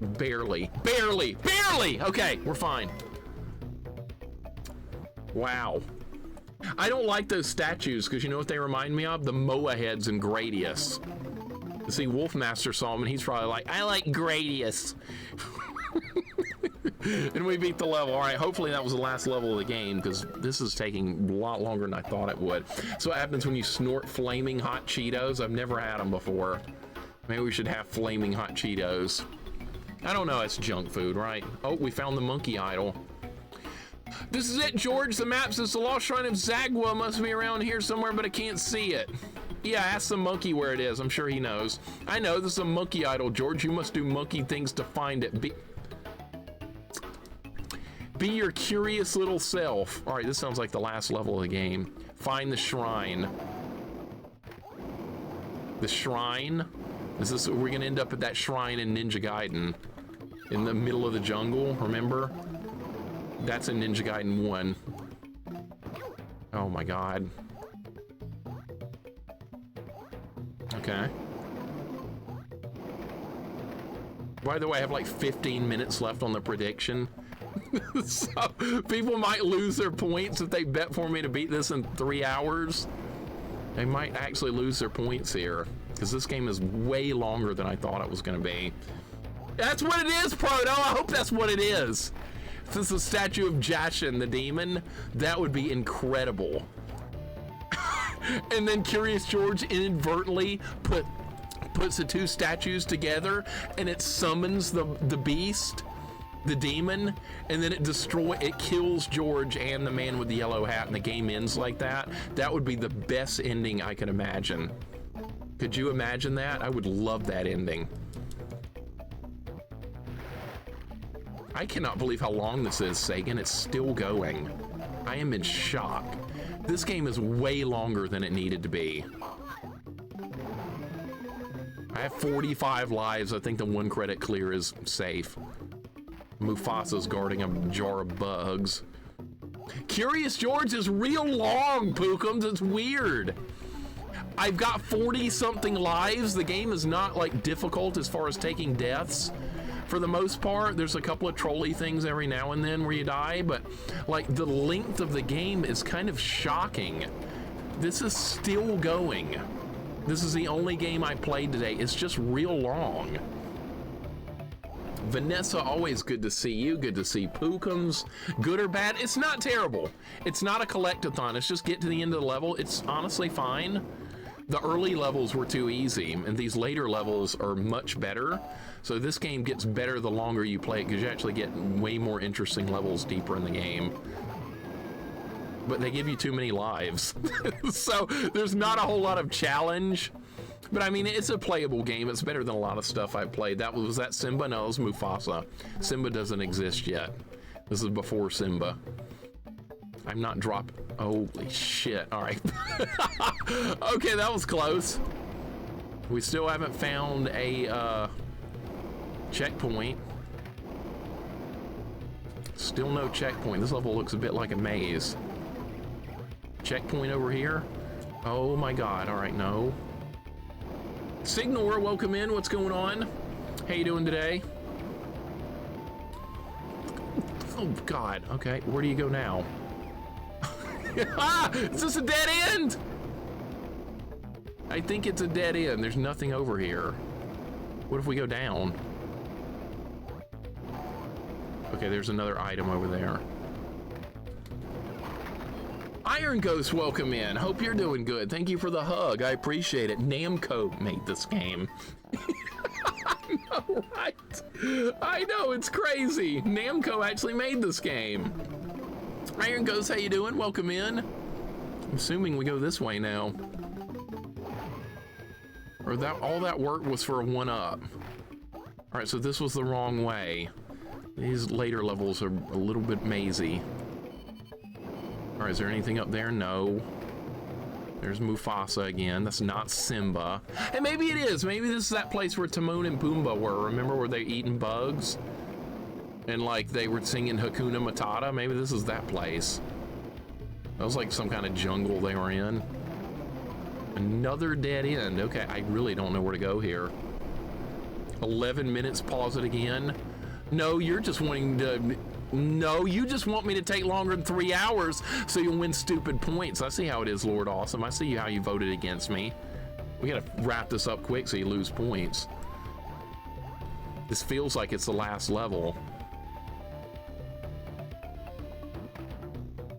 Barely, barely, barely! Okay, we're fine. Wow. I don't like those statues because you know what they remind me of? The Moa heads in Gradius. See, Wolfmaster saw them and he's probably like, I like Gradius. And we beat the level. All right, hopefully that was the last level of the game because this is taking a lot longer than I thought it would. So what happens when you snort flaming hot Cheetos? I've never had them before. Maybe we should have flaming hot Cheetos. I don't know, it's junk food, right? Oh, we found the monkey idol. This is it, George. The map says the Lost Shrine of Zagwa must be around here somewhere, but I can't see it. Yeah, ask the monkey where it is. I'm sure he knows. I know, this is a monkey idol, George. You must do monkey things to find it. Be your curious little self. All right, this sounds like the last level of the game. Find the shrine. The shrine? Is this, we're gonna end up at that shrine in Ninja Gaiden. In the middle of the jungle, remember? That's in Ninja Gaiden 1. Oh my God. Okay. By the way, I have like 15 minutes left on the prediction. So people might lose their points if they bet for me to beat this in 3 hours. They might actually lose their points here because this game is way longer than I thought it was going to be. That's what it is, Proto. I hope that's what it is. If this is a statue of Jashin, the demon, that would be incredible. And then Curious George inadvertently puts the two statues together and it summons the beast, the demon, and then it kills George and the man with the yellow hat and the game ends like that. That would be the best ending I could imagine. Could you imagine that? I would love that ending. I cannot believe how long this is, Sagan. It's still going. I am in shock. This game is way longer than it needed to be. I have 45 lives. I think the 1 credit clear is safe. Mufasa's guarding a jar of bugs. Curious George is real long, Pookums. It's weird. I've got 40-something lives. The game is not like difficult as far as taking deaths. For the most part, there's a couple of trolley things every now and then where you die, but like the length of the game is kind of shocking. This is still going. This is the only game I played today. It's just real long. Vanessa, always good to see you. Good to see Pookums. Good or bad? It's not terrible. It's not a collectathon. It's just get to the end of the level. It's honestly fine. The early levels were too easy, and these later levels are much better. So this game gets better the longer you play it, because you actually get way more interesting levels deeper in the game. But they give you too many lives. So there's not a whole lot of challenge. But I mean, it's a playable game. It's better than a lot of stuff I've played. Was that Simba? No, it was Mufasa. Simba doesn't exist yet. This is before Simba. I'm not dropping. Holy shit. All right. Okay, that was close. We still haven't found a checkpoint. Still no checkpoint. This level looks a bit like a maze. Checkpoint over here. Oh my god. All right, no. Signor, welcome in. What's going on? How you doing today? Oh god. Okay, where do you go now? Ah, is this a dead end? I think it's a dead end. There's nothing over here. What if we go down? Okay, there's another item over there. Iron Ghost, welcome in. Hope you're doing good. Thank you for the hug. I appreciate it. Namco made this game. I know, right? I know, it's crazy. Namco actually made this game. Iron Ghost, how you doing? Welcome in. I'm assuming we go this way now. Or that all that work was for a 1-up. All right, so this was the wrong way. These later levels are a little bit mazy. All right, is there anything up there? No. There's Mufasa again. That's not Simba. And maybe it is. Maybe this is that place where Timon and Pumbaa were. Remember where they eating bugs? And like they were singing Hakuna Matata? Maybe this is that place. That was like some kind of jungle they were in. Another dead end. Okay, I really don't know where to go here. 11 minutes, pause it again. No, you're just wanting to... No, you just want me to take longer than 3 hours so you'll win stupid points. I see how it is, Lord Awesome. I see how you voted against me. We gotta wrap this up quick so you lose points. This feels like it's the last level.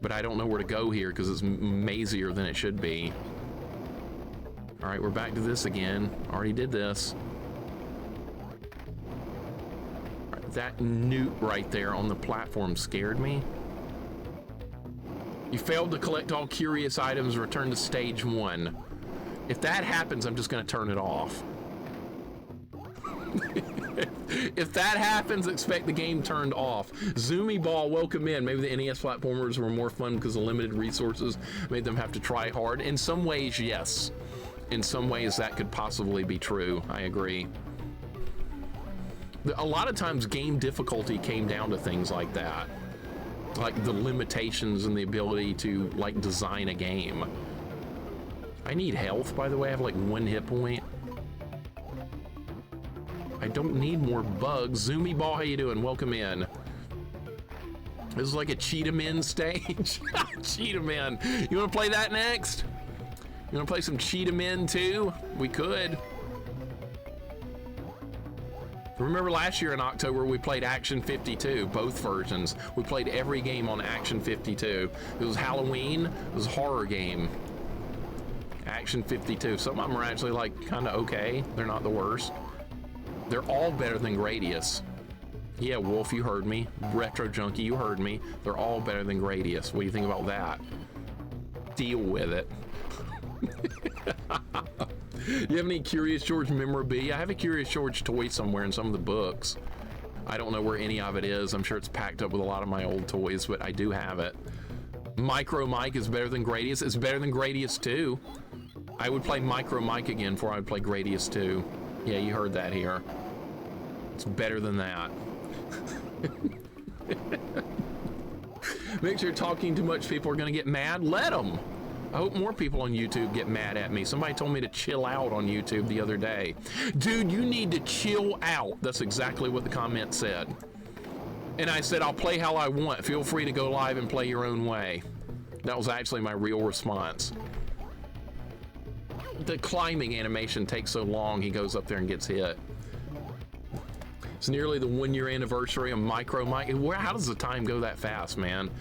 But I don't know where to go here because it's mazier than it should be. All right, we're back to this again. Already did this. That newt right there on the platform scared me. You failed to collect all curious items. Return to stage 1. If that happens, I'm just going to turn it off. If that happens, expect the game turned off. Zoomy Ball, welcome in. Maybe the NES platformers were more fun because the limited resources made them have to try hard. In some ways, yes. In some ways, that could possibly be true. I agree. A lot of times game difficulty came down to things like that, like the limitations and the ability to like design a game. I need health, by the way. I have like 1 hit point. I don't need more bugs. Zoomy Ball, how you doing? Welcome in. This is like a Cheetah Men stage. Cheetah Men. You want to play that next? You want to play some Cheetah Men too? We could. Remember last year in October we played Action 52, both versions. We played every game on Action 52. It was Halloween, it was a horror game. Action 52. Some of them are actually like kind of okay. They're not the worst. They're all better than Gradius. Yeah, Wolf, you heard me. Retro Junkie, you heard me. They're all better than Gradius. What do you think about that? Deal with it. Do you have any Curious George memorabilia? I have a Curious George toy somewhere in some of the books. I don't know where any of it is. I'm sure it's packed up with a lot of my old toys, but I do have it. Micro Mike is better than Gradius. It's better than Gradius 2. I would play Micro Mike again before I would play Gradius 2. Yeah, you heard that here. It's better than that. Make sure talking too much, people are going to get mad. Let them. I hope more people on YouTube get mad at me. Somebody told me to chill out on YouTube the other day. Dude, you need to chill out. That's exactly what the comment said. And I said, I'll play how I want. Feel free to go live and play your own way. That was actually my real response. The climbing animation takes so long, he goes up there and gets hit. It's nearly the 1-year anniversary of Micro Mike. How does the time go that fast, man?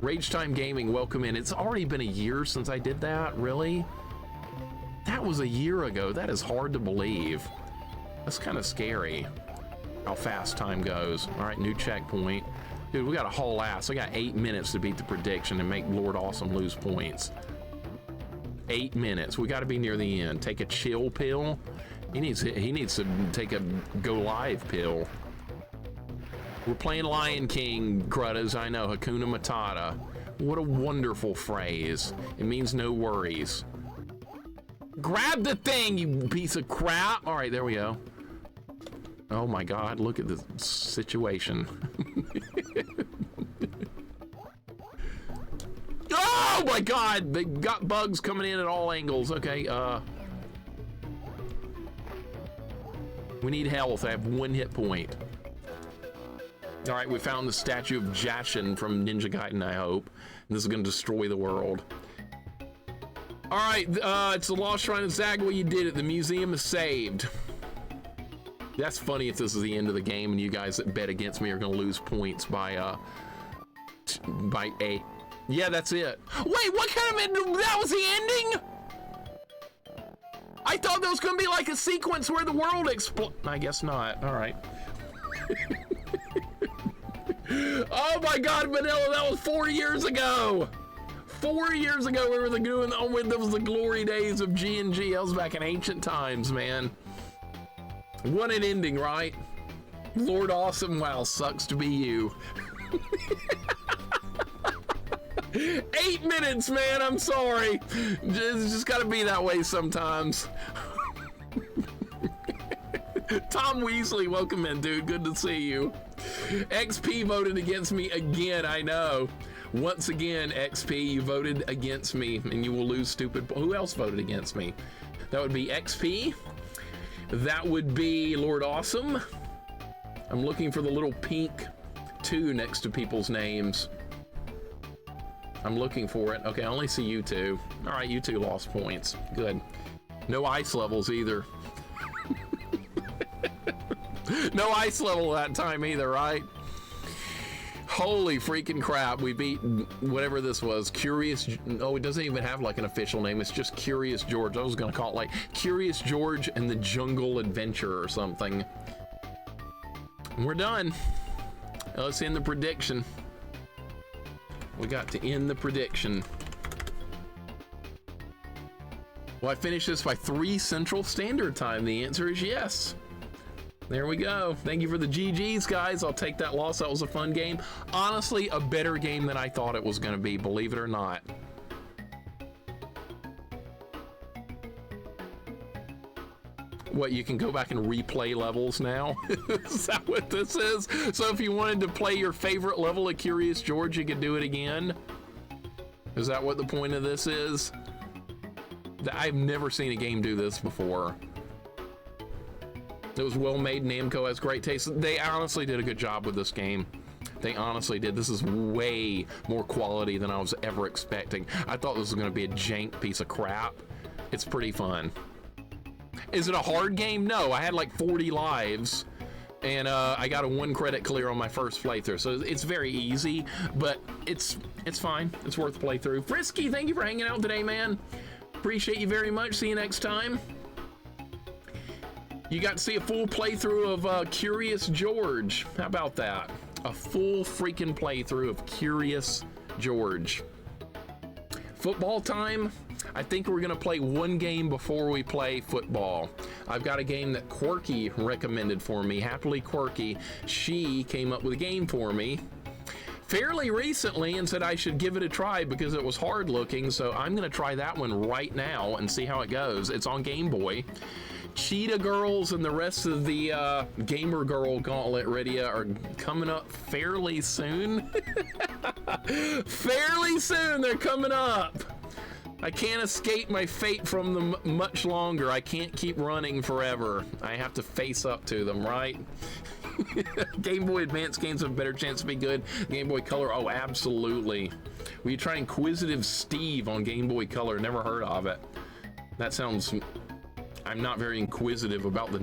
Rage Time Gaming, welcome in. It's already been a year since I did that, really? That was a year ago. That is hard to believe. That's kind of scary how fast time goes. All right, new checkpoint. Dude, we got to haul ass. I got 8 minutes to beat the prediction and make Lord Awesome lose points. 8 minutes. We got to be near the end. Take a chill pill. He needs to take a go live pill. We're playing Lion King, Gruttas. I know, Hakuna Matata. What a wonderful phrase. It means no worries. Grab the thing, you piece of crap. All right, there we go. Oh my God, look at the situation. Oh my God, they got bugs coming in at all angles. Okay, we need health. I have 1 hit point. All right, we found the statue of Jashin from Ninja Gaiden, I hope. And this is gonna destroy the world. All right, it's the Lost Shrine of Zagwa. You did it. The museum is saved. That's funny if this is the end of the game and you guys that bet against me are gonna lose points by 8. Yeah, that's it. Wait, what kind of ending? That was the ending? I thought there was gonna be like a sequence where the world explodes. I guess not. All right. Oh my God, Manila, that was 4 years ago. 4 years ago, we were doing. Oh, that was the glory days of G&G. That was back in ancient times, man. What an ending, right? Lord Awesome, wow, sucks to be you. 8 minutes, man, I'm sorry. It's just gotta be that way sometimes. Tom Weasley, welcome in, dude. Good to see you. XP voted against me again, I know. Once again, XP, you voted against me, and you will lose stupid. Who else voted against me? That would be XP. That would be Lord Awesome. I'm looking for the little pink 2 next to people's names. I'm looking for it. Okay, I only see you two. All right, you two lost points. Good. No ice levels either. No ice level that time either, right? Holy freaking crap, we beat whatever this was. Curious, oh, it doesn't even have like an official name. It's just Curious George. I was gonna call it like Curious George and the Jungle Adventure or something. We're done. Let's end the prediction. We got to end the prediction. Will I finish this by 3 Central Standard Time? The answer is yes. There we go. Thank you for the GGs, guys. I'll take that loss. That was a fun game. Honestly, a better game than I thought it was going to be, believe it or not. What, you can go back and replay levels now? Is that what this is? So if you wanted to play your favorite level of Curious George, you could do it again? Is that what the point of this is? I've never seen a game do this before. It was well made. Namco has great taste. They honestly did a good job with this game. They honestly did. This is way more quality than I was ever expecting. I thought this was going to be a jank piece of crap. It's pretty fun. Is it a hard game? No, I had like 40 lives and I got a 1 credit clear on my first playthrough. So it's very easy, but it's fine. It's worth the playthrough. Frisky, thank you for hanging out today, man. Appreciate you very much. See you next time. You got to see a full playthrough of Curious George. How about that? A full freaking playthrough of Curious George. Football time. I think we're gonna play 1 game before we play football. I've got a game that Quirky recommended for me. Happily Quirky. She came up with a game for me fairly recently and said I should give it a try because it was hard looking. So I'm gonna try that one right now and see how it goes. It's on Game Boy. Cheetah Girls and the rest of the Gamer Girl Gauntlet Redia are coming up fairly soon. Fairly soon, they're coming up. I can't escape my fate from them much longer. I can't keep running forever. I have to face up to them, right? Game Boy Advance games have a better chance to be good. Game Boy Color, oh, absolutely. Will you try Inquisitive Steve on Game Boy Color? Never heard of it. That sounds... I'm not very inquisitive about the